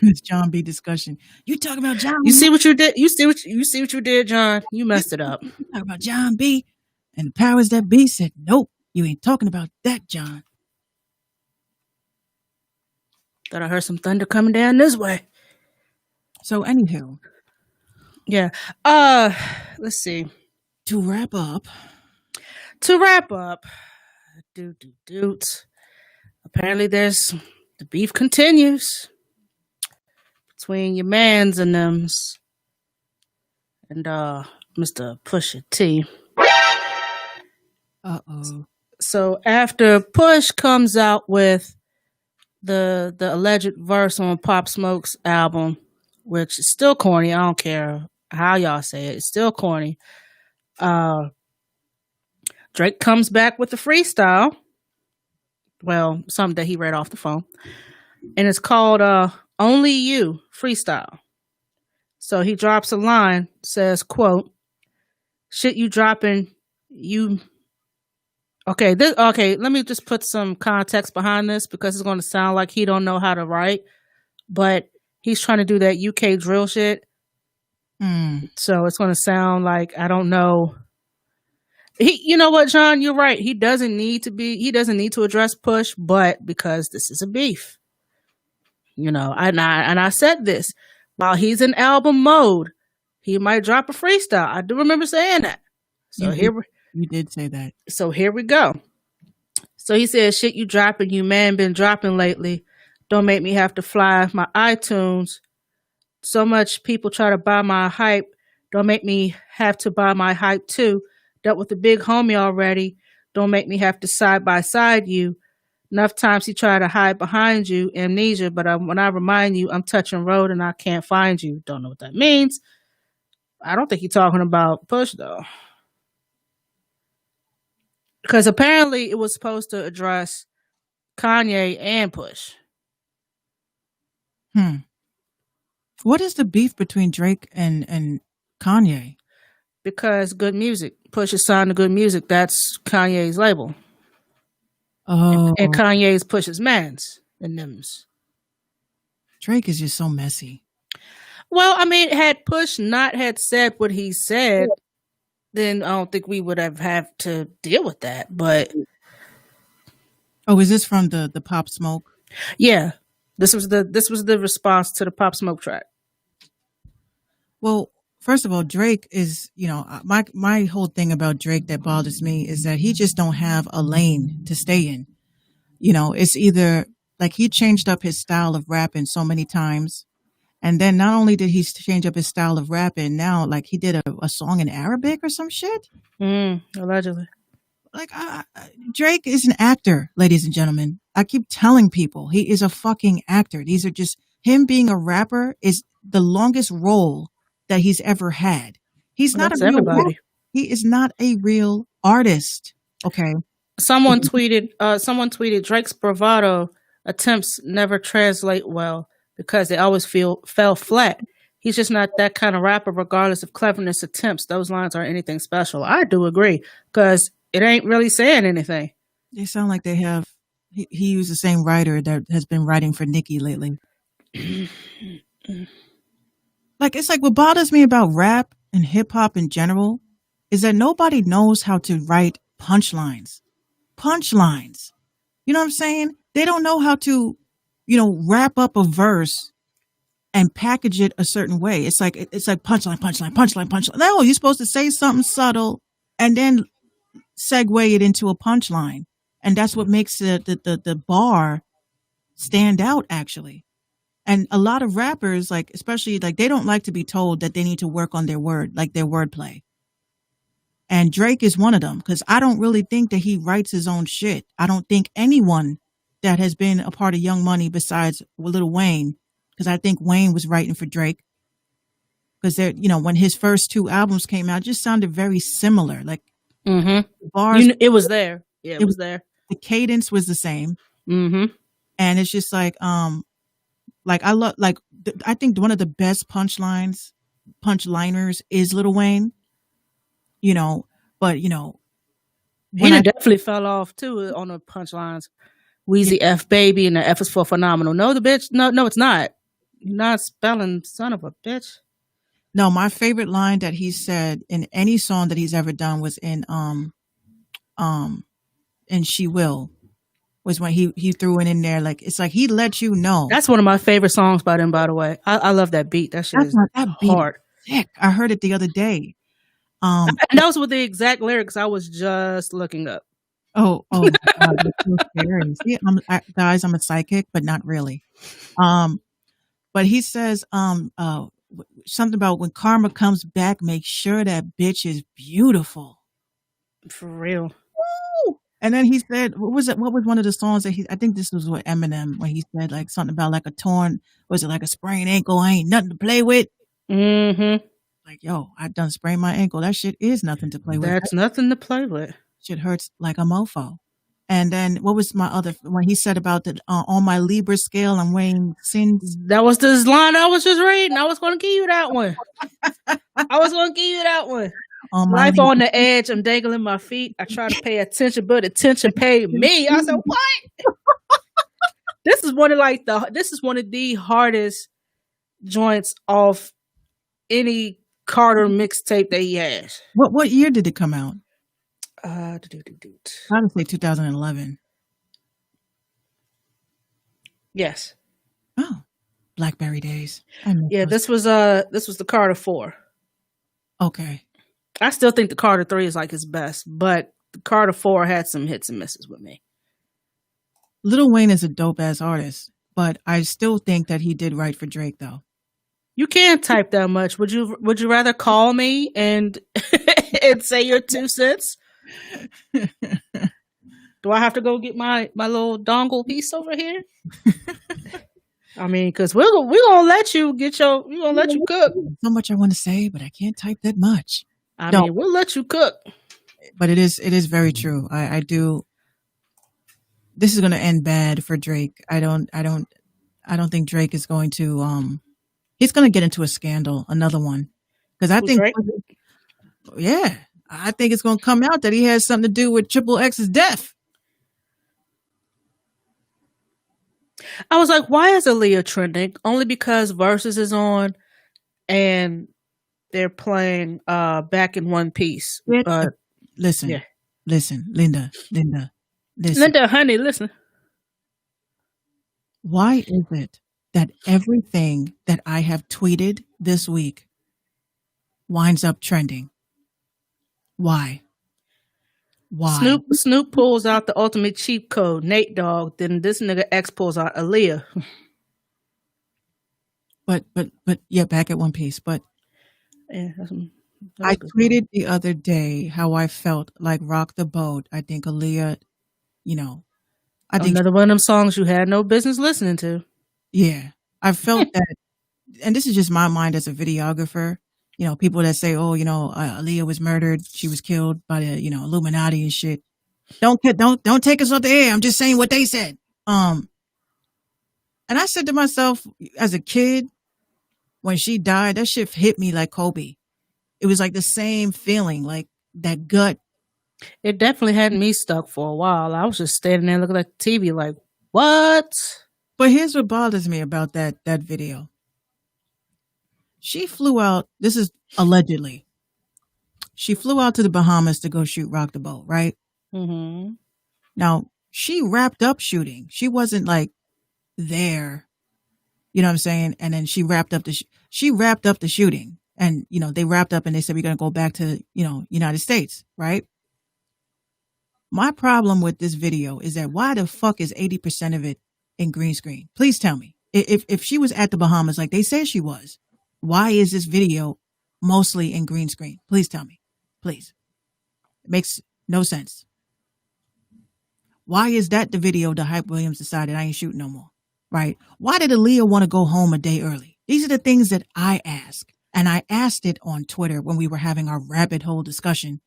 This John B discussion. You talking about John? You see what you did? You see what you did, John? You messed it up. You talking about John B. And the powers that be said, nope, you ain't talking about that, John. Thought I heard some thunder coming down this way. So anywho, Yeah. Let's see. to wrap up, Apparently there's the beef continues between your mans and thems and Mr. Pusha T. uh-oh. So after Push comes out with the alleged verse on Pop Smoke's album, which is still corny, I don't care how y'all say it, it's still corny. Drake comes back with the freestyle. Well, something that he read off the phone. And it's called Only You Freestyle. So he drops a line, says, quote, shit you dropping, you... Okay, let me just put some context behind this because it's going to sound like he don't know how to write, but he's trying to do that UK drill shit. So it's going to sound like, I don't know. You know what, John, you're right. He doesn't need to address Push, but because this is a beef, and I said this, while he's in album mode, he might drop a freestyle. I do remember saying that. So You did say that. So here we go. So he says, shit you dropping, you man been dropping lately. Don't make me have to fly my iTunes. So much people try to buy my hype. Don't make me have to buy my hype too. Dealt with the big homie already. Don't make me have to side by side you. Enough times he tried to hide behind you. Amnesia, but when I remind you, I'm touching road and I can't find you. Don't know what that means. I don't think he's talking about Push though. Because apparently it was supposed to address Kanye and Push. What is the beef between Drake and Kanye? Because Good Music. Push is signed to Good Music. That's Kanye's label. Oh. And Kanye's Push's mans and thems. Drake is just so messy. Well, I mean, had Push not had said what he said, then I don't think we would have to deal with that. But is this from the Pop Smoke? Yeah, this was the response to the Pop Smoke track. Well, first of all, Drake is, my whole thing about Drake that bothers me is that he just don't have a lane to stay in. It's either like he changed up his style of rapping so many times. And then not only did he change up his style of rapping, now like he did a song in Arabic or some shit. Allegedly. Like Drake is an actor, ladies and gentlemen. I keep telling people he is a fucking actor. These are just him being a rapper is the longest role that he's ever had. He's not a real rapper. He is not a real artist. Okay. Someone tweeted Drake's bravado attempts never translate well because they always fell flat. He's just not that kind of rapper, regardless of cleverness attempts. Those lines aren't anything special. I do agree, because it ain't really saying anything. They sound like they have. He used the same writer that has been writing for Nicki lately. It's like what bothers me about rap and hip hop in general is that nobody knows how to write punchlines. You know what I'm saying? They don't know how to, wrap up a verse and package it a certain way. It's like punchline. No, you're supposed to say something subtle and then segue it into a punchline. And that's what makes the bar stand out, actually. And a lot of rappers, especially they don't like to be told that they need to work on their wordplay. And Drake is one of them, because I don't really think that he writes his own shit. I don't think anyone that has been a part of Young Money besides Lil Wayne, because I think Wayne was writing for Drake. Because when his first two albums came out, it just sounded very similar. Bars, it was there. Yeah, it was there. The cadence was the same. Mm-hmm. And it's just I think one of the best punchlines punchliners is Lil Wayne, but he definitely fell off too on the punchlines. Weezy F baby, and the F is for phenomenal. No, the bitch. No, it's not. You're not spelling son of a bitch. No, my favorite line that he said in any song that he's ever done was in She Will. was when he threw it in there. Like, it's like he let you know. That's one of my favorite songs by them, by the way. I love that beat. That shit That's is not that beat. hard. Sick. I heard it the other day. And those were the exact lyrics I was just looking up. Oh my God, that's so scary. See, guys, I'm a psychic, but not really. But he says, something about when karma comes back, make sure that bitch is beautiful. For real. Woo! And then he said, what was it? What was one of the songs that I think this was with Eminem, when he said like something about like a torn, was it like a sprained ankle? Ain't nothing to play with. Mm-hmm. Like, yo, I done sprained my ankle. That shit is nothing to play with. That's nothing to play with. Shit hurts like a mofo. And then what was my other, when he said about the on my Libra scale, I'm weighing sins. That was this line I was just reading. I was going to give you that one. Life on the edge. I'm dangling my feet. I try to pay attention, but attention paid me. I said, what? This is one of the hardest joints off any Carter mixtape that he has. What year did it come out? I would say 2011. Yes. Oh, BlackBerry days. Yeah, this was the Carter 4. Okay. I still think the Carter 3 is like his best, but the Carter 4 had some hits and misses with me. Lil Wayne is a dope ass artist, but I still think that he did right for Drake though. You can't type that much. Would you rather call me and and say your 2 cents? Do I have to go get my little dongle piece over here? I mean, because we're gonna let you cook. So much I want to say, but I can't type that much. I mean, we'll let you cook. But it is very true. I do. This is going to end bad for Drake. I don't think Drake is going to. He's going to get into a scandal, another one, because I think. Drake? Yeah, I think it's going to come out that he has something to do with Triple X's death. I was like, why is Aaliyah trending? Only because Versus is on, and they're playing Back in One Piece. But listen, yeah. Listen, Linda, listen. Linda, honey, listen. Why is it that everything that I have tweeted this week winds up trending? Why? Snoop pulls out the ultimate cheat code, Nate Dogg. Then this nigga X pulls out Aaliyah. But yeah, Back at One Piece. But yeah, I tweeted the other day how I felt like Rock the Boat. I think Aaliyah, I think another one of them songs you had no business listening to. Yeah, I felt that, and this is just my mind as a videographer. People that say, "Oh, Aaliyah was murdered. She was killed by the, Illuminati and shit." Don't take us off the air. I'm just saying what they said. And I said to myself, as a kid, when she died, that shit hit me like Kobe. It was like the same feeling, like that gut. It definitely had me stuck for a while. I was just standing there looking at the TV like, what? But here's what bothers me about that video. She flew out, this is allegedly, she flew out to the Bahamas to go shoot Rock the Boat, right? Mm-hmm. Now, she wrapped up shooting. She wasn't like there, you know what I'm saying? And then she wrapped up the shooting. And, they wrapped up and they said, we're going to go back to, United States, right? My problem with this video is that why the fuck is 80% of it in green screen? Please tell me. If she was at the Bahamas like they say she was, why is this video mostly in green screen? Please tell me. Please. It makes no sense. Why is that the video the Hype Williams decided I ain't shooting no more? Right? Why did Aaliyah want to go home a day early? These are the things that I ask. And I asked it on Twitter when we were having our rabbit hole discussion.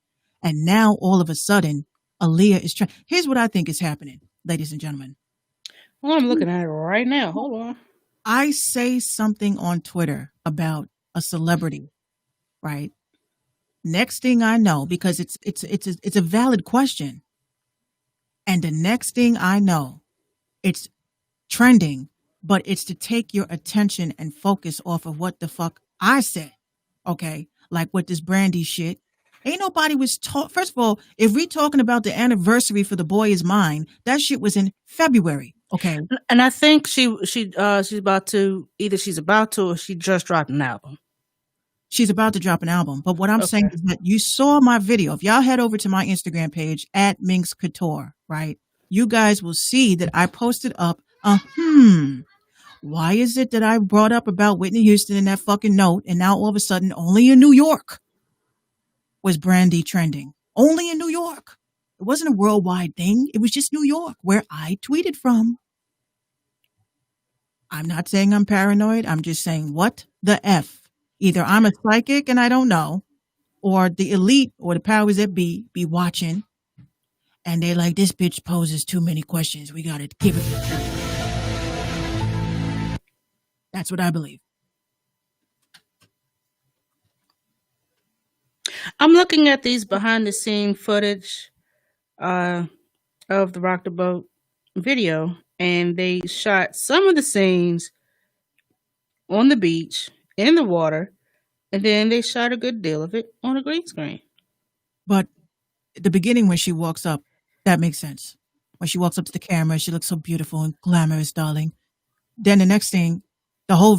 And now all of a sudden, Aaliyah is trying. Here's what I think is happening, ladies and gentlemen. Well, I'm looking at it right now. Hold on. I say something on Twitter about a celebrity, right? Next thing I know, because it's a valid question. And the next thing I know, it's trending, but it's to take your attention and focus off of what the fuck I said. Okay? Like with this Brandy shit. Ain't nobody was first of all, if we talking about the anniversary for The Boy Is Mine, that shit was in February. Okay. And I think she's about to or she just dropped an album. She's about to drop an album. But what I'm saying is that you saw my video. If y'all head over to my Instagram page at Minx Couture, right? You guys will see that I posted up why is it that I brought up about Whitney Houston in that fucking note, and now all of a sudden only in New York was Brandy trending? Only in New York. It wasn't a worldwide thing. It was just New York, where I tweeted from. I'm not saying I'm paranoid. I'm just saying, what the F? Either I'm a psychic and I don't know, or the elite or the powers that be watching, and they're like, this bitch poses too many questions. We got to keep it. That's what I believe. I'm looking at these behind the scene footage of the Rock the Boat video, and they shot some of the scenes on the beach, in the water, and then they shot a good deal of it on a green screen. But at the beginning, when she walks up, that makes sense. When she walks up to the camera, she looks so beautiful and glamorous, darling. Then the next thing, the whole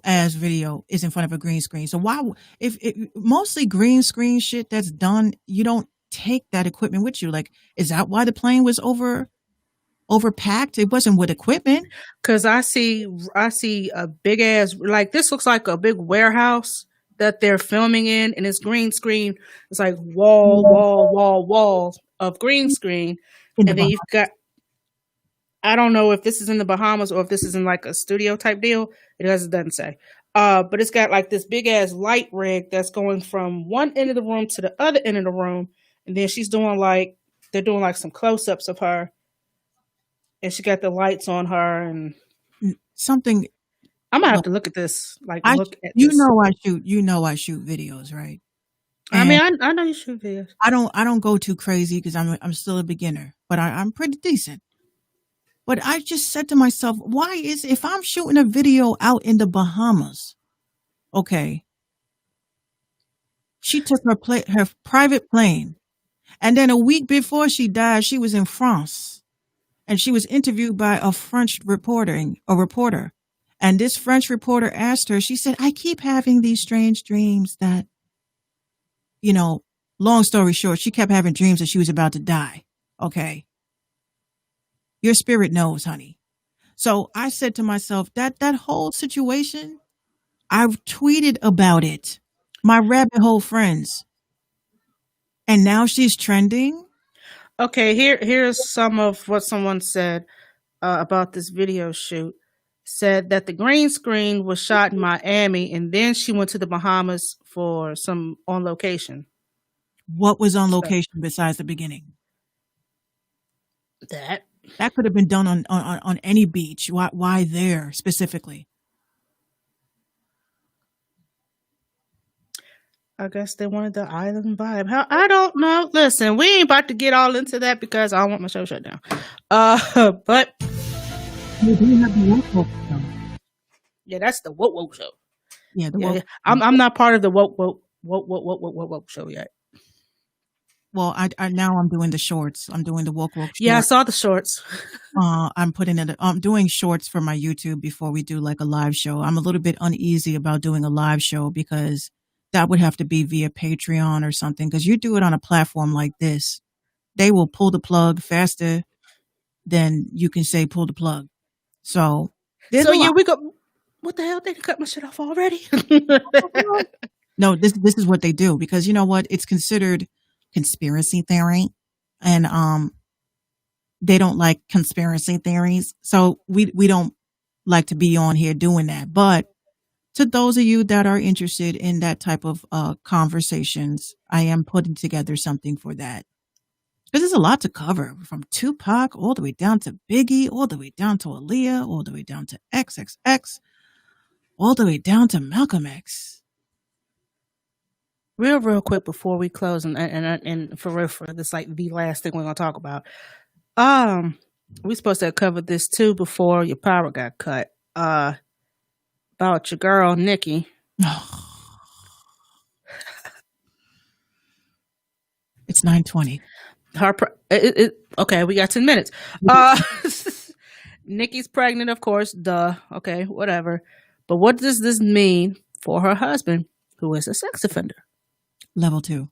ass video is in front of a green screen. So why, if mostly green screen shit that's done, you don't take that equipment with you? Like, is that why the plane was overpacked? It wasn't with equipment. Cause I see a big ass, like, this looks like a big warehouse that they're filming in, and it's green screen. It's like walls of green screen. And then you've got, I don't know if this is in the Bahamas or if this is in like a studio type deal. It doesn't say. But it's got like this big ass light rig that's going from one end of the room to the other end of the room. And then they're doing like some close ups of her. And she got the lights on her and something. I'm gonna have to look at this. I shoot videos, right? And I mean, I know you shoot videos. I don't go too crazy because I'm still a beginner, but I'm pretty decent. But I just said to myself, if I'm shooting a video out in the Bahamas, okay, she took her private plane, and then a week before she died, she was in France, and she was interviewed by a French reporter, and this French reporter asked her, she said, I keep having these strange dreams that, long story short, she kept having dreams that she was about to die. Okay. Your spirit knows, honey. So I said to myself, that whole situation, I've tweeted about it. My rabbit hole friends. And now she's trending. Okay, here's some of what someone said about this video shoot. Said that the green screen was shot in Miami, and then she went to the Bahamas for some on location. What was on location besides the beginning? That could have been done on any beach. Why there specifically? I guess they wanted the island vibe. I don't know. Listen, we ain't about to get all into that because I don't want my show shut down. But you do have the woke show. Yeah, that's the woke show. Yeah, the woke. Yeah. I'm not part of the woke show yet. Well, I now I'm doing the shorts. I'm doing the woke shorts. Yeah, I saw the shorts. I'm doing shorts for my YouTube before we do like a live show. I'm a little bit uneasy about doing a live show because that would have to be via Patreon or something. Because you do it on a platform like this, they will pull the plug faster than you can say pull the plug. So yeah, we go. What the hell? They cut my shit off already? No, this is what they do because you know what? It's considered conspiracy theory, and they don't like conspiracy theories, so we don't like to be on here doing that. But to those of you that are interested in that type of conversations, I am putting together something for that because there's a lot to cover, from Tupac all the way down to Biggie, all the way down to Aaliyah, all the way down to XXX, all the way down to Malcolm X. Real quick before we close, and for this, like the last thing we're gonna talk about. We supposed to have covered this too before your power got cut. About your girl Nikki. It's 9:20. Okay, we got 10 minutes. Uh, Nikki's pregnant, of course. Duh. Okay, whatever. But what does this mean for her husband, who is a sex offender? Level 2.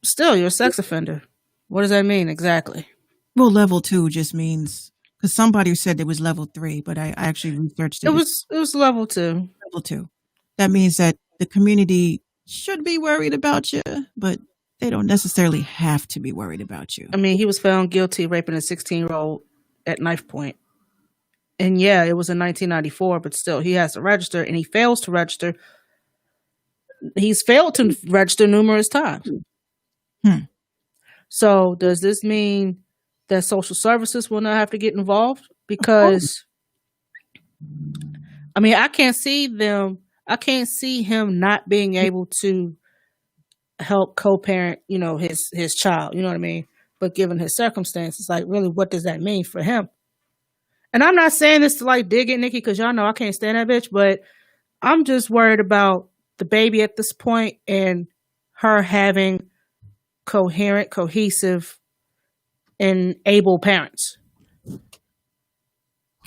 Still, you're a sex offender. What does that mean exactly? Well, level 2 just means, because somebody said it was level 3, but I actually researched it. It was level 2. Level 2. That means that the community should be worried about you, but they don't necessarily have to be worried about you. I mean, he was found guilty raping a 16-year-old at knife point. And yeah, it was in 1994, but still, he has to register, and he fails to register. He's failed to register numerous times. So does this mean that social services will not have to get involved? Because, I mean, I can't see him not being able to help co-parent, his child, you know what I mean? But given his circumstances, like, really, what does that mean for him? And I'm not saying this to like dig at Nikki, because y'all know I can't stand that bitch, but I'm just worried about the baby at this point and her having coherent, cohesive, and able parents.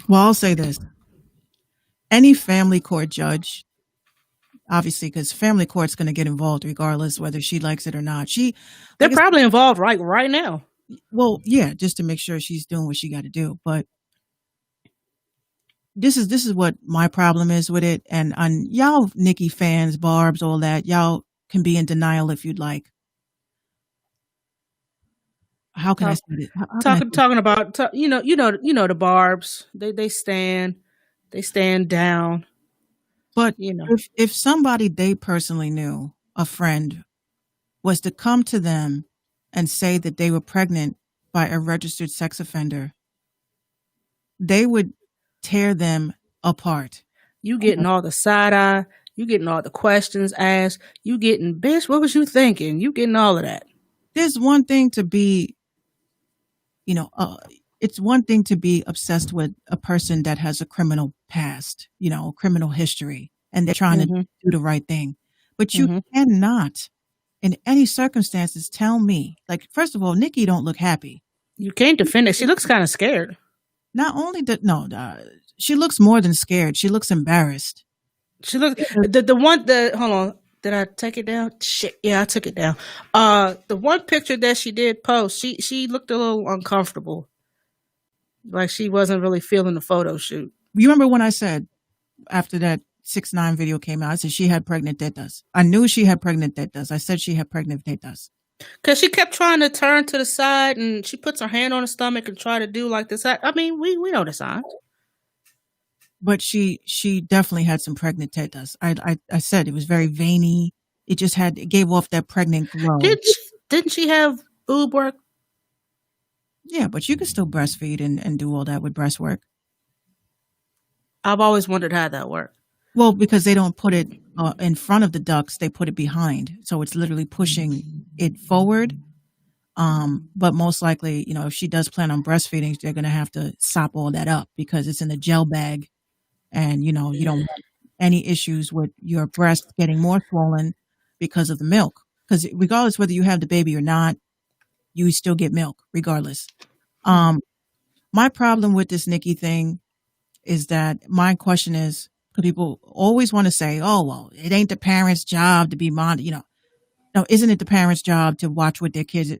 Well, I'll say this. Any family court judge, obviously, because family court's going to get involved regardless whether she likes it or not. They're probably involved right now. Well, yeah, just to make sure she's doing what she got to do. But this is what my problem is with it. And y'all Nikki fans, Barbs, all that, y'all can be in denial if you'd like. How can I say it? Talking about the Barbs. They stand down. But if somebody they personally knew, a friend, was to come to them and say that they were pregnant by a registered sex offender, they would tear them apart. You getting all the side eye, you getting all the questions asked, you getting, bitch, what was you thinking? You getting all of that. There's one thing to be, it's one thing to be obsessed with a person that has a criminal past, criminal history, and they're trying to do the right thing. But you cannot, in any circumstances, tell me, like, first of all, Nikki don't look happy. You can't defend it. She looks kind of scared. Not only she looks more than scared. She looks embarrassed. She looks, hold on. Did I take it down? Shit. Yeah, I took it down. The one picture that she did post, she looked a little uncomfortable. Like she wasn't really feeling the photo shoot. You remember when I said after that 6ix9ine video came out, I said she had pregnant tetas. I knew she had pregnant tetas. I said she had pregnant tetas. Because she kept trying to turn to the side and she puts her hand on her stomach and try to do like this. I mean, we know the signs. But she definitely had some pregnant tetas. I said it was very veiny. It gave off that pregnant glow. Didn't she have boob work? Yeah, but you can still breastfeed and do all that with breast work. I've always wondered how that worked. Well, because they don't put it in front of the ducts, they put it behind. So it's literally pushing it forward. But most likely, if she does plan on breastfeeding, they're going to have to sop all that up because it's in a gel bag. And, you don't want any issues with your breast getting more swollen because of the milk. Because regardless whether you have the baby or not, you still get milk regardless. My problem with this Nikki thing is that my question is, because people always want to say, oh, well, it ain't the parents' job to be no, isn't it the parents' job to watch what their kids?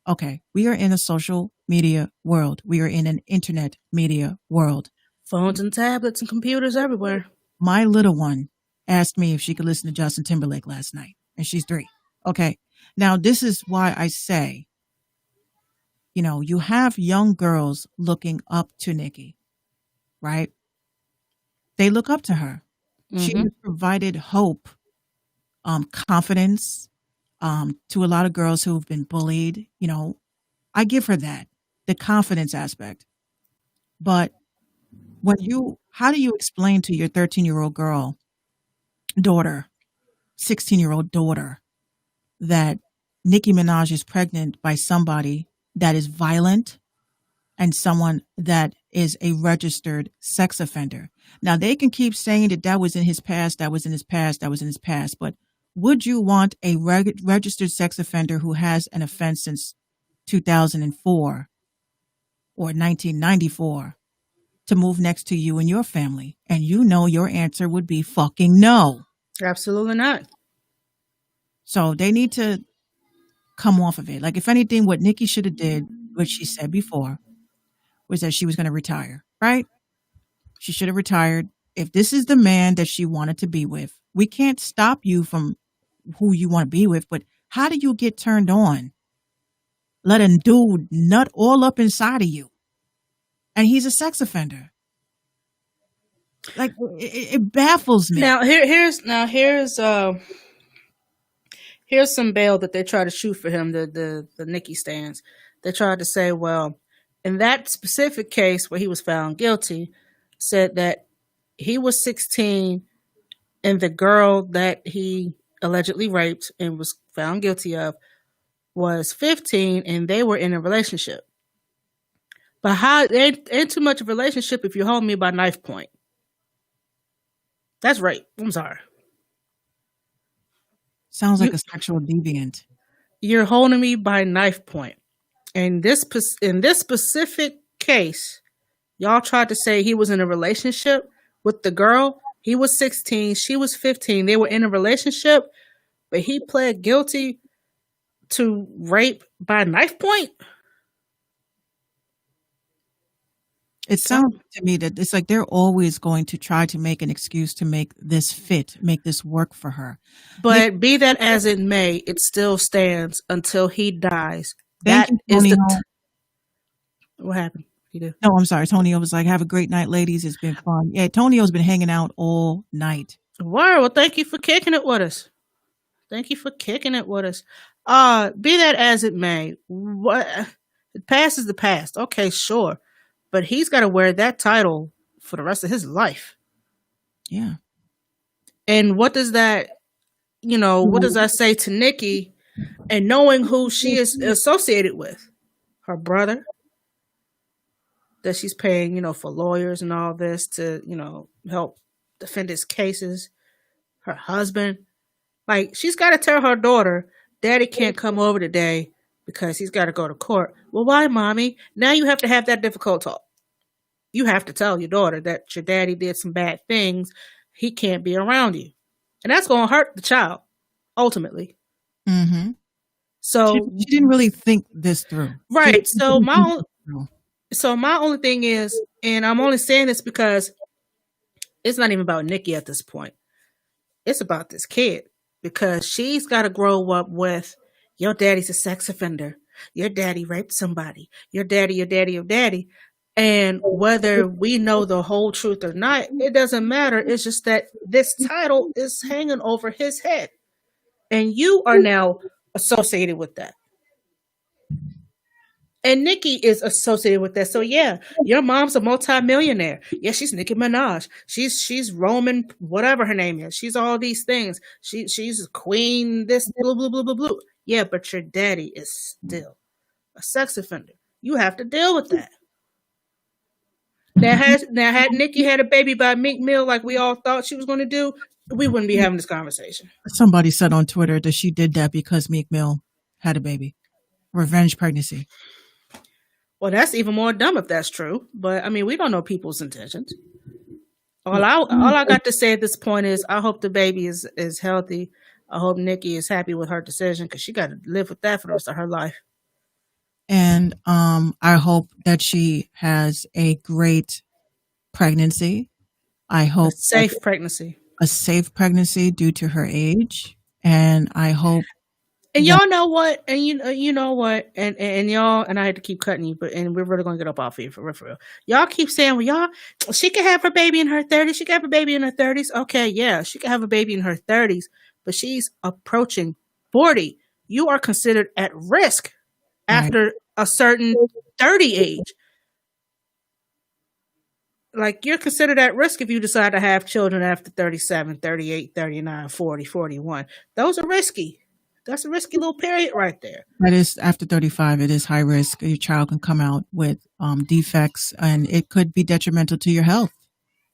Okay, we are in a social media world. We are in an internet media world. Phones and tablets and computers everywhere. My little one asked me if she could listen to Justin Timberlake last night, and she's 3. Okay, now this is why I say, you have young girls looking up to Nikki, right? They look up to her. Mm-hmm. She has provided hope, confidence to a lot of girls who have been bullied. I give her that, the confidence aspect. But how do you explain to your 13-year-old daughter, 16-year-old daughter, that Nicki Minaj is pregnant by somebody that is violent and someone that is a registered sex offender? Now, they can keep saying that was in his past, but would you want a registered sex offender who has an offense since 2004 or 1994 to move next to you and your family? And you know your answer would be fucking no. Absolutely not. So they need to come off of it. Like, if anything, what Nikki should have did, what she said before, was that she was going to retire, right? She should have retired. If this is the man that she wanted to be with, we can't stop you from who you want to be with, but how do you get turned on? Let a dude nut all up inside of you. And he's a sex offender. Like, it baffles me. Now here's some bail that they try to shoot for him. The Nikki stands. They tried to say, well, in that specific case where he was found guilty, said that he was 16 and the girl that he allegedly raped and was found guilty of was 15, and they were in a relationship. But how ain't too much of a relationship if you hold me by knife point. That's rape. I'm sorry. Sounds like a sexual deviant. You're holding me by knife point. And in this specific case, y'all tried to say he was in a relationship with the girl. He was 16. She was 15. They were in a relationship, but he pled guilty to rape by knife point. It sounds to me that it's like they're always going to try to make an excuse to make this fit, make this work for her. But be that as it may, it still stands until he dies. Thank you, Tonio. What happened? You do? No, I'm sorry. Tonio was like, have a great night, ladies. It's been fun. Yeah, Tonio's been hanging out all night. Wow. Well, thank you for kicking it with us. Thank you for kicking it with us. Be that as it may, it passes the past. Okay, sure. But he's got to wear that title for the rest of his life. Yeah. And what does that, what does that say to Nikki and knowing who she is associated with? Her brother, that she's paying, for lawyers and all this to, help defend his cases. Her husband. Like, she's got to tell her daughter, Daddy can't come over today because he's got to go to court. Well, why, Mommy? Now you have to have that difficult talk. You have to tell your daughter that your daddy did some bad things. He can't be around you. And that's going to hurt the child, ultimately. Mm-hmm. So she didn't really think this through. Right. So my only thing is, and I'm only saying this because it's not even about Nikki at this point. It's about this kid. Because she's got to grow up with, your daddy's a sex offender. Your daddy raped somebody. Your daddy. And whether we know the whole truth or not, it doesn't matter. It's just that this title is hanging over his head. And you are now associated with that. And Nikki is associated with that. So yeah, your mom's a multimillionaire. Yeah, she's Nicki Minaj. She's Roman, whatever her name is. She's all these things. She's a queen, this, blah, blah, blah, blah, blah. Yeah, but your daddy is still a sex offender. You have to deal with that. Now had Nikki had a baby by Meek Mill like we all thought she was going to do, we wouldn't be having this conversation. Somebody said on Twitter that she did that because Meek Mill had a baby. Revenge pregnancy. Well, that's even more dumb if that's true. But I mean, we don't know people's intentions. All I got to say at this point is I hope the baby is healthy. I hope Nikki is happy with her decision because she got to live with that for the rest of her life. And I hope that she has a great pregnancy. I hope a safe pregnancy due to her age. And I hope. And y'all know what? And you know what? And y'all, and I had to keep cutting you, and we're really gonna get up off here for real. Y'all keep saying, well, she can have her baby in her 30s. She can have a baby in her 30s. Okay, yeah, she can have a baby in her 30s, but she's approaching 40. You are considered at risk after a certain 30 age. Like, you're considered at risk if you decide to have children after 37, 38, 39, 40, 41. Those are risky. That's a risky little period right there. That is, after 35, it is high risk. Your child can come out with defects, and it could be detrimental to your health.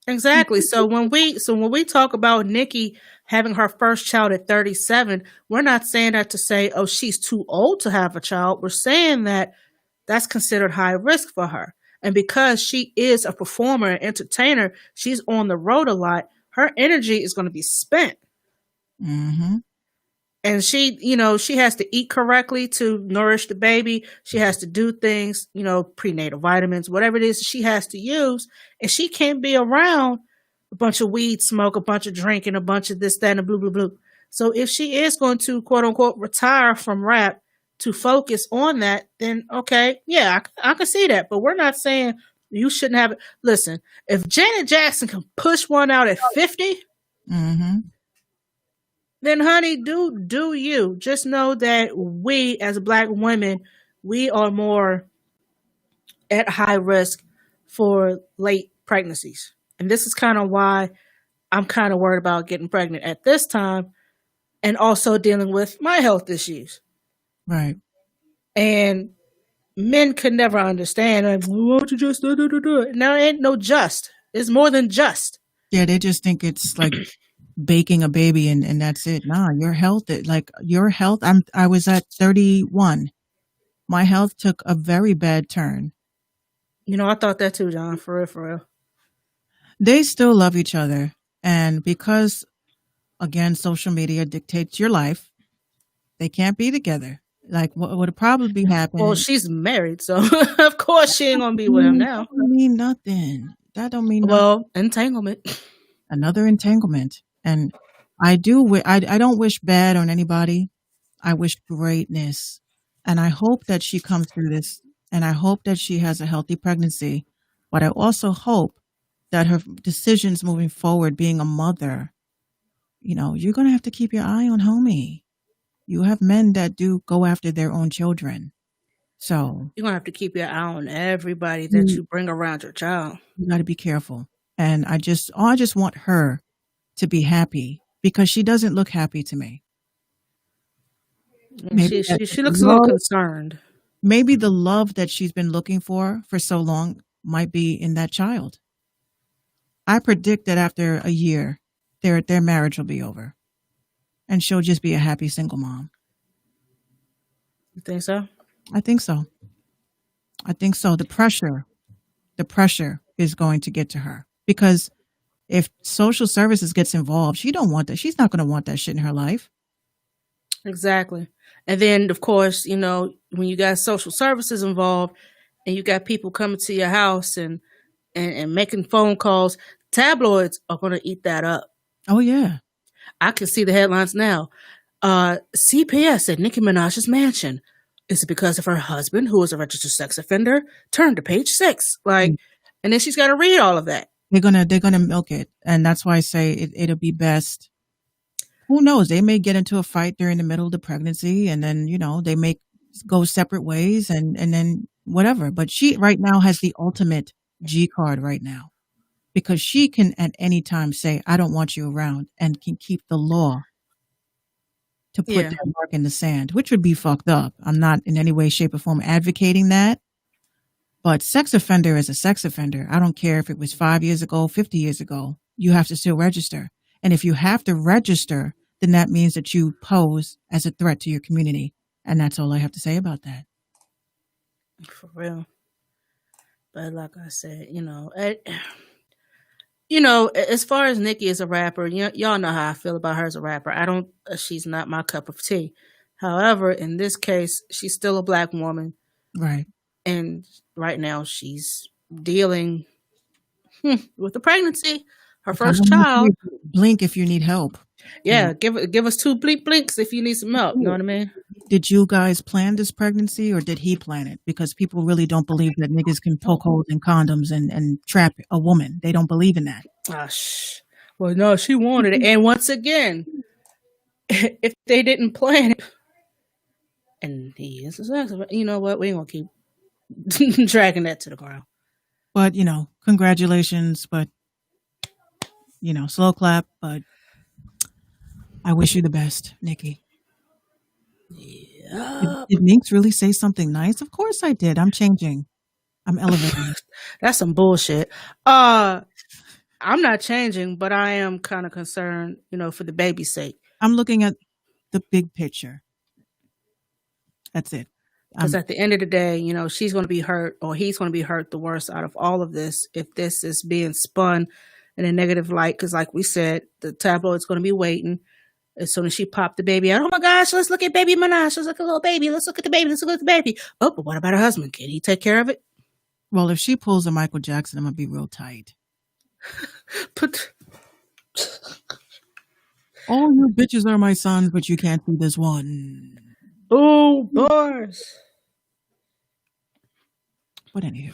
Exactly. So when we talk about Nikki having her first child at 37, we're not saying that to say, oh, she's too old to have a child. We're saying that that's considered high risk for her. And because she is a performer and entertainer, she's on the road a lot, her energy is going to be spent. Mm-hmm. And she, she has to eat correctly to nourish the baby. She has to do things, prenatal vitamins, whatever it is she has to use. And she can't be around a bunch of weed smoke, a bunch of drinking, a bunch of this, that, and a blue, blue, blue. So if she is going to, quote unquote, retire from rap to focus on that, then okay, yeah, I can see that. But we're not saying you shouldn't have it. Listen, if Janet Jackson can push one out at 50, Mm-hmm. then honey, do you. Just know that we as Black women, we are more at high risk for late pregnancies. And this is kind of why I'm kind of worried about getting pregnant at this time and also dealing with my health issues. Right. And men could never understand. Like, well, why don't you just do it? No, it ain't no just. It's more than just. Yeah, they just think it's like baking a baby and that's it. Nah, your health, I was at 31. My health took a very bad turn. I thought that too, John, for real, for real. They still love each other. And because, again, social media dictates your life, they can't be together. Like, what would probably be happening? Well, she's married, so of course she ain't going to be with him now. That don't mean nothing. That don't mean nothing. Well, entanglement. Another entanglement. And I don't wish bad on anybody. I wish greatness. And I hope that she comes through this. And I hope that she has a healthy pregnancy. But I also hope that her decisions moving forward, being a mother, you're going to have to keep your eye on homie. You have men that do go after their own children. So you're going to have to keep your eye on everybody that you bring around your child. You got to be careful. And I just want her to be happy because she doesn't look happy to me. She looks a little concerned. Maybe the love that she's been looking for so long might be in that child. I predict that after a year, their marriage will be over. And she'll just be a happy single mom. You think so? I think so. The pressure is going to get to her because if social services gets involved, she don't want that. She's not going to want that shit in her life. Exactly. And then, of course, when you got social services involved and you got people coming to your house and making phone calls, tabloids are going to eat that up. Oh, yeah. I can see the headlines now. CPS at Nicki Minaj's mansion. Is it because of her husband, who is a registered sex offender? Turn to page 6. And then she's got to read all of that. They're gonna milk it, and that's why I say it'll be best. Who knows? They may get into a fight during the middle of the pregnancy, and then they may go separate ways, and then whatever. But she right now has the ultimate G card right now. Because she can at any time say, I don't want you around and can keep the law to put that mark in the sand, which would be fucked up. I'm not in any way, shape, or form advocating that. But sex offender is a sex offender. I don't care if it was 5 years ago, 50 years ago. You have to still register. And if you have to register, then that means that you pose as a threat to your community. And that's all I have to say about that. For real. But like I said, as far as Nikki as a rapper, y'all know how I feel about her as a rapper. She's not my cup of tea. However, in this case, she's still a Black woman. Right. And right now she's dealing with the pregnancy, her first child. Blink if you need help. Yeah, give us 2 blinks if you need some help. You know what I mean? Did you guys plan this pregnancy or did he plan it? Because people really don't believe that niggas can poke holes in condoms and trap a woman. They don't believe in that. Well, no, she wanted it. And once again, if they didn't plan it, and he is a sex, you know what? We ain't going to keep dragging that to the ground. But, congratulations. But, slow clap. But I wish you the best, Nikki. Yeah. Did Minx really say something nice? Of course I did. I'm changing. I'm elevating. That's some bullshit. I I'm not changing, but I am kind of concerned, for the baby's sake. I'm looking at the big picture. That's it. Because at the end of the day, she's going to be hurt, or he's going to be hurt the worst out of all of this if this is being spun in a negative light. Because like we said, the tabloid's going to be waiting. As soon as she popped the baby out, oh my gosh, let's look at baby Minaj. Let's look at the little baby. Let's look at the baby. Let's look at the baby. Oh, but what about her husband? Can he take care of it? Well, if she pulls a Michael Jackson, I'm going to be real tight. All you bitches are my sons, but you can't see this one. Oh, bars. But anyway,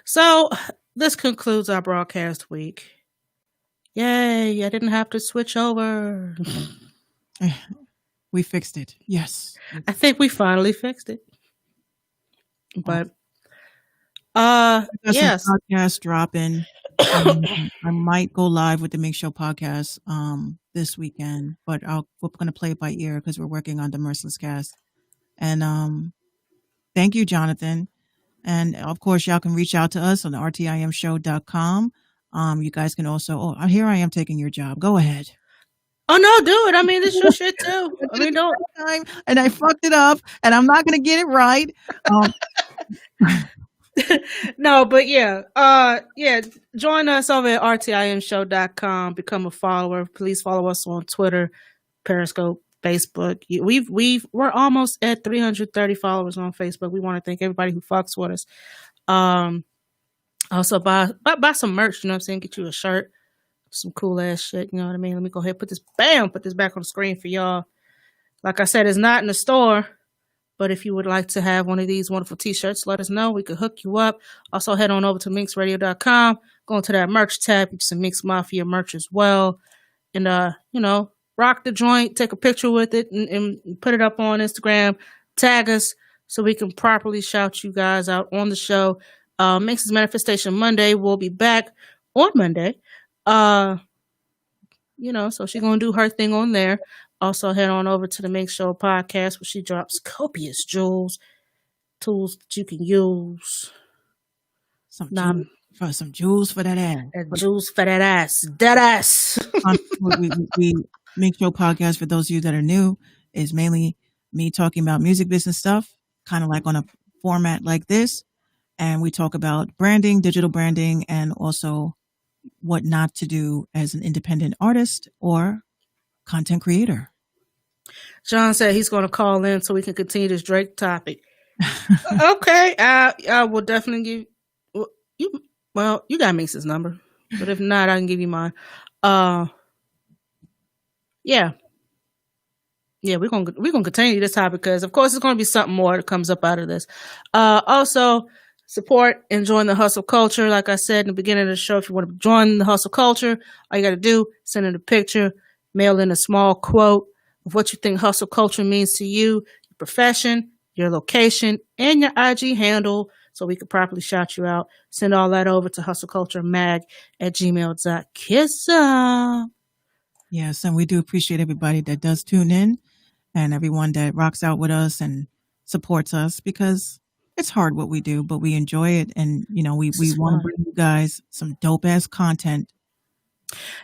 so this concludes our broadcast week. Yay, I didn't have to switch over. We fixed it. Yes. I think we finally fixed it. But yes. Some podcast dropping. I might go live with the Make Show podcast this weekend, but we're going to play it by ear because we're working on the Merciless Cast. And thank you, Jonathan. And of course, y'all can reach out to us on the rtimshow.com. You guys can also, here I am taking your job. Go ahead. Oh, no, do it. I mean, it's your shit too. I mean, don't. And I fucked it up and I'm not going to get it right. No, but yeah, join us over at rtimshow.com. Become a follower. Please follow us on Twitter, Periscope, Facebook. We're almost at 330 followers on Facebook. We want to thank everybody who fucks with us. Also buy some merch, you know what I'm saying? Get you a shirt, some cool ass shit, you know what I mean? Let me go ahead and put this back on the screen for y'all. Like I said, it's not in the store, but if you would like to have one of these wonderful t-shirts, let us know. We could hook you up. Also head on over to minxradio.com, go into that merch tab, get some Minx Mafia merch as well. And rock the joint, take a picture with it and put it up on Instagram, tag us so we can properly shout you guys out on the show. Minx's Manifestation Monday will be back on Monday. So she's going to do her thing on there. Also head on over to the Minx Show podcast where she drops copious tools that you can use. Some jewels for that ass. Jewels for that ass. Dead ass. we Minx Show podcast, for those of you that are new, is mainly me talking about music business stuff, kind of like on a format like this. And we talk about branding, digital branding, and also what not to do as an independent artist or content creator. John said he's going to call in so we can continue this Drake topic. Okay. I will definitely give you. Well, you got Minx's number, but if not, I can give you mine. Yeah, we're gonna continue this topic because, of course, it's going to be something more that comes up out of this. Also, support and join the hustle culture. Like I said in the beginning of the show, if you want to join the hustle culture, all you got to do, send in a picture, mail in a small quote of what you think hustle culture means to you, your profession, your location, and your IG handle, so we could properly shout you out. Send all that over to hustleculturemag@gmail.com. Yes, and we do appreciate everybody that does tune in and everyone that rocks out with us and supports us, because it's hard what we do, but we enjoy it. And, we want to bring you guys some dope ass content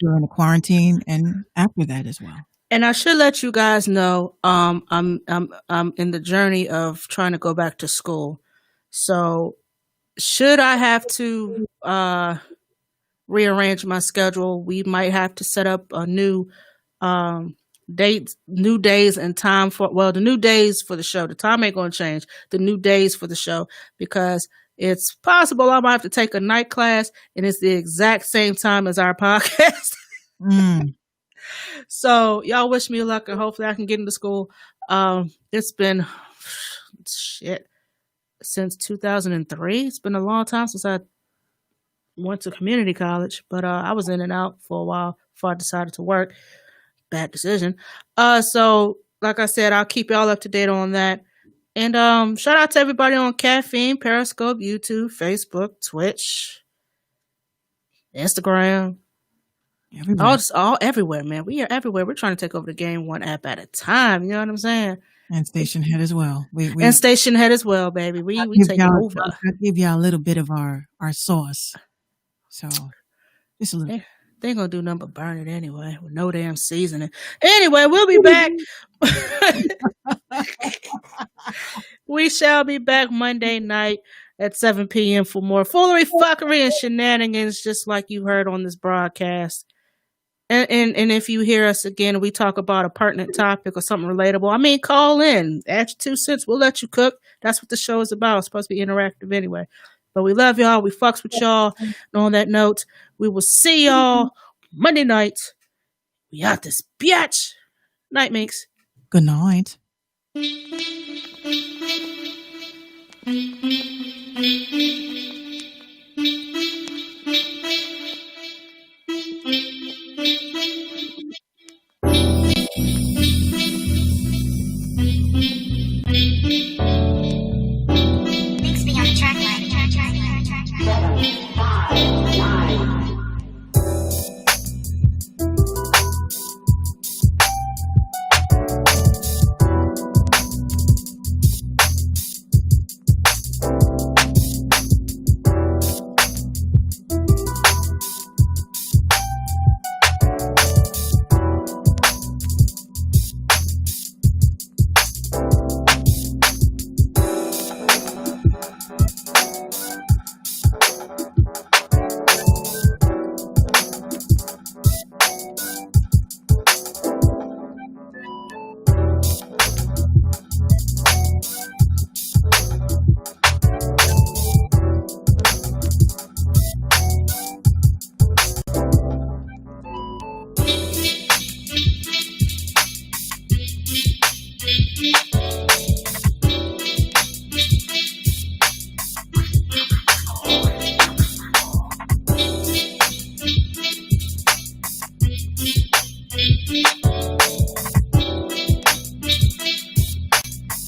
during the quarantine and after that as well. And I should let you guys know, I'm in the journey of trying to go back to school. So should I have to rearrange my schedule, we might have to set up a new new days and time the new days for the show. The time ain't going to change. The new days for the show, because it's possible I might have to take a night class and it's the exact same time as our podcast. So y'all wish me luck and hopefully I can get into school. It's been since 2003. It's been a long time since I went to community college, but I was in and out for a while before I decided to work. Bad decision. So like I said, I'll keep y'all up to date on that. And shout out to everybody on Caffeine, Periscope, YouTube, Facebook, Twitch, Instagram. All everywhere, man. We are everywhere. We're trying to take over the game one app at a time. You know what I'm saying? And Station Head as well. And Station Head as well, baby. We take over. I give y'all a little bit of our sauce. So Just a little. They ain't gonna do nothing but burn it anyway with no damn seasoning. Anyway, we'll be back. We shall be back Monday night at 7 p.m. for more foolery, fuckery, and shenanigans, just like you heard on this broadcast. And if you hear us again, we talk about a pertinent topic or something relatable. I mean, call in, add your 2 cents. We'll let you cook. That's what the show is about. It's supposed to be interactive anyway. But we love y'all. We fucks with y'all. And on that note, we will see y'all Monday night. We out this bitch. Night, Minx. Good night. Thank you.